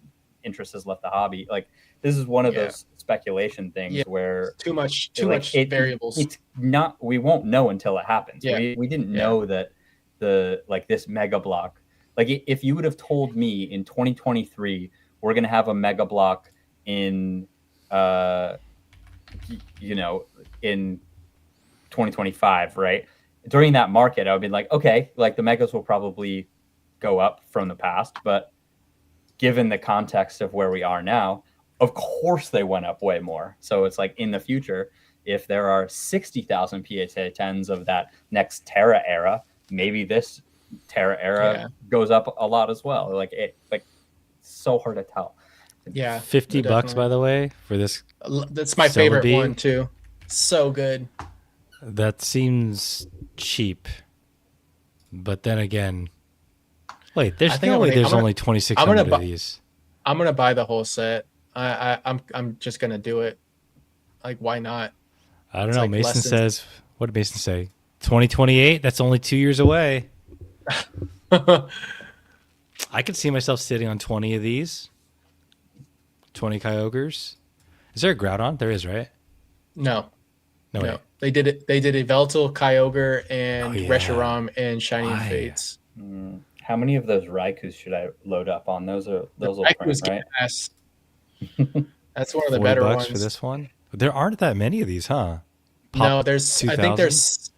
interest has left the hobby, like this is one of those speculation things where too much variables. It's not, we won't know until it happens. Yeah. We didn't know that this mega block, like if you would have told me in 2023 we're going to have a mega block in in 2025, right? During that market, I would be like, okay, like the megas will probably go up from the past, but given the context of where we are now, of course they went up way more. So it's like in the future, if there are 60,000 PSA 10s of that next Terra era, maybe this Terra era goes up a lot as well. Like so hard to tell. Yeah. $50, by the way, for this. That's my favorite one too. So good. That seems cheap. But then again, wait, there's no way there's only 2,600 of these. I'm gonna buy the whole set. I'm just gonna do it. Like, why not? I don't know. Like Mason says, what did Mason say? 2028? That's only 2 years away. I could see myself sitting on 20 of these. 20 Kyogres. Is there a Groudon? There is, right? No. Way. They did it. They did a Veltal, Kyogre, and Reshiram and Shining Fates. How many of those Raikus should I load up on? Those will print, right? That's one of the better ones for this one. There aren't that many of these, huh? No, there's. 2,000? I think there's.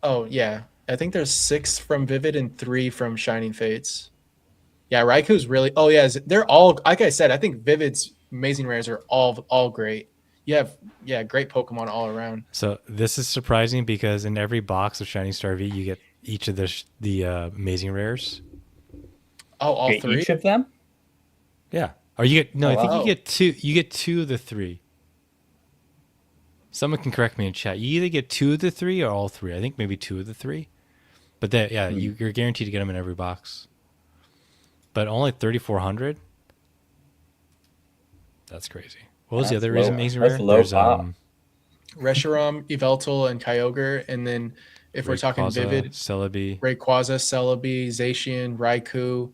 Oh yeah, I think there's 6 from Vivid and 3 from Shining Fates. Yeah, Raiku's really. Oh yeah, they're all. Like I said, I think Vivid's Amazing Rares are all great. You have great Pokemon all around. So this is surprising because in every box of Shining Star V, you get each of the Amazing Rares. Oh, all 3? Each of them? Yeah. Or you get I think you get 2. You get 2 of the 3. Someone can correct me in chat. You either get 2 of the 3 or all 3. I think maybe 2 of the 3. But you're guaranteed to get them in every box. But only 3,400. That's crazy. What was the other reason Amazing Rare? There's Reshiram, Yveltal, and Kyogre, and then if we're talking Vivid, Celebi, Rayquaza, Celebi, Zacian, Raikou,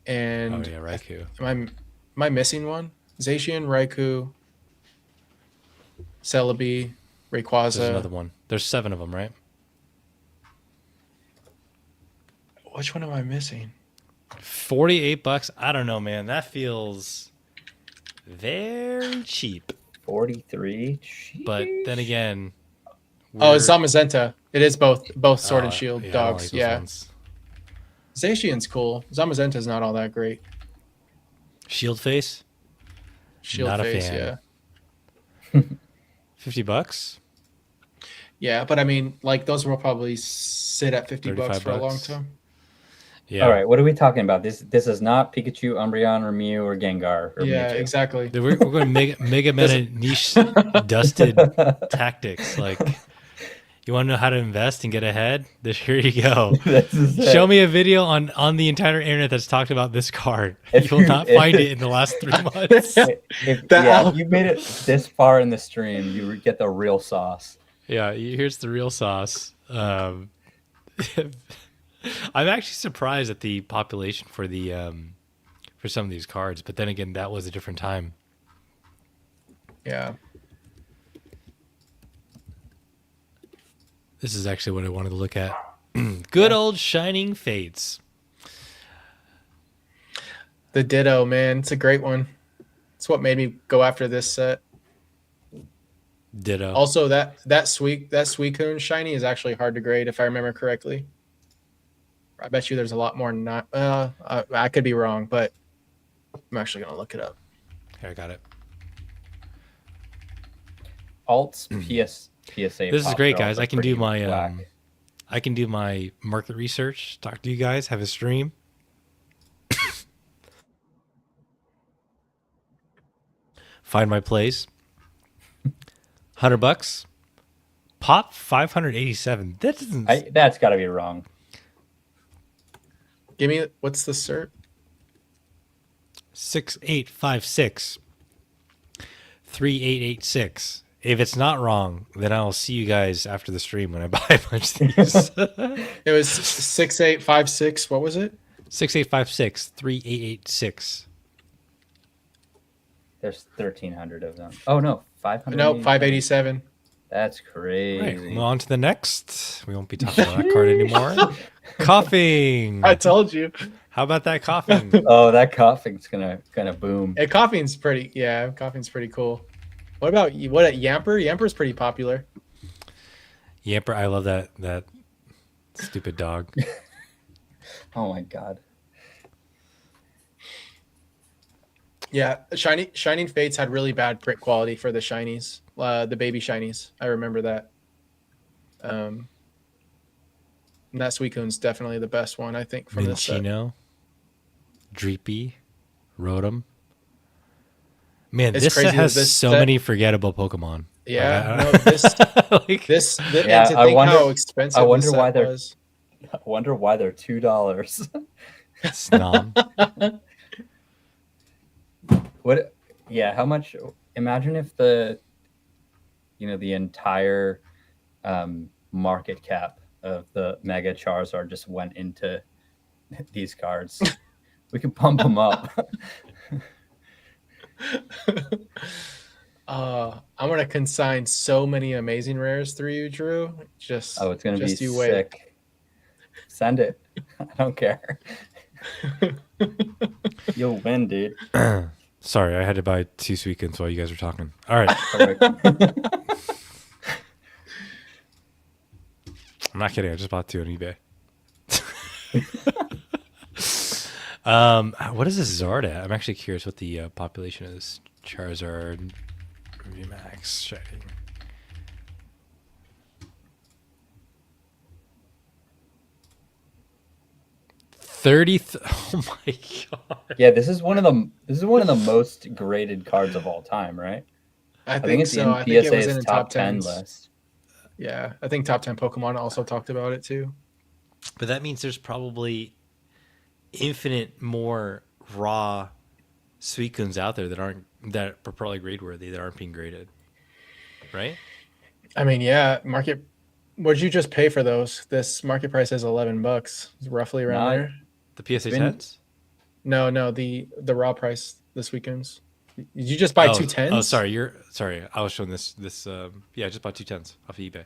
and Raikou. Am I missing one? Zacian, Raikou, Celebi, Rayquaza. There's another one. There's 7 of them, right? Which one am I missing? $48. I don't know, man. That feels very cheap. 43. But then again, it's Zamazenta. It is both Sword and Shield dogs. Zacian's cool. Zamazenta's not all that great. Shield face. Shield face, yeah. $50. Yeah, but I mean, like those will probably sit at $50 for a long time. Yeah. All right, what are we talking about? This is not Pikachu, Umbreon, or Mew, or Gengar. Or Mewtwo. Exactly. We're going to mega meta niche dusted tactics. Like, you want to know how to invest and get ahead? Here you go. Show me a video on the entire internet that's talked about this card. You will not find it in the last 3 months. If you made it this far in the stream, you get the real sauce. Yeah, here's the real sauce. I'm actually surprised at the population for for some of these cards, but then again, that was a different time. Yeah. This is actually what I wanted to look at. Good old Shining Fates. The Ditto, man, it's a great one. It's what made me go after this set. Ditto. Also, that Suicune shiny is actually hard to grade if I remember correctly. I bet you there's a lot more not. I could be wrong, but I'm actually gonna look it up. Here, I got it. Alts PSA. This is great, guys. I can do my market research. Talk to you guys. Have a stream. Find my place. $100. Pop 587. That doesn't. That's got to be wrong. Give me what's the cert? 6856 3886 If it's not wrong, then I'll see you guys after the stream when I buy a bunch of these. It was 6856. What was it? 6856-3886. There's 1,300 of them. Oh no, 500. No, 587. That's crazy. Right, well, on to the next. We won't be talking about that card anymore. Coughing. I told you. How about that coughing? Oh, that coughing's gonna boom. Hey, coughing's pretty. Yeah, coughing's pretty cool. What about Yamper? Yamper's pretty popular. Yamper, I love that stupid dog. Oh my god. Yeah, Shining Fates had really bad print quality for the shinies, the baby shinies. I remember that. And that Suicune's definitely the best one, I think, from this set. Minccino, Dreepy, Rotom. Man, It's this set crazy has that this so set- many forgettable Pokemon. Yeah, no, Like, this, like, this, Yeah, and to I think wonder- how expensive I wonder this set why they're- was. I wonder why they're $2. Snom. What? Yeah, how much? Imagine if the entire market cap of the Mega Charizard just went into these cards. We could pump them up. I'm gonna consign so many amazing rares through you, Drew. Just Oh, it's gonna be just you wait. sick. Send it. I don't care. You'll win, dude. Sorry, I had to buy 2 Suicunes while you guys were talking. All right. Perfect. I'm not kidding. I just bought 2 on eBay. What is this Zard at? I'm actually curious what the population is. Charizard, VMAX, Shining. Oh my god! Yeah, this is one of the most graded cards of all time, right? I think think it's so. in I think it was PSA's in the top 10 10s. list. Yeah, I think top 10 Pokemon also talked about it too. But that means there's probably infinite more raw Suicunes out there that are probably grade worthy that aren't being graded, right? I mean, yeah, market. What'd you just pay for those? This market price is $11, it's roughly around No, there. The PSA been- 10s? No, the raw price this weekend's. Did you just buy two 10s? Oh, sorry. I was showing this. Yeah, I just bought 2 10s off of eBay.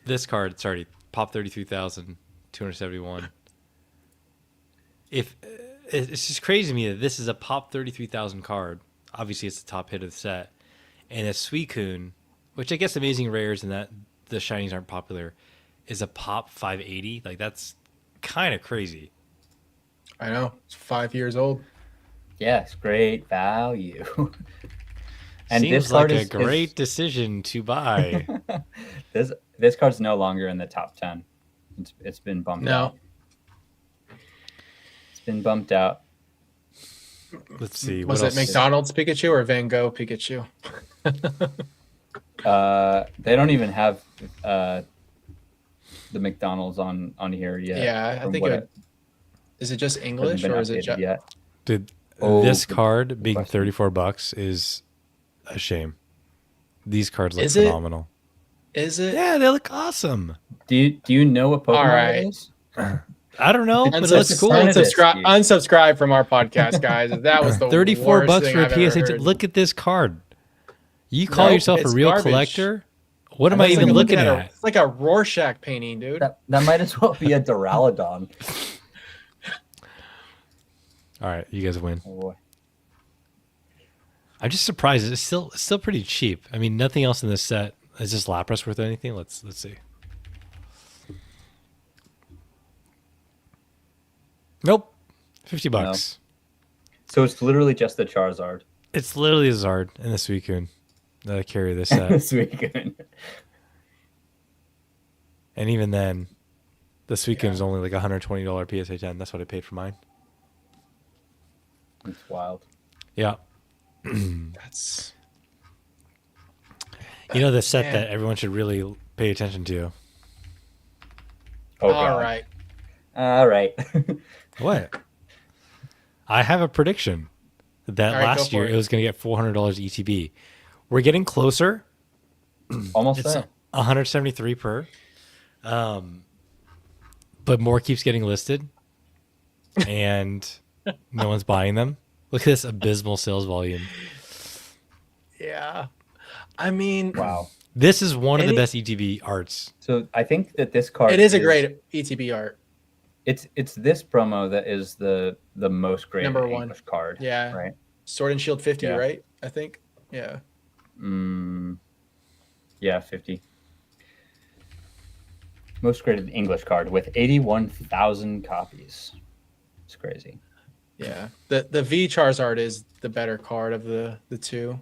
This card, it's already pop 33,271. If it's just crazy to me that this is a pop 33,000 card. Obviously, it's the top hit of the set, and a Suicune, which I guess amazing rares and that the shinies aren't popular, is a pop 580. Like that's kind of crazy. I know. It's 5 years old. Yes, great value. And Seems this card like a is great decision to buy. this card's no longer in the top 10. It's been bumped out. It's been bumped out. Let's see. Was what it else? McDonald's Pikachu or Van Gogh Pikachu? They don't even have the McDonald's on here yet. Yeah, I from think what is it just hasn't English been or is it updated yet. Dude, Oh, this good card being question. $34 is a shame. These cards look Is it? phenomenal. Is it? Yeah, they look awesome. Do you know what Pokemon right. it is? I don't know, but it looks Unsubscribe. cool. Unsubscribe. Unsubscribe from our podcast, guys. That was the 34 worst bucks thing for a I've ever PSA. heard. Look at this card. You call Nope, yourself a it's real garbage. collector? What am I It's like even I'm looking at? It's like a Rorschach painting, dude. That might as well be a Duraludon. All right, you guys win. Oh, boy. I'm just surprised. It's still pretty cheap. I mean, nothing else in this set. Is this Lapras worth anything? Let's see. Nope. $50. So it's literally just the Charizard. It's literally a Zard and a Suicune that I carry this set. Suicune. And even then, the Suicune is only like $120 PSA 10. That's what I paid for mine. It's wild. Yeah. That's You know the set Man. that everyone should really pay attention to. Oh, all God. right. All right. What? I have a prediction. that All right, go last for year it. it was going to get $400 ETB. We're getting closer. Almost It's there. 173 per. But more keeps getting listed, and no one's buying them. Look at this abysmal sales volume. Yeah. I mean, Wow. This is one of the Any- best ETB arts. So I think that this card it is a great ETB art. It's this promo that is the most graded Number one. English card. Yeah. Right. Sword and Shield 50, Yeah. right? I think. Yeah. Yeah, 50. Most graded English card with 81,000 copies. It's crazy. Yeah. The V Charizard is the better card of the two,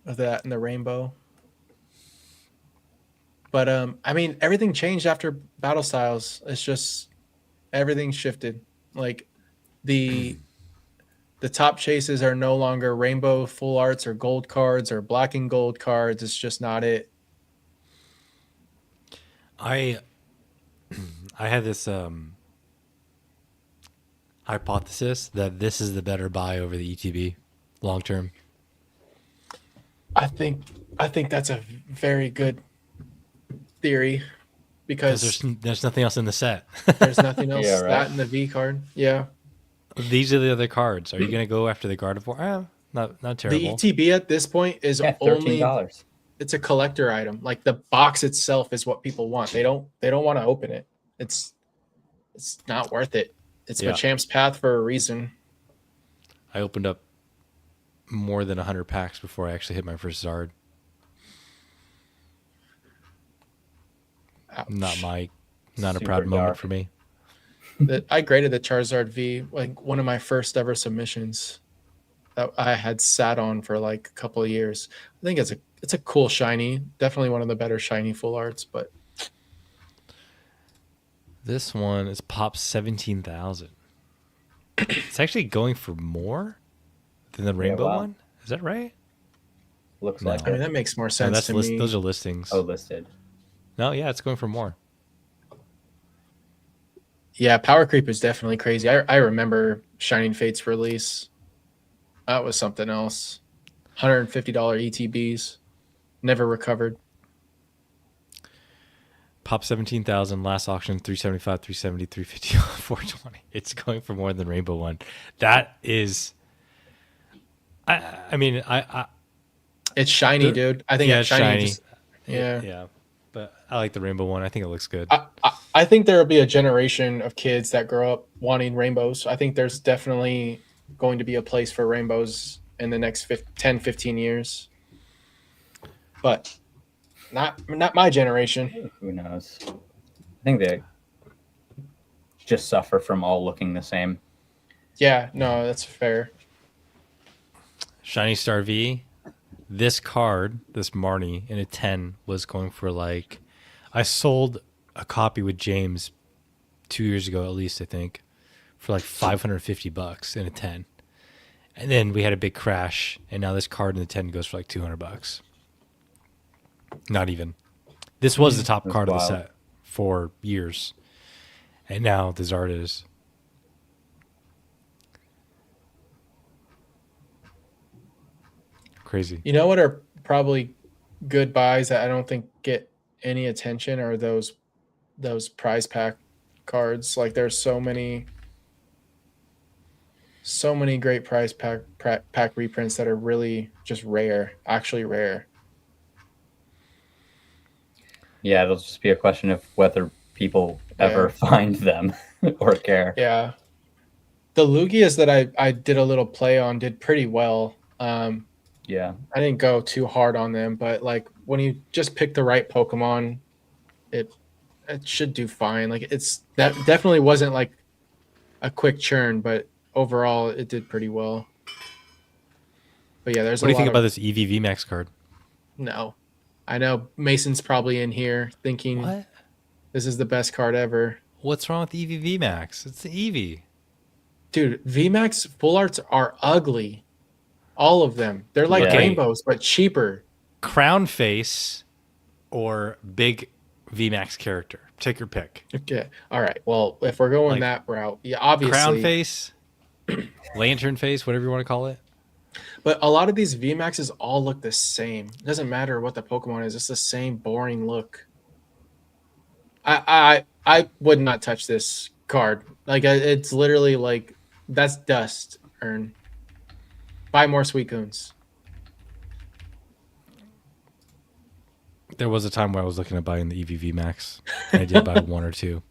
of that and the rainbow. But I mean, everything changed after Battle Styles. It's just everything shifted. Like the top chases are no longer rainbow full arts or gold cards or black and gold cards. It's just not it. I had this hypothesis that this is the better buy over the ETB long term. I think that's a very good theory because There's nothing else in the set. there's nothing else. Yeah, right. That and the V card. Yeah. These are the other cards. Are you going to go after the Gardevoir? Not The terrible. ETB at this point is Yeah, only $13. it's a collector item. Like the box itself is what people want. They don't want to open it. It's not worth it. It's Yeah. Machamp's Path for a reason. I opened up more than 100 packs before I actually hit my first Zard. Ouch. Not a Super proud moment dark. for me. I graded the Charizard V, like one of my first ever submissions that I had sat on for like a couple of years. I think it's a cool shiny, definitely one of the better shiny full arts, but This one is pop 17,000. It's actually going for more than the rainbow wow. one. Is that right? Looks No. like I mean it. that makes more No, sense to me. those are listings. Oh, listed. No, yeah, it's going for more. Yeah, Power Creep is definitely crazy. I remember Shining Fate's release. That was something else. $150 ETBs. Never recovered. Pop 17,000, last auction 375, 370, 350, 420. It's going for more than the rainbow one. That is I mean, It's shiny, The- dude. I think yeah, it's it's shiny. shiny. Yeah. Yeah. But I like the rainbow one. I think it looks good. I think there will be a generation of kids that grow up wanting rainbows. I think there's definitely going to be a place for rainbows in the next 10, 15 years. But not my generation. Who knows? I think they just suffer from all looking the same. Yeah, no, that's fair. Shiny Star V. This card, this Marnie in a 10 was going for like, I sold a copy with James 2 years ago at least, I think, for like $550 in a 10. And then we had a big crash, and now this card in the 10 goes for like $200. Not even. This was the top That's card of the wild. set for years. And now the Zard is. Crazy. You know what are probably good buys that I don't think get any attention are those prize pack cards. Like there's so many great prize pack reprints that are really just rare, actually rare. Yeah, it'll just be a question of whether people ever find them or care. Yeah. The Lugias that I did a little play on did pretty well. Yeah. I didn't go too hard on them, but like when you just pick the right Pokemon, it should do fine. Like that definitely wasn't like a quick churn, but overall it did pretty well. But yeah, there's What do you think lot about of, this EV VMAX card? No. I know Mason's probably in here thinking What? this is the best card ever. What's wrong with the EV VMAX? It's the EV. Dude, VMAX full arts are ugly. All of them. They're like Yeah. rainbows, but cheaper. Crown face or big VMAX character. Take your pick. Okay. All right. Well, if we're going Like, that route, yeah, obviously. Crown face, lantern face, whatever you want to call it. But a lot of these VMAXs all look the same. It doesn't matter what the Pokemon is; it's the same boring look. I would not touch this card. Like it's literally like that's dust. Earn. Buy more Suicunes. There was a time where I was looking at buying the EVV Max. And I did buy one or two.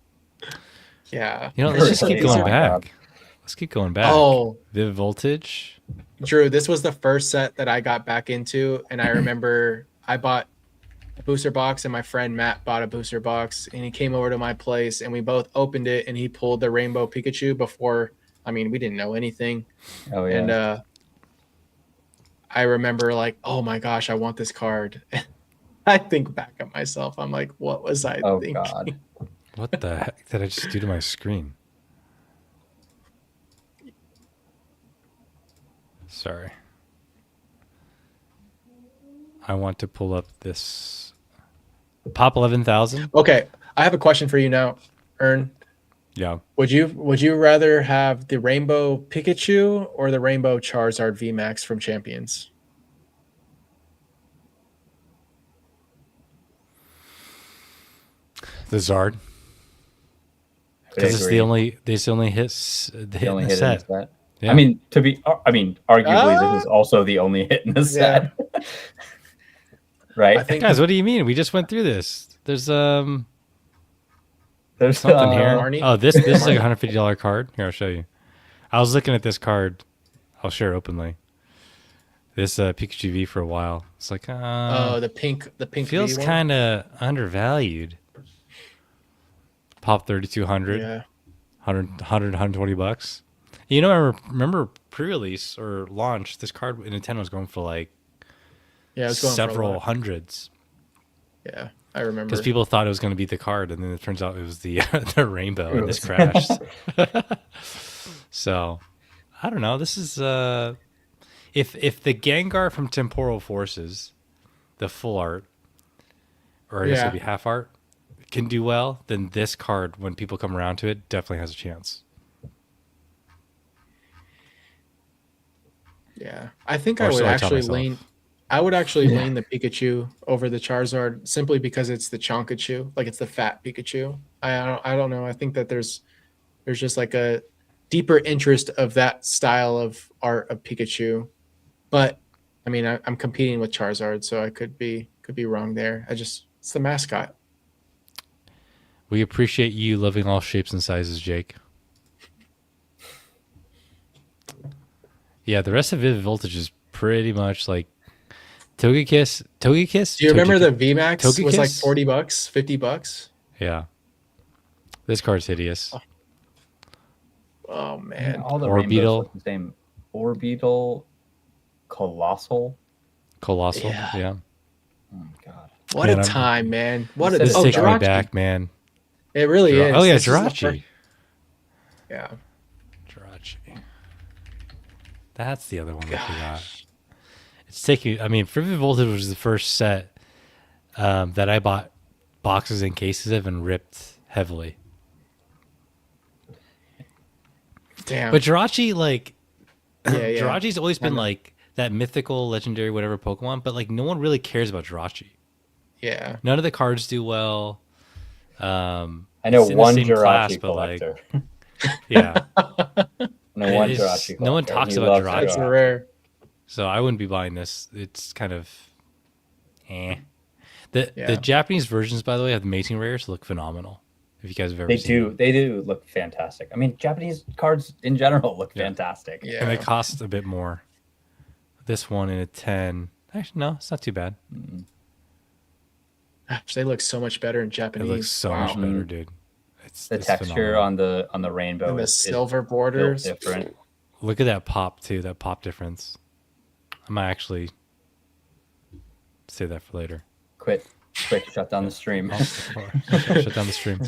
Yeah. You know, let's just keep Really? going Oh my back. God. Let's keep going back. Oh, Vivid Voltage. Drew, this was the first set that I got back into, and I remember I bought a booster box, and my friend Matt bought a booster box, and he came over to my place, and we both opened it, and he pulled the Rainbow Pikachu before. I mean, we didn't know anything, Oh yeah. and I remember like, oh my gosh, I want this card. I think back at myself, I'm like, what was I Oh thinking? God. What the heck did I just do to my screen? Sorry. I want to pull up this Pop 11,000. Okay, I have a question for you now, Ern. Yeah. Would you rather have the Rainbow Pikachu or the Rainbow Charizard VMAX from Champions? The Zard. I Because it's agree. the only hits the The hit only in the hit in set. the set. Yeah. I mean, arguably, this is also the only hit in the set. Right? I think Guys, what do you mean? We just went through this. There's There's something here. Marnie? Oh, this is like a $150 card. Here, I'll show you. I was looking at this card. I'll share openly. This Pikachu V for a while. It's like the pink feels V one? kind of undervalued. Pop 3,200, Yeah. 120 bucks. You know, remember pre-release or launch, this card in Nintendo was going for like Yeah, it was going for a several lot. hundreds. Yeah, I remember. Because people thought it was going to be the card, and then it turns out it was the the rainbow, and this crashed. So, I don't know. This is if the Gengar from Temporal Forces, the full art, or I guess it'd be half art, can do well, then this card, when people come around to it, definitely has a chance. Yeah, I think Or I would so I tell actually myself. lean. I would actually lean the Pikachu over the Charizard simply because it's the Chonkachu, like it's the fat Pikachu. I don't know. I think that there's just like a deeper interest of that style of art of Pikachu, but I mean I'm competing with Charizard, so I could be wrong there. It's the mascot. We appreciate you loving all shapes and sizes, Jake. Yeah, the rest of Vivid Voltage is pretty much like Togekiss. Do you remember the VMAX was like Togekiss? $40, $50? Yeah. This card's hideous. Oh man. all the Orbeetle. rainbows look the same. Orbeetle, Colossal. Colossal. Yeah. Yeah. Oh my God. What Man, a I'm- time, man. What You a said This Oh, takes me Jirachi. back, man. It really is. Oh, yeah, This is the Jirachi. first- Yeah. Jirachi. That's the other one I forgot. Gosh. It's taking. I mean, Vivid Voltage was the first set that I bought boxes and cases of and ripped heavily. Damn. But Jirachi, like, yeah, yeah. Jirachi's always been know. like that mythical, legendary, whatever Pokemon, but like no one really cares about Jirachi. Yeah. None of the cards do well. I know It's in the one same Jirachi class, but, like, collector. Yeah. No one it's- Jirachi collector. no one and talks he about loves Jirachi. That's rare. So I wouldn't be buying this. It's kind of The Yeah. Japanese versions, by the way, have the mating rares look phenomenal. If you guys have ever They seen do. them. They do look fantastic. I mean, Japanese cards in general look Yeah. fantastic. Yeah. And they cost a bit more. This one in a 10. Actually, no, it's not too bad. Gosh, they look so much better in It Japanese. looks so Wow. much better, dude. It's The it's texture phenomenal. on the rainbow And the is silver built borders. different. Look at that pop too. That pop difference. I might actually save that for later. Quick, shut down the stream. Shut down the stream.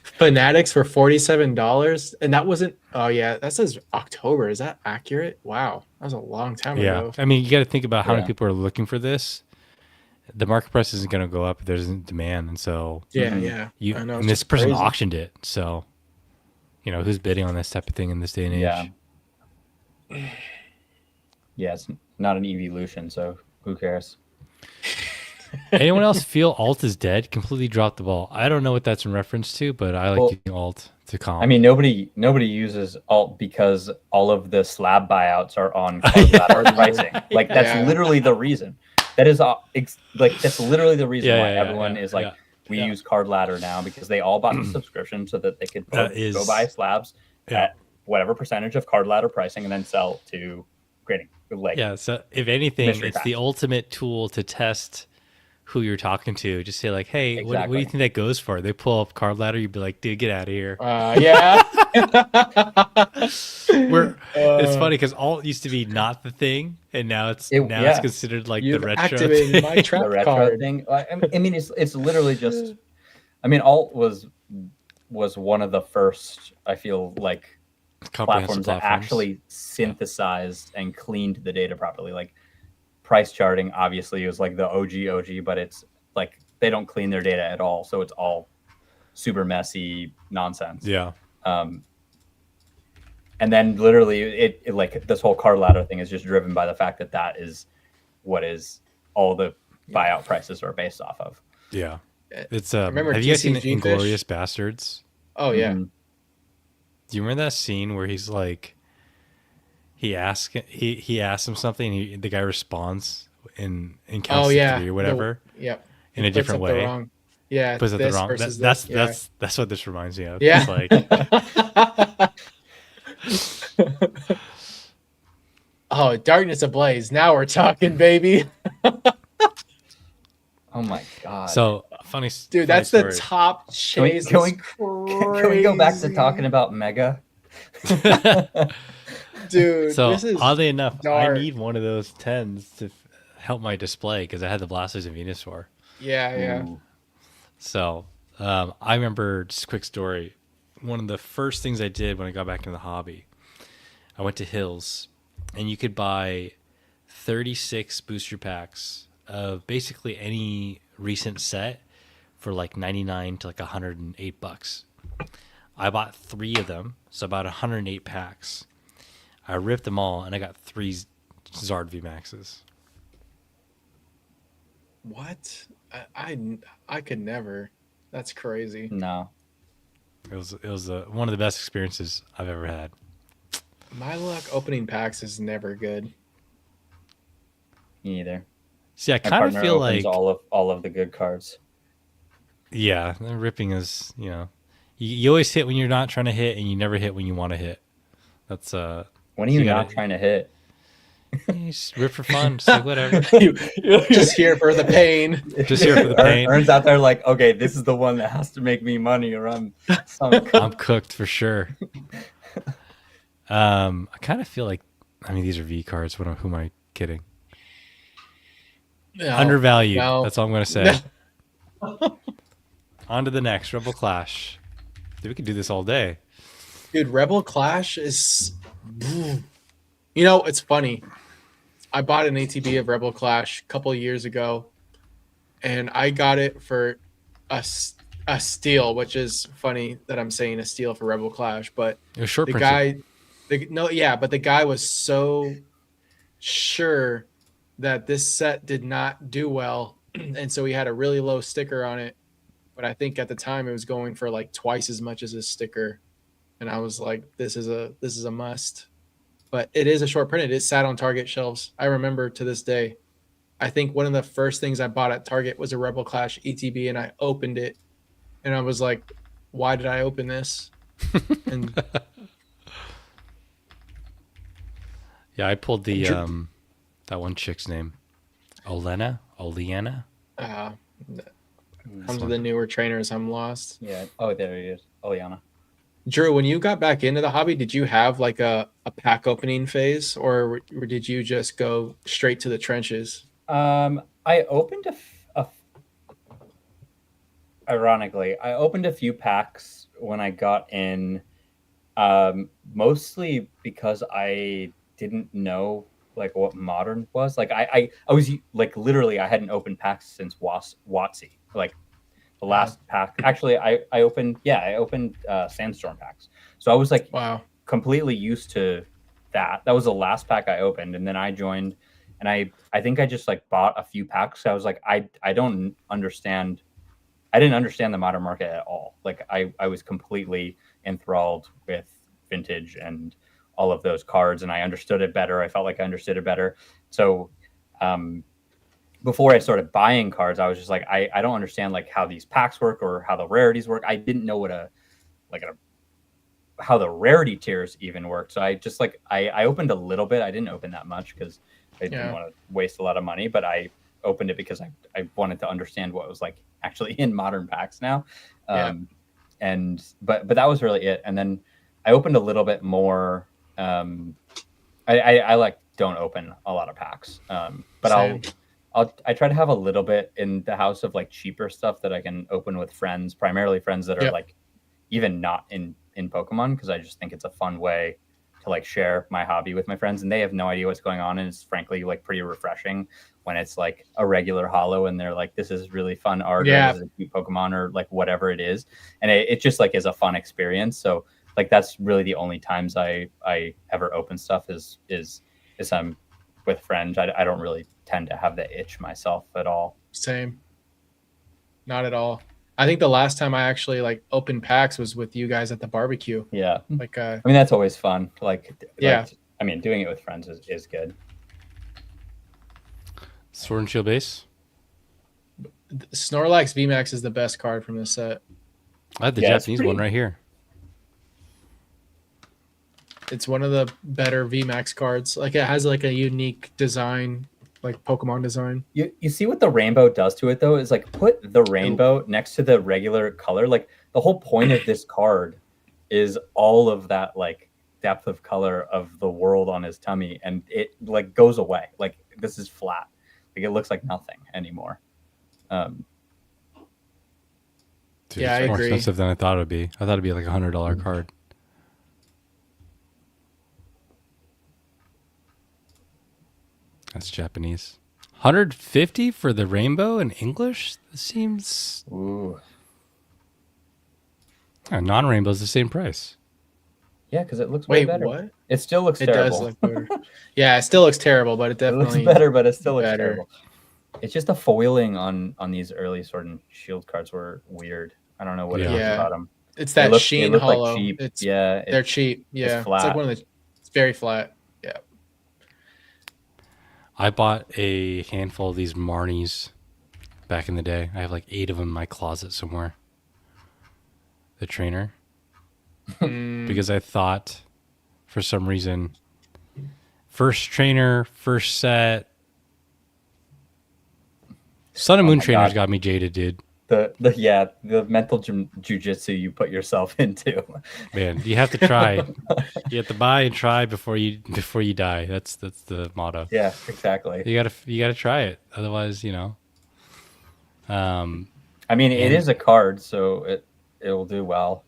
Fanatics for $47, and that wasn't. Oh yeah, that says October. Is that accurate? Wow, that was a long time Yeah, ago. I mean, you got to think about how many Yeah. people are looking for this. The market price isn't going to go up if there isn't demand, and so Yeah, Mhm. yeah. you I know, it's and this just person crazy. auctioned it. So, who's bidding on this type of thing in this day and age? Yeah. Yeah, it's not an evolution, so who cares? Anyone else feel alt is dead? Completely dropped the ball. I don't know what that's in reference to, but I like Well, using alt to comp. I mean, nobody uses alt because all of the slab buyouts are on card ladder pricing. Like that's Yeah. literally the reason. That is like that's literally the reason why everyone is like, we use card ladder now, because they all bought the subscription so that they could go buy slabs at whatever percentage of card ladder pricing and then sell to grading. Like, so if anything, it's packs. the ultimate tool to test who you're talking to. Just say like, hey, what do you think that goes for? They pull up card ladder, you'd be like, dude, get out of here. Yeah. It's funny because alt used to be not the thing, and now it's considered like the retro activated my trap the retro card thing. I mean, it's literally just. I mean, alt was one of the first, I feel like, platforms that actually synthesized and cleaned the data properly. Like price charting, obviously, was like the OG, but it's like they don't clean their data at all, so it's all super messy nonsense. Yeah. And then literally, it like this whole card ladder thing is just driven by the fact that is what is all the buyout prices are based off of. Yeah. It's remember have you guys seen TCG Inglorious Bastards? Oh yeah. Mm-hmm. Do you remember that scene where he's like, he asks him something, and the guy responds in counts to 3 or whatever, in a different way. Puts it the wrong. That's what this reminds me of. Yeah. It's like, oh, Darkness Ablaze. Now we're talking, baby. Oh my god. So funny, dude. That's story. The top chase. Can we go back to talking about Mega? Dude, so this is oddly enough, dark. I need one of those 10s to help my display because I had the Blasters and Venusaur. Yeah. Ooh. So I remember, just a quick story. One of the first things I did when I got back into the hobby, I went to Hills, and you could buy 36 booster packs of basically any recent set for like 99 to like $108. I bought 3 of them, so about 108 packs. I ripped them all, and I got 3 Zard VMAXs. What? I could never. That's crazy. No. It was one of the best experiences I've ever had. My luck opening packs is never good. Me either. See, I kind of feel like all of the good cards. Yeah, ripping is, you always hit when you're not trying to hit, and you never hit when you want to hit. That's when are you not trying to hit? You just rip for fun, just like whatever. Just here for the pain. Just here for the pain. Ern's out there like, okay, this is the one that has to make me money, or I'm sunk. I'm cooked for sure. I kind of feel like, these are V cards. Who am I kidding? No, Undervalued. no. That's all I'm going to say. On to the next, Rebel Clash. Dude, we could do this all day. Dude, Rebel Clash is... it's funny. I bought an ATB of Rebel Clash a couple of years ago, and I got it for a steal, which is funny that I'm saying a steal for Rebel Clash, but it was short the printed. but the guy was so sure that this set did not do well, and so he had a really low sticker on it, but I think at the time it was going for like twice as much as his sticker, and I was like, this is a must. But it is a short printed. It sat on Target shelves. I remember to this day. I think one of the first things I bought at Target was a Rebel Clash ETB, and I opened it, and I was like, why did I open this? And yeah, I pulled the that one chick's name, Oleana. Comes with the newer trainers. I'm lost. Yeah. Oh, there he is. Oleana. Drew, when you got back into the hobby, did you have like a pack opening phase, or did you just go straight to the trenches? I opened ironically, I opened a few packs when I got in, mostly because I didn't know like what modern was. Like I was like, literally, I hadn't opened packs since WotC. Like the last pack, actually, I opened Sandstorm packs. So I was like, wow, completely used to that. That was the last pack I opened, and then I joined, and I think I just like bought a few packs. I was like, I don't understand. I didn't understand the modern market at all. Like I was completely enthralled with vintage and all of those cards, and I understood it better. I felt like I understood it better. So before I started buying cards, I was just like, I don't understand like how these packs work or how the rarities work. I didn't know what how the rarity tiers even worked. So I just like I opened a little bit. I didn't open that much because I didn't want to waste a lot of money, but I opened it because I wanted to understand what was like actually in modern packs now. And but that was really it. And then I opened a little bit more. I like don't open a lot of packs. But Same. I try to have a little bit in the house of like cheaper stuff that I can open with friends, primarily friends that are like even not in Pokemon, because I just think it's a fun way to like share my hobby with my friends, and they have no idea what's going on, and it's frankly like pretty refreshing when it's like a regular holo and they're like, this is really fun art, or this is a cute Pokemon, or like whatever it is, and it just like is a fun experience. So like that's really the only times I ever open stuff is I'm with friends. I don't really tend to have the itch myself at all. Same. Not at all. I think the last time I actually like opened packs was with you guys at the barbecue. Yeah. Like I mean, that's always fun. Like Yeah. I mean, doing it with friends is good. Sword and Shield base. Snorlax VMAX is the best card from this set. I have the Yeah, it's Japanese pretty- one right here. It's one of the better VMAX cards. Like it has like a unique design, like Pokemon design. You see what the rainbow does to it though is like put the rainbow next to the regular color. Like the whole point of this card is all of that like depth of color of the world on his tummy, and it like goes away. Like this is flat. Like it looks like nothing anymore. Dude, Yeah, it's I more agree. expensive than I thought it would be. I thought it'd be like $100 card. That's Japanese. 150 for the rainbow in English? This seems Ooh. non-rainbow's the same price. Yeah, because it looks way Wait, better. what? It still looks It terrible. does look better. Yeah, it still looks terrible, but it It looks definitely better, but it still looks better. terrible. It's just the foiling on these early Sword and Shield cards were weird. I don't know what it is Yeah. about them. It's that They sheen look hollow. like cheap. It's Yeah, they're cheap. Yeah, it's flat. like one of the. It's very flat. Yeah. I bought a handful of these Marnies back in the day. I have like 8 of them in my closet somewhere. The trainer. Because I thought, for some reason, first trainer, first set. Sun and Oh Moon my trainers God. got me jaded, dude. The mental jujitsu you put yourself into. Man, you have to try. You have to buy and try before you die. That's the motto. Yeah, exactly. You gotta try it. Otherwise, I mean, it is a card, so it'll do well,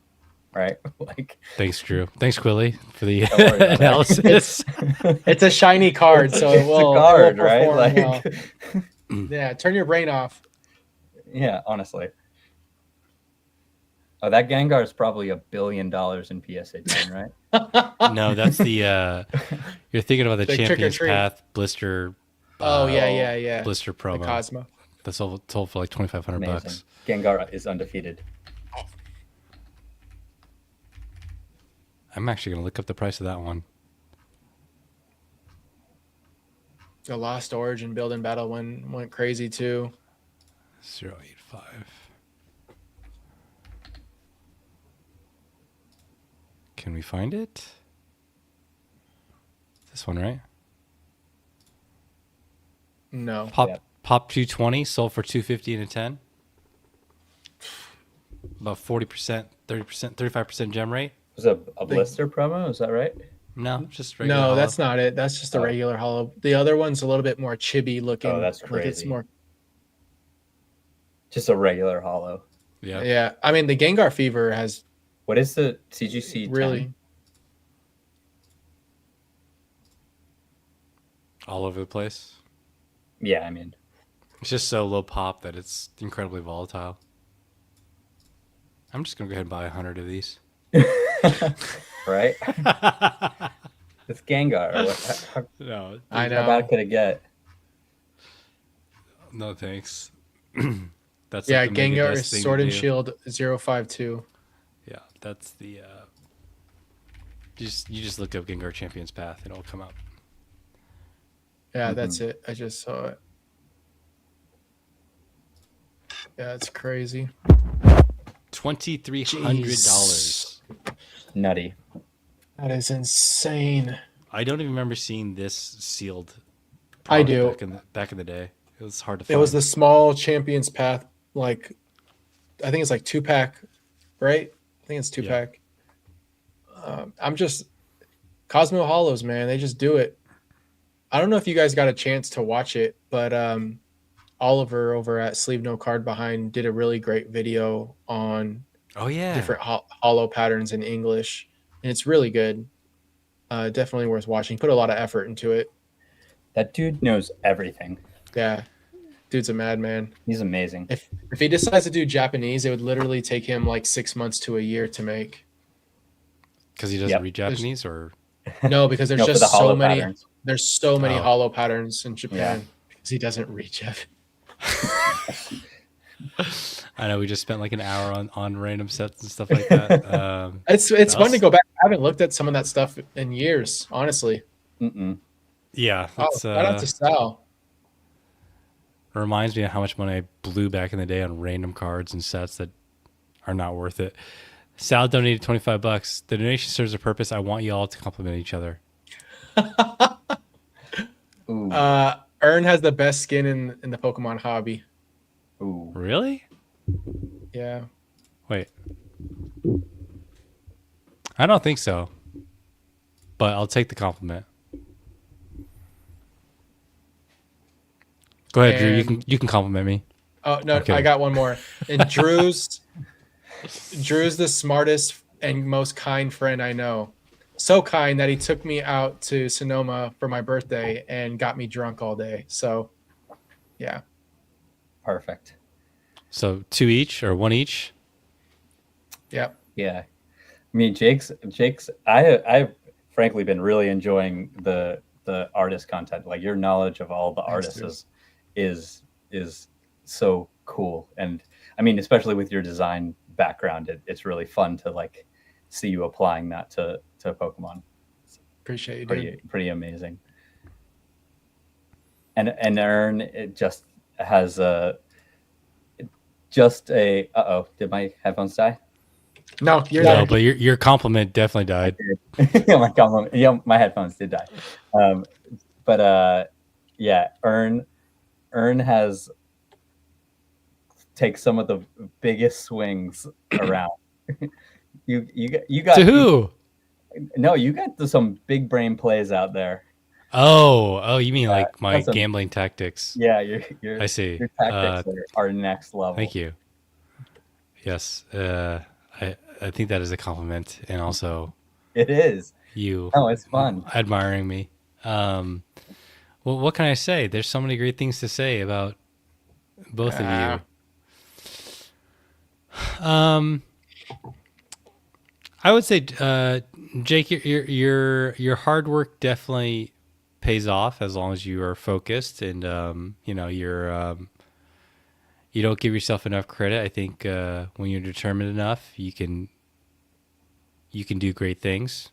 right? Like, thanks, Drew. Thanks, Quilly, for the Don't worry about it. analysis. It's a shiny card, so it it's will. a card, it will right? perform Like, well. Yeah, turn your brain off. yeah, honestly. Oh, that Gengar is probably $1 billion in PSA 10, right? No, that's the you're thinking about the Like Trick or Champions Treat. Path blister. Oh yeah. Blister The promo. Cosmo. That's sold for like $2,500 Amazing. bucks. Gengar is undefeated. I'm actually gonna look up the price of that one. The Lost Origin building battle went crazy too. 085. Can we find it? This one, right? No. Yeah. Pop 220 sold for 250 and a 10. About 40%, 30%, 35% gem rate. Was it a blister promo? Is that right? No, just regular. No, hollow. that's not it. That's just a Oh. regular hollow. The other one's a little bit more chibi looking. Oh, that's Like it's crazy. more. Just a regular hollow. Yeah. Yeah, I mean the Gengar Fever has What is the CGC 10? really. All over the place. Yeah, I mean, It's just so low pop that it's incredibly volatile. I'm just gonna go ahead and buy 100 of these. right? It's Gengar. How, No, I how bad know. could it get? no thanks. That's Yeah, like the mega Gengar is best thing Sword to and do. Shield 052. Yeah, that's the. You just look up Gengar Champions Path, and it'll come up. Yeah, that's it. I just saw it. Yeah, it's crazy. $2,300. Nutty. That is insane. I don't even remember seeing this sealed. I product do. Back in the day. It was hard to It find. was the small Champions Path, like I think it's like 2-pack, right? I think it's 2-pack. I'm just Cosmo Hollows, man. They just do it. I don't know if you guys got a chance to watch it, but Oliver over at Sleeve No Card Behind did a really great video on Oh yeah, different hollow patterns in English, and it's really good. Definitely worth watching. Put a lot of effort into it. That dude knows everything. Yeah, dude's a madman. He's amazing. If he decides to do Japanese, it would literally take him like 6 months to a year to make. because he doesn't Yep. read Japanese, or No, because there's No, for just the so hollow many. patterns. There's so many Oh. hollow patterns in Japan Yeah. because he doesn't read Japanese. I know we just spent like an hour on random sets and stuff like that. It's fun to else? go back. I haven't looked at some of that stuff in years, honestly. Mm-mm. Yeah, Oh, it's, shout out to Sal. reminds me of how much money I blew back in the day on random cards and sets that are not worth it. Sal donated $25. The donation serves a purpose. I want you all to compliment each other. Ooh. Ern has the best skin in the Pokemon hobby. Ooh. Really? Yeah. Wait. I don't think so. But I'll take the compliment. Go ahead, Drew. And- You can compliment me. Oh no, Okay. I got one more. And Drew's the smartest and most kind friend I know. So kind that he took me out to Sonoma for my birthday and got me drunk all day. So, yeah. Perfect. So 2 each or 1 each? Yep. Yeah. I mean, Jake's. I've frankly been really enjoying the artist content. Like your knowledge of all the Thanks, artists is so cool. And I mean, especially with your design background, it's really fun to like see you applying that to Pokemon. Appreciate you, dude. Pretty amazing. And Ern, it just has a uh-oh, did my headphones die? No, you're No, there. but your compliment definitely died. Yeah, my headphones did die. Yeah, Ern has take some of the biggest swings around. you got To who? No, you got some big brain plays out there. Oh, you mean like my that's a- gambling tactics? Yeah, your I see. your tactics are next level. Thank you. Yes, I think that is a compliment, and also It is. you Oh, it's fun. admiring me. Well, what can I say? There's so many great things to say about both of you. I would say, Jake, your hard work definitely pays off as long as you are focused and you don't give yourself enough credit. I think when you're determined enough, you can do great things.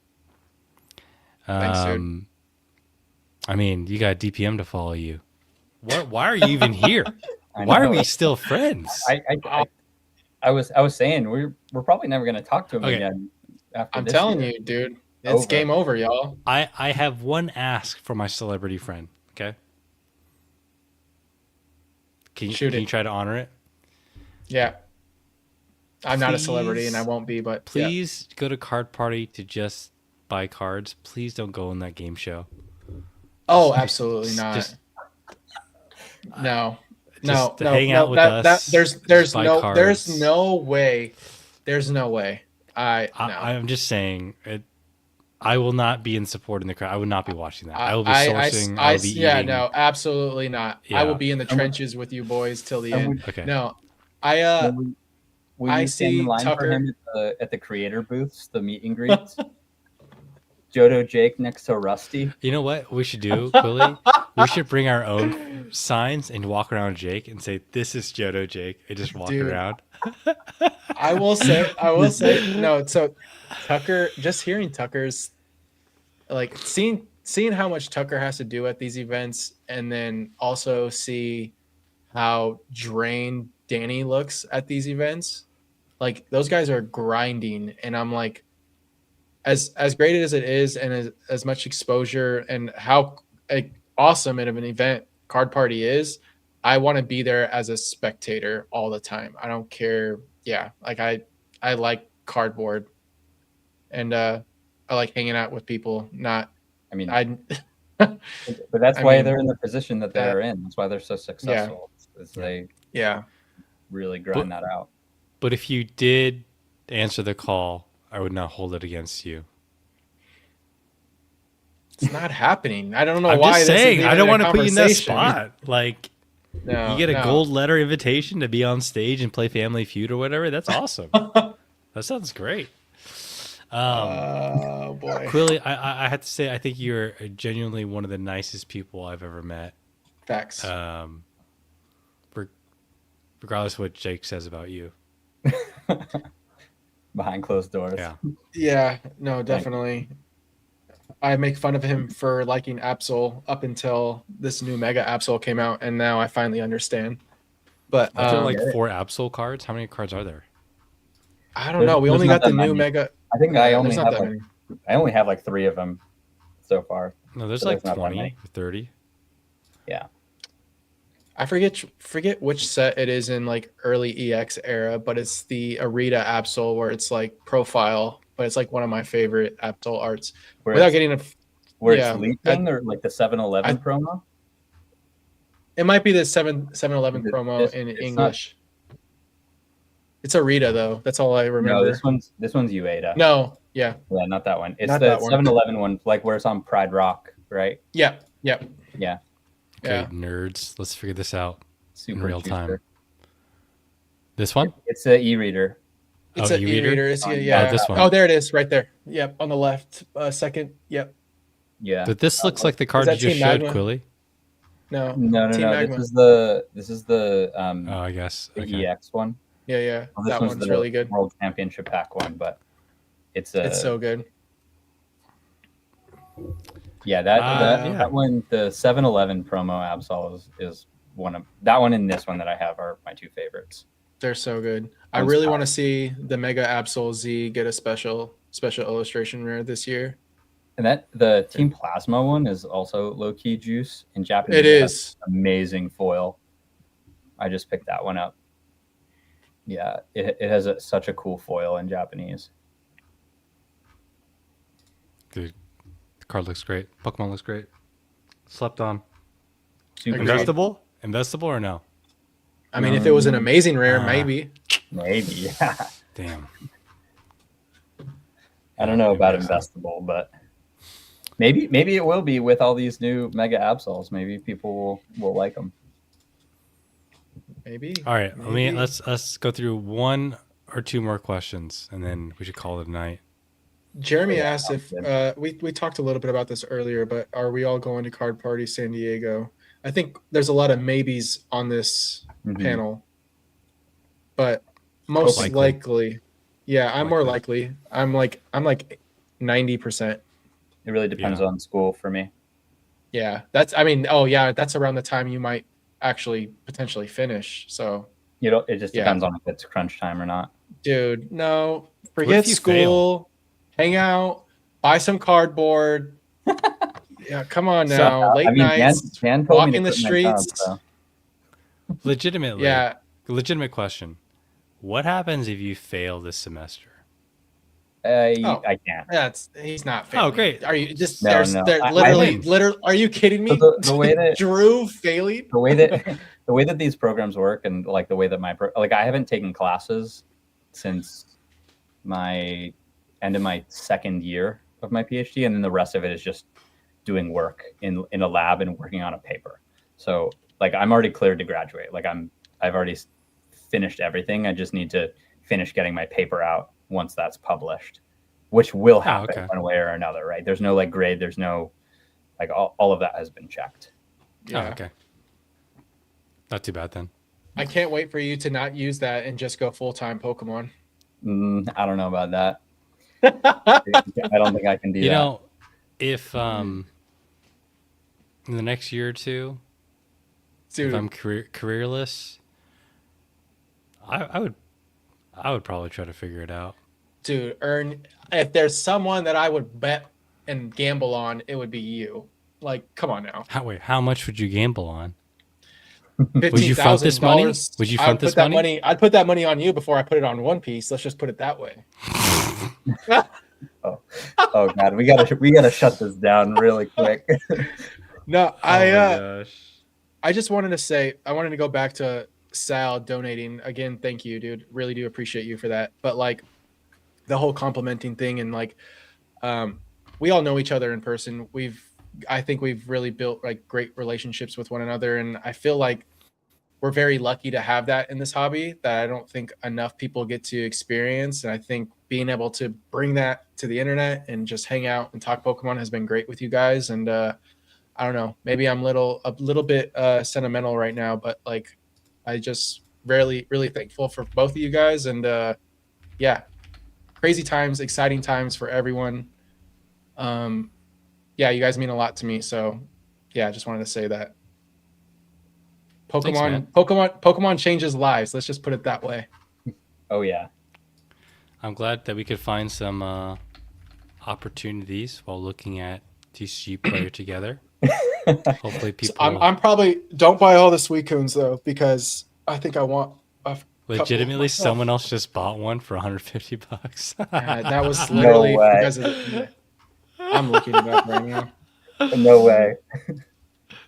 Thanks, dude. I mean, you got DPM to follow you. What? Why are you even here? I Why are know. we still friends? I was saying we're probably never going to talk to him Okay. again. After I'm this telling year. you, dude. It's Over. game over, y'all. I have one ask for my celebrity friend. Okay. Can Shoot you it. try to honor it? Yeah. I'm not a celebrity and I Please- won't be, but yeah. Please go to Card Party to just buy cards. Please don't go on that game show. Oh, absolutely not. Just No. Just No, hang no, out with that, us, there's just buy no cards. there's no way. There's no way. No. I'm just saying it. I will not be in support in the crowd. I would not be watching that. I will be sourcing. I will be yeah, eating. no, absolutely not. Yeah. I will be in the And we- trenches with you boys till the and end. Okay. No, Will I you stand in see line Tucker- for him at the creator booths, the meet and greets? Johto Jake next to Rusty. You know what we should do, Quilly? We should bring our own signs and walk around Jake and say, "This is Johto Jake," and just walk Dude. around. I will say, no. So Tucker, just hearing Tucker's, like seeing how much Tucker has to do at these events, and then also see how drained Danny looks at these events. Like those guys are grinding, and I'm like, as great as it is, and as much exposure, and how awesome of an event Card Party is, I want to be there as a spectator all the time. I don't care. Yeah, like I like cardboard, and I like hanging out with people. Not, I mean, but that's I why mean, they're in the position that they're in. That's why they're so successful. Is they really grind that out. But if you did answer the call, I would not hold it against you. It's not happening. I don't know I'm why. just saying, I don't want to put you in that conversation. spot. Like, No, you get a no. gold letter invitation to be on stage and play Family Feud or whatever. That's awesome. That sounds great. Oh boy. Quilly, I have to say, I think you're genuinely one of the nicest people I've ever met. Facts. Regardless of what Jake says about you. Behind closed doors. Yeah. Yeah, no, definitely. I make fun of him for liking Absol up until this new Mega Absol came out, and now I finally understand. But Are there like 4 Absol cards? How many cards are there? I don't know. We only got the new Mega. I think I only there's not have that like, many. I only have like 3 of them so far. No, there's So like there's not that 20 many. or 30. Yeah. I forget which set it is in like early EX era, but it's the Arita Absol where it's like profile, but it's like one of my favorite Absol arts. Where Without it's, getting a, where yeah, it's leaking or like the 7-Eleven promo. it might be the 7-Eleven promo It's in not- English. It's Arita though. That's all I remember. No, this one's Ueda. No, yeah, Yeah, not that one. It's Not the that one. 7-Eleven one, like where it's on Pride Rock, right? yeah. Yeah. Okay, Yeah. nerds, let's figure this out Super in real juicer. time. This one? It's the e-reader. It's Oh, an e-reader? e-reader. It's, Oh, yeah. this one. Oh, there it is, right there. Yep, on the left, second. Yep. Yeah. But this looks like the card you that just Team showed, Magma? Quilly. No. No. Team Magma. This is the Oh, I guess. the Okay. EX one. Yeah. Well, this That one's one's the really good. World Championship pack one, but it's so good. yeah, yeah. that one, the 7-Eleven promo Absol is one of that one and this one that I have are my 2 favorites. They're so good. I One's really power. want to see the Mega Absol Z get a special illustration rare this year. And that the Team Plasma one is also low key juice in Japanese. It has is. amazing foil. I just picked that one up. Yeah, it has such a cool foil in Japanese. Dude, the card looks great. Pokemon looks great. Slept on. Super Agreed. Investable? Investable or no? I mean, if it was an amazing rare, maybe. Maybe, yeah. Damn. I don't know about Investable. investable, but maybe it will be with all these new Mega Absols. Maybe people will like them. Maybe. All right, Maybe. let's go through 1 or 2 more questions, and then we should call it a night. Jeremy Yeah, asked if sounds we talked a little bit about this earlier, but are we all going to Card Party San Diego? I think there's a lot of maybes on this Mhm. panel, but most Likely. likely, yeah, I'm more Likely. likely. I'm like 90%. It really depends Yeah. on school for me. Yeah, that's. I mean, oh yeah, that's around the time you might actually potentially finish. So, You know, it just Yeah. depends on if it's crunch time or not. dude, no, if forget you school, hang out, buy some cardboard. Yeah, come on So, now, late I mean, nights, Dan told me walking to the quit my job, streets. so. Legitimately. Yeah, Legitimate question. What happens if you fail this semester? Oh. I can't. he's not failing. Oh, great. Are you just No, there's no. there I literally win. are you kidding me? So the way that- Drew failing. the way that these programs work, and like the way that I haven't taken classes since my end of my 2nd year of my PhD, and then the rest of it is just doing work in a lab and working on a paper. So like I'm already cleared to graduate. Like I've already finished everything. I just need to finish getting my paper out once that's published. which will happen okay. one way or another, right? There's no like grade. There's no like all of that has been checked. Yeah. Oh, okay. Not too bad then. I can't wait for you to not use that and just go full-time Pokemon. I don't know about that. I don't think I can do You that. know, if in the next year or two, Dude, if I'm careerless, I would probably try to figure it out. dude, if there's someone that I would bet and gamble on, it would be you. Like, come on now. How much would you gamble on? Would you front this money? Would you front this money? I'd put that money on you before I put it on One Piece. Let's just put it that way. Oh god, we gotta shut this down really quick. No, Oh my gosh. I just wanted to say, I wanted to go back to Sal donating again. Thank you, dude. Really do appreciate you for that. But like the whole complimenting thing, and like, we all know each other in person. I think we've really built like great relationships with one another. And I feel like we're very lucky to have that in this hobby that I don't think enough people get to experience. And I think being able to bring that to the internet and just hang out and talk Pokemon has been great with you guys. And, I don't know, maybe I'm a little bit sentimental right now, but like, I just really thankful for both of you guys. And yeah, crazy times, exciting times for everyone. Yeah, you guys mean a lot to me. So yeah, I just wanted to say that. Pokemon changes lives. Let's just put it that way. Oh yeah. I'm glad that we could find some opportunities while looking at TCG player together. Hopefully people I'm probably don't buy all the Suicunes though, because I think I want a legitimately someone else just bought one for $150. that was literally No way. because of the, I'm looking it up right now. No way.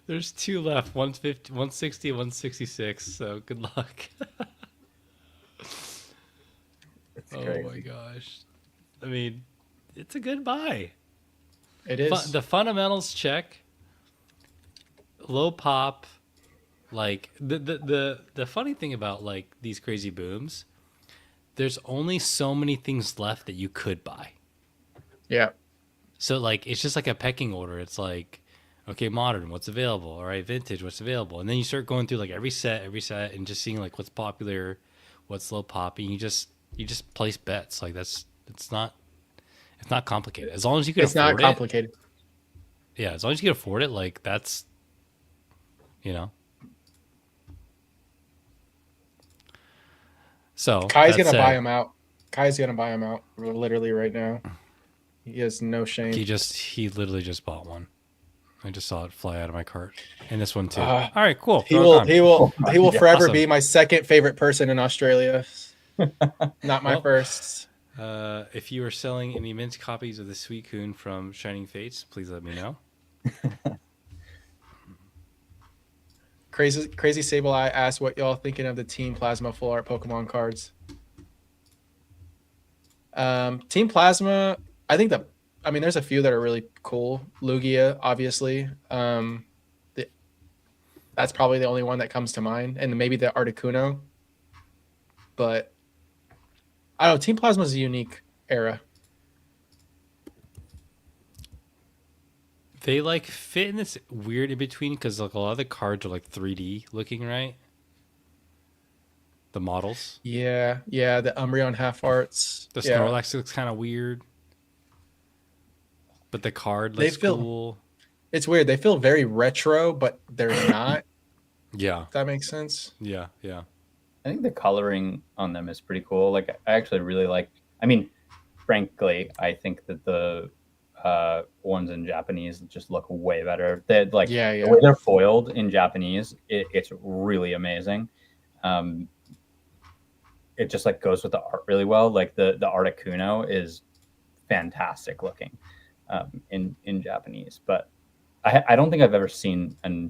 There's two left, 150, 160, 166. So good luck. It's Oh crazy. my gosh. I mean, it's a good buy. It is. The fundamentals check. Low pop. Like the funny thing about like these crazy booms, there's only so many things left that you could buy. Yeah. So like it's just like a pecking order. It's like, okay, modern, what's available? All right, vintage, what's available? And then you start going through like every set, and just seeing like what's popular, what's low pop, and you just place bets. Like it's not complicated. As long as you can It's afford not complicated. Yeah, as long as you can afford it, like that's, you know. So Kai's that gonna said, buy him out. Kai's gonna buy him out literally right now. He has no shame. He literally just bought one. I just saw it fly out of my cart, and this one too. Uh, All right, cool. He Throw it will on. Yeah, forever awesome. be my second favorite person in Australia. Not my Well, first. If you are selling any mint copies of the Suicune from Shining Fates, please let me know. Crazy Sable Eye asked what y'all thinking of the Team Plasma full art Pokemon cards. Team Plasma, I think there's a few that are really cool. Lugia, obviously. That's probably the only one that comes to mind, and maybe the Articuno. But I don't know. Team Plasma is a unique era. They like fit in this weird in between because like a lot of the cards are like 3D looking, right? The models. Yeah. The Umbreon half arts. The Yeah. Snorlax looks kind of weird, but the card looks cool. It's weird. They feel very retro, but they're not. Yeah. If that makes sense. Yeah. I think the coloring on them is pretty cool. Like I actually really like. I mean, frankly, I think that the ones in Japanese just look way better. They like the way they're foiled in Japanese. It's really amazing. It just like goes with the art really well. Like the Articuno is fantastic looking in Japanese, but I don't think I've ever seen I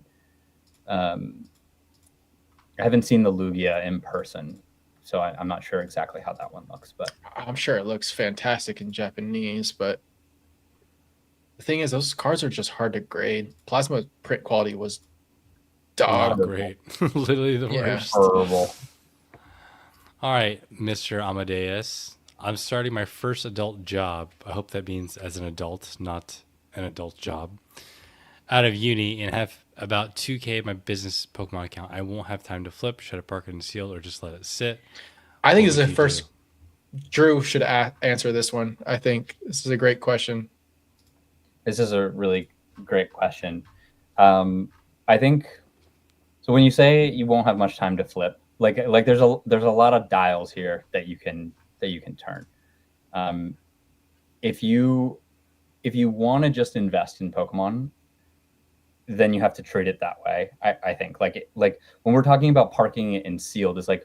haven't seen the Lugia in person, so I'm not sure exactly how that one looks. But I'm sure it looks fantastic in Japanese, but the thing is, those cards are just hard to grade. Plasma print quality was Not dog. great. Literally the worst. horrible. All right, Mr. Amadeus. I'm starting my first adult job. I hope that means as an adult, not an adult job. Out of uni and have about 2K in my business Pokemon account. I won't have time to flip, should I park it in sealed, or just let it sit? I think What this is would the you first. do? Drew should answer this one. I think this is a great question. This is a really great question. I think so. When you say you won't have much time to flip, like there's a lot of dials here that you can turn. Um, if you want to just invest in Pokemon, then you have to treat it that way. I think like when we're talking about parking it in sealed, it's like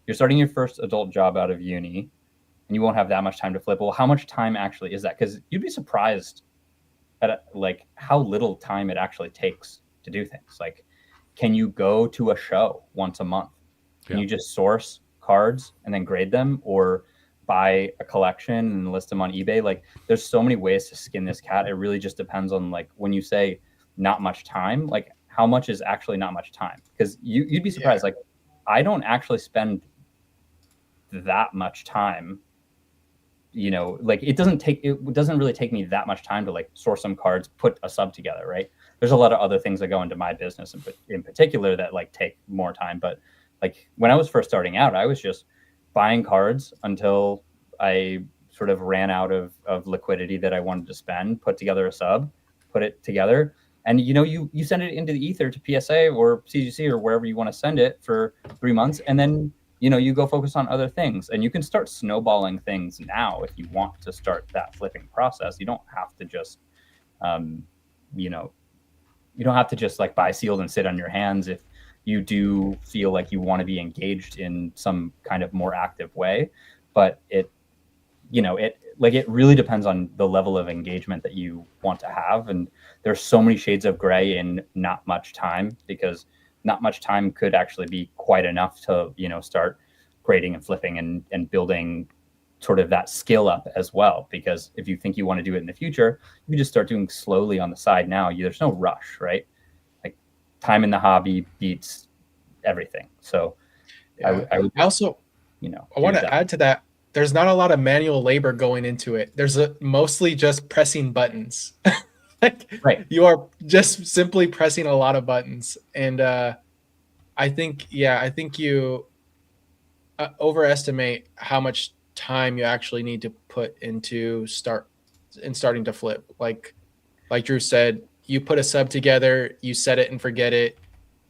you're starting your first adult job out of uni, and you won't have that much time to flip. Well, how much time actually is that? Because you'd be surprised at like how little time it actually takes to do things. Like, can you go to a show once a month? Can Yeah. you just source cards and then grade them, or buy a collection and list them on eBay? Like, there's so many ways to skin this cat. It really just depends on, like, when you say not much time, like how much is actually not much time? Because you'd be surprised. Yeah. Like, I don't actually spend that much time, like it doesn't really take me that much time to like source some cards, put a sub together, right? There's a lot of other things that go into my business in particular that like take more time. But like when I was first starting out, I was just buying cards until I sort of ran out of liquidity that I wanted to spend, put together a sub, put it together, and you send it into the ether to PSA or CGC or wherever you want to send it for 3 months, and then you go focus on other things, and you can start snowballing things now if you want to start that flipping process. You don't have to just, you don't have to just like buy sealed and sit on your hands if you do feel like you want to be engaged in some kind of more active way. But it really depends on the level of engagement that you want to have. And there's so many shades of gray in not much time, because not much time could actually be quite enough to, start grading and flipping and building sort of that skill up as well. Because if you think you want to do it in the future, you can just start doing slowly on the side now. There's no rush, right? Like, time in the hobby beats everything. So Yeah. I would, I also I want to add to that. There's not a lot of manual labor going into it. There's mostly just pressing buttons. Like, right. you are just simply pressing a lot of buttons. And I think you overestimate how much time you actually need to put into starting to flip. Like Drew said, you put a sub together, you set it and forget it,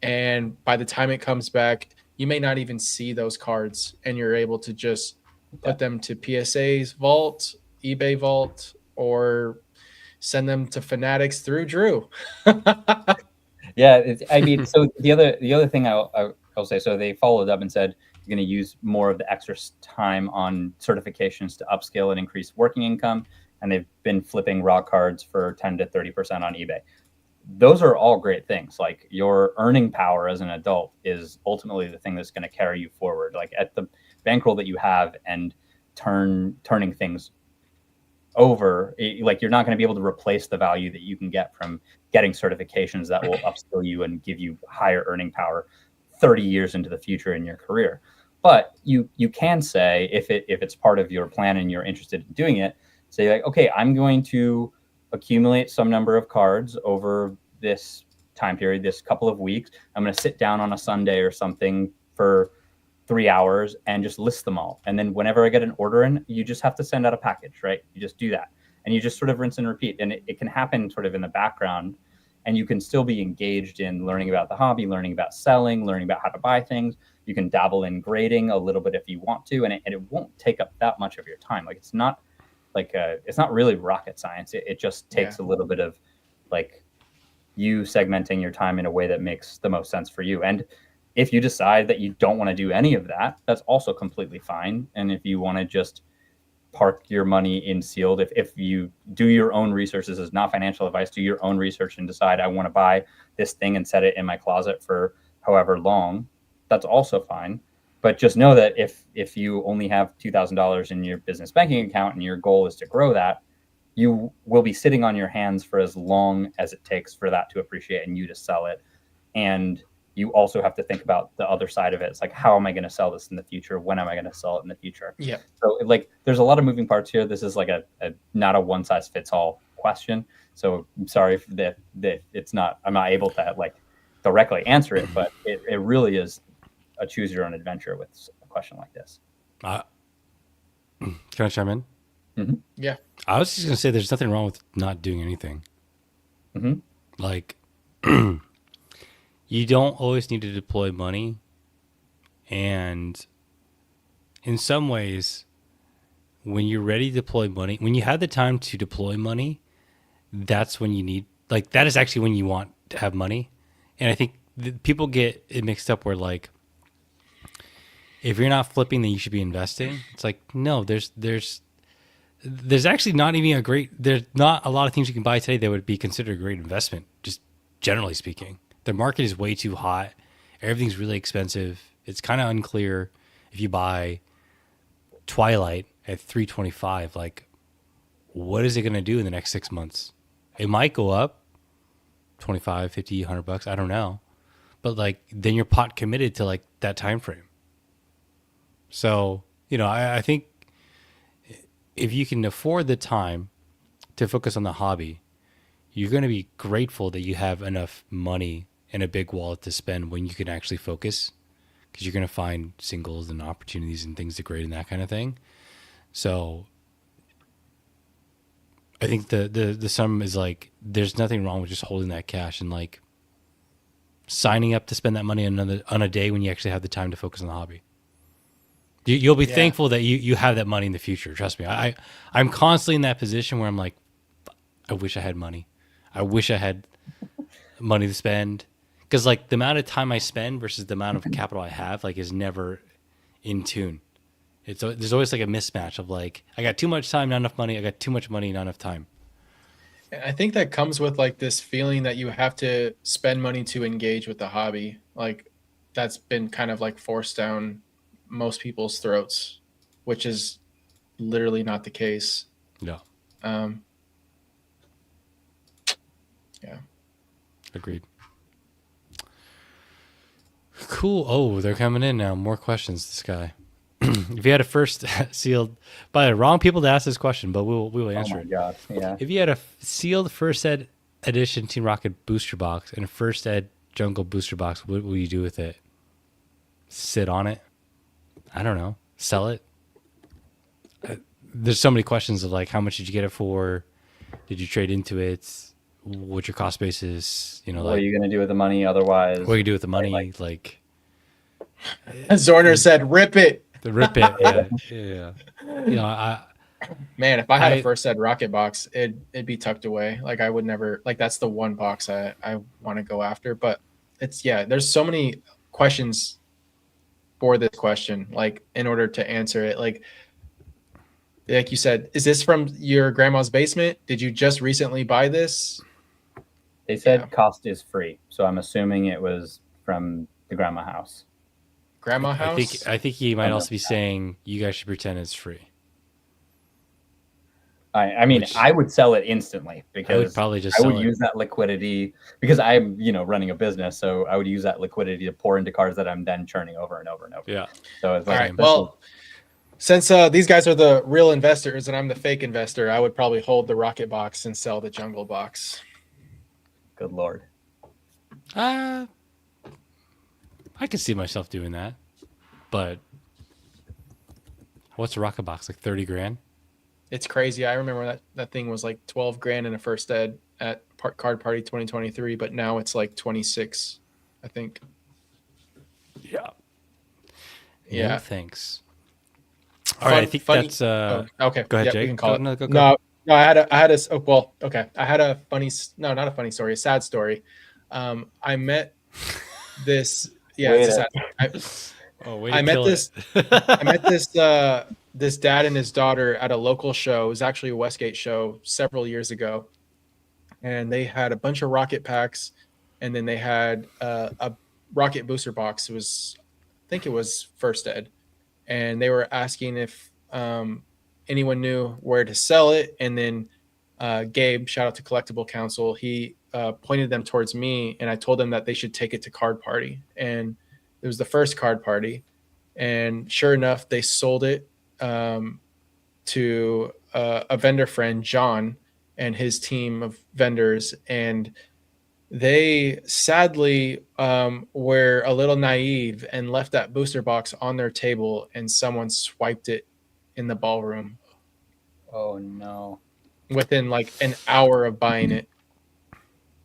and by the time it comes back, you may not even see those cards, and you're able to just put them to PSA's vault, eBay vault, or send them to Fanatics through Drew. Yeah, I mean, so the other thing I'll say, so they followed up and said you're going to use more of the extra time on certifications to upskill and increase working income, and they've been flipping raw cards for 10 to 30% on eBay. Those are all great things. Like, your earning power as an adult is ultimately the thing that's going to carry you forward. Like, at the bankroll that you have and turning things over, like, you're not going to be able to replace the value that you can get from getting certifications that will upskill you and give you higher earning power 30 years into the future in your career. But you can say, if it's part of your plan and you're interested in doing it, say like, okay, I'm going to accumulate some number of cards over this time period, this couple of weeks. I'm going to sit down on a Sunday or something for 3 hours and just list them all. And then whenever I get an order in, you just have to send out a package, right? You just do that. And you just sort of rinse and repeat. And it can happen sort of in the background. And you can still be engaged in learning about the hobby, learning about selling, learning about how to buy things. You can dabble in grading a little bit if you want to. And it won't take up that much of your time. Like, it's not really rocket science. It just takes a little bit of like you segmenting your time in a way that makes the most sense for you. And if you decide that you don't want to do any of that, that's also completely fine. And if you want to just park your money in sealed, if you do your own research, this is not financial advice, do your own research and decide, I want to buy this thing and set it in my closet for however long, that's also fine. But just know that if you only have $2,000 in your business banking account and your goal is to grow that, you will be sitting on your hands for as long as it takes for that to appreciate and you to sell it. And you also have to think about the other side of it. It's like, how am I going to sell this in the future? When am I going to sell it in the future? Yeah. So like, there's a lot of moving parts here. This is like a not a one size fits all question. So I'm sorry that it's not, I'm not able to like directly answer it, but it really is a choose your own adventure with a question like this. Can I chime in? Mm-hmm. Yeah. I was just gonna say there's nothing wrong with not doing anything. Mm-hmm. Like, you don't always need to deploy money, and in some ways, when you're ready to deploy money, when you have the time to deploy money, that's when you need, like, that is actually when you want to have money. And I think people get it mixed up where, like, if you're not flipping, then you should be investing. It's like, no, there's actually not even there's not a lot of things you can buy today that would be considered a great investment, just generally speaking. The market is way too hot. Everything's really expensive. It's kind of unclear if you buy Twilight at 325, like, what is it going to do in the next 6 months? It might go up 25, 50, $100. I don't know. But like, then you're pot committed to like that time frame. So, I think if you can afford the time to focus on the hobby, you're going to be grateful that you have enough money and a big wallet to spend when you can actually focus, because you're going to find singles and opportunities and things to grade and that kind of thing. So I think the sum is like, there's nothing wrong with just holding that cash and like signing up to spend that money on a day when you actually have the time to focus on the hobby. You'll be thankful that you have that money in the future. Trust me. I'm constantly in that position where I'm like, I wish I had money. I wish I had money to spend. Because like the amount of time I spend versus the amount of capital I have, like, is never in tune. There's always like a mismatch of like, I got too much time, not enough money. I got too much money, not enough time. I think that comes with like this feeling that you have to spend money to engage with the hobby. Like, that's been kind of like forced down most people's throats, which is literally not the case. No. Yeah. Agreed. Cool. Oh, they're coming in now. More questions. This guy. If you had a first sealed by the wrong people to ask this question, but we will answer it. God. Yeah. If you had a sealed first ed edition Team Rocket booster box and a first ed jungle booster box, what will you do with it? Sit on it? I don't know. Sell it? There's so many questions of like, how much did you get it for? Did you trade into it? What your cost basis? What are you gonna do with the money otherwise? What do you do with the money? Like Zorner said, "Rip it." the rip it. Yeah. Man, if I had a first ed rocket box, it'd be tucked away. Like, I would never, like, that's the one box I want to go after. But there's so many questions for this question, like, in order to answer it. Like you said, is this from your grandma's basement? Did you just recently buy this? They said cost is free, so I'm assuming it was from the grandma house. Grandma house? I think he might also be saying you guys should pretend it's free. I mean, I would sell it instantly because I would probably just use that liquidity because I'm, running a business. So I would use that liquidity to pour into cards that I'm then churning over and over and over. Yeah. So it's all like, right. Well, since these guys are the real investors and I'm the fake investor, I would probably hold the rocket box and sell the jungle box. Good Lord. I could see myself doing that, but what's a rocket box? Like 30 grand? It's crazy. I remember that thing was like 12 grand in a first ed at Card Party 2023, but now it's like 26, I think. Yeah. Yeah. No, thanks. All right, I think that's okay. Go ahead, yep, Jake. We can call it. No, No, I had a funny, no, not a funny story, a sad story. I met this. Yeah, it's a sad. I met this. I met this dad and his daughter at a local show. It was actually a Westgate show several years ago, and they had a bunch of rocket packs, and then they had a rocket booster box. I think it was first ed, and they were asking if anyone knew where to sell it, and then Gabe, shout out to Collectible Council, he pointed them towards me, and I told them that they should take it to Card Party. And it was the first Card Party. And sure enough, they sold it to a vendor friend, John, and his team of vendors. And they sadly were a little naive and left that booster box on their table, and someone swiped it in the ballroom Oh no. within like an hour of buying it.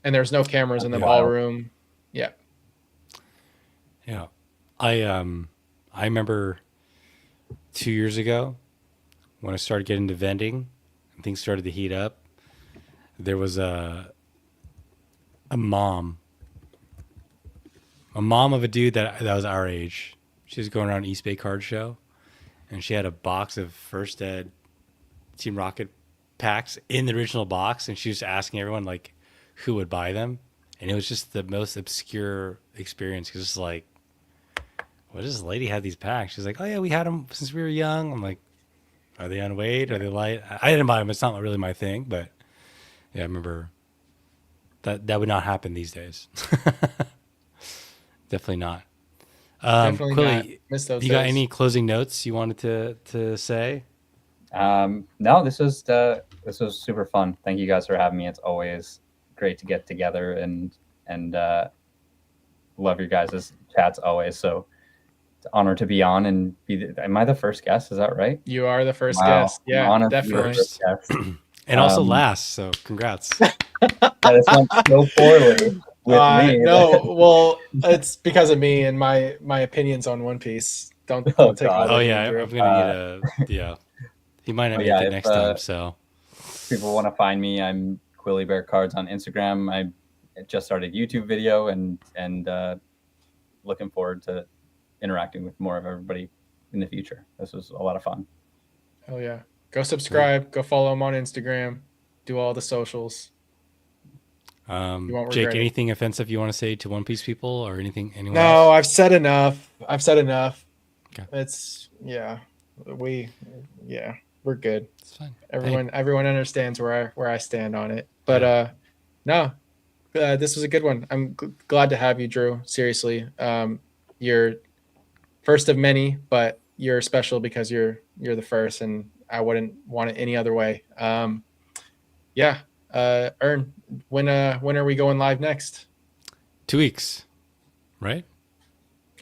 And there's no cameras in the Wow. ballroom. Yeah. Yeah. I remember 2 years ago when I started getting into vending and things started to heat up. There was a mom of a dude that was our age. She was going around East Bay Card Show, and she had a box of First Ed Team Rocket packs in the original box, and she was asking everyone like who would buy them, and it was just the most obscure experience because it's like, what does this lady have these packs? She's like, oh yeah, we had them since we were young. I'm like, are they on weight? Are they light? I didn't buy them. It's not really my thing, but yeah, I remember that would not happen these days. Definitely not. Definitely Quilly, not. Miss those you got days. any closing notes you wanted to say? No, this was super fun. Thank you guys for having me. It's always great to get together and love your guys' chats always. So it's an honor to be on and am I the first guest? Is that right? You are the first Wow. guest. I'm Yeah, honored to be the definitely. first guest. And also last, so congrats. That has went so poorly with me. No, well, it's because of me and my opinions on One Piece. Don't Oh, take God. all Oh the yeah, Drew. I'm gonna need a yeah. He might not Oh, make yeah, it if, next time. So If people want to find me, I'm Quilly Bear Cards on Instagram. I just started a YouTube video and looking forward to interacting with more of everybody in the future. This was a lot of fun. Oh yeah. Go subscribe. Go follow him on Instagram. Do all the socials. won't Jake, regret it. anything offensive you want to say to One Piece people or anything? Anyone No, else? I've said enough. Okay. It's we're good. It's fine. Everyone understands where I stand on it. But this was a good one. I'm glad to have you, Drew. Seriously, you're first of many, but you're special because you're the first, and I wouldn't want it any other way. Ern, when are we going live next? 2 weeks, right?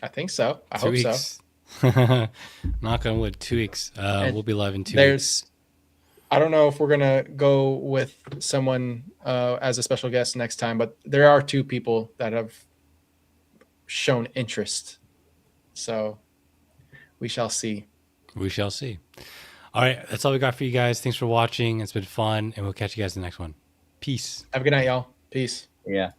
I think so. I 2 hope so. weeks. Knock on wood. 2 weeks. We'll be live in 2 weeks. I don't know if we're gonna go with someone as a special guest next time, but there are 2 people that have shown interest. So we shall see. We shall see. All right, that's all we got for you guys. Thanks for watching. It's been fun, and we'll catch you guys in the next one. Peace. Have a good night, y'all. Peace. Yeah.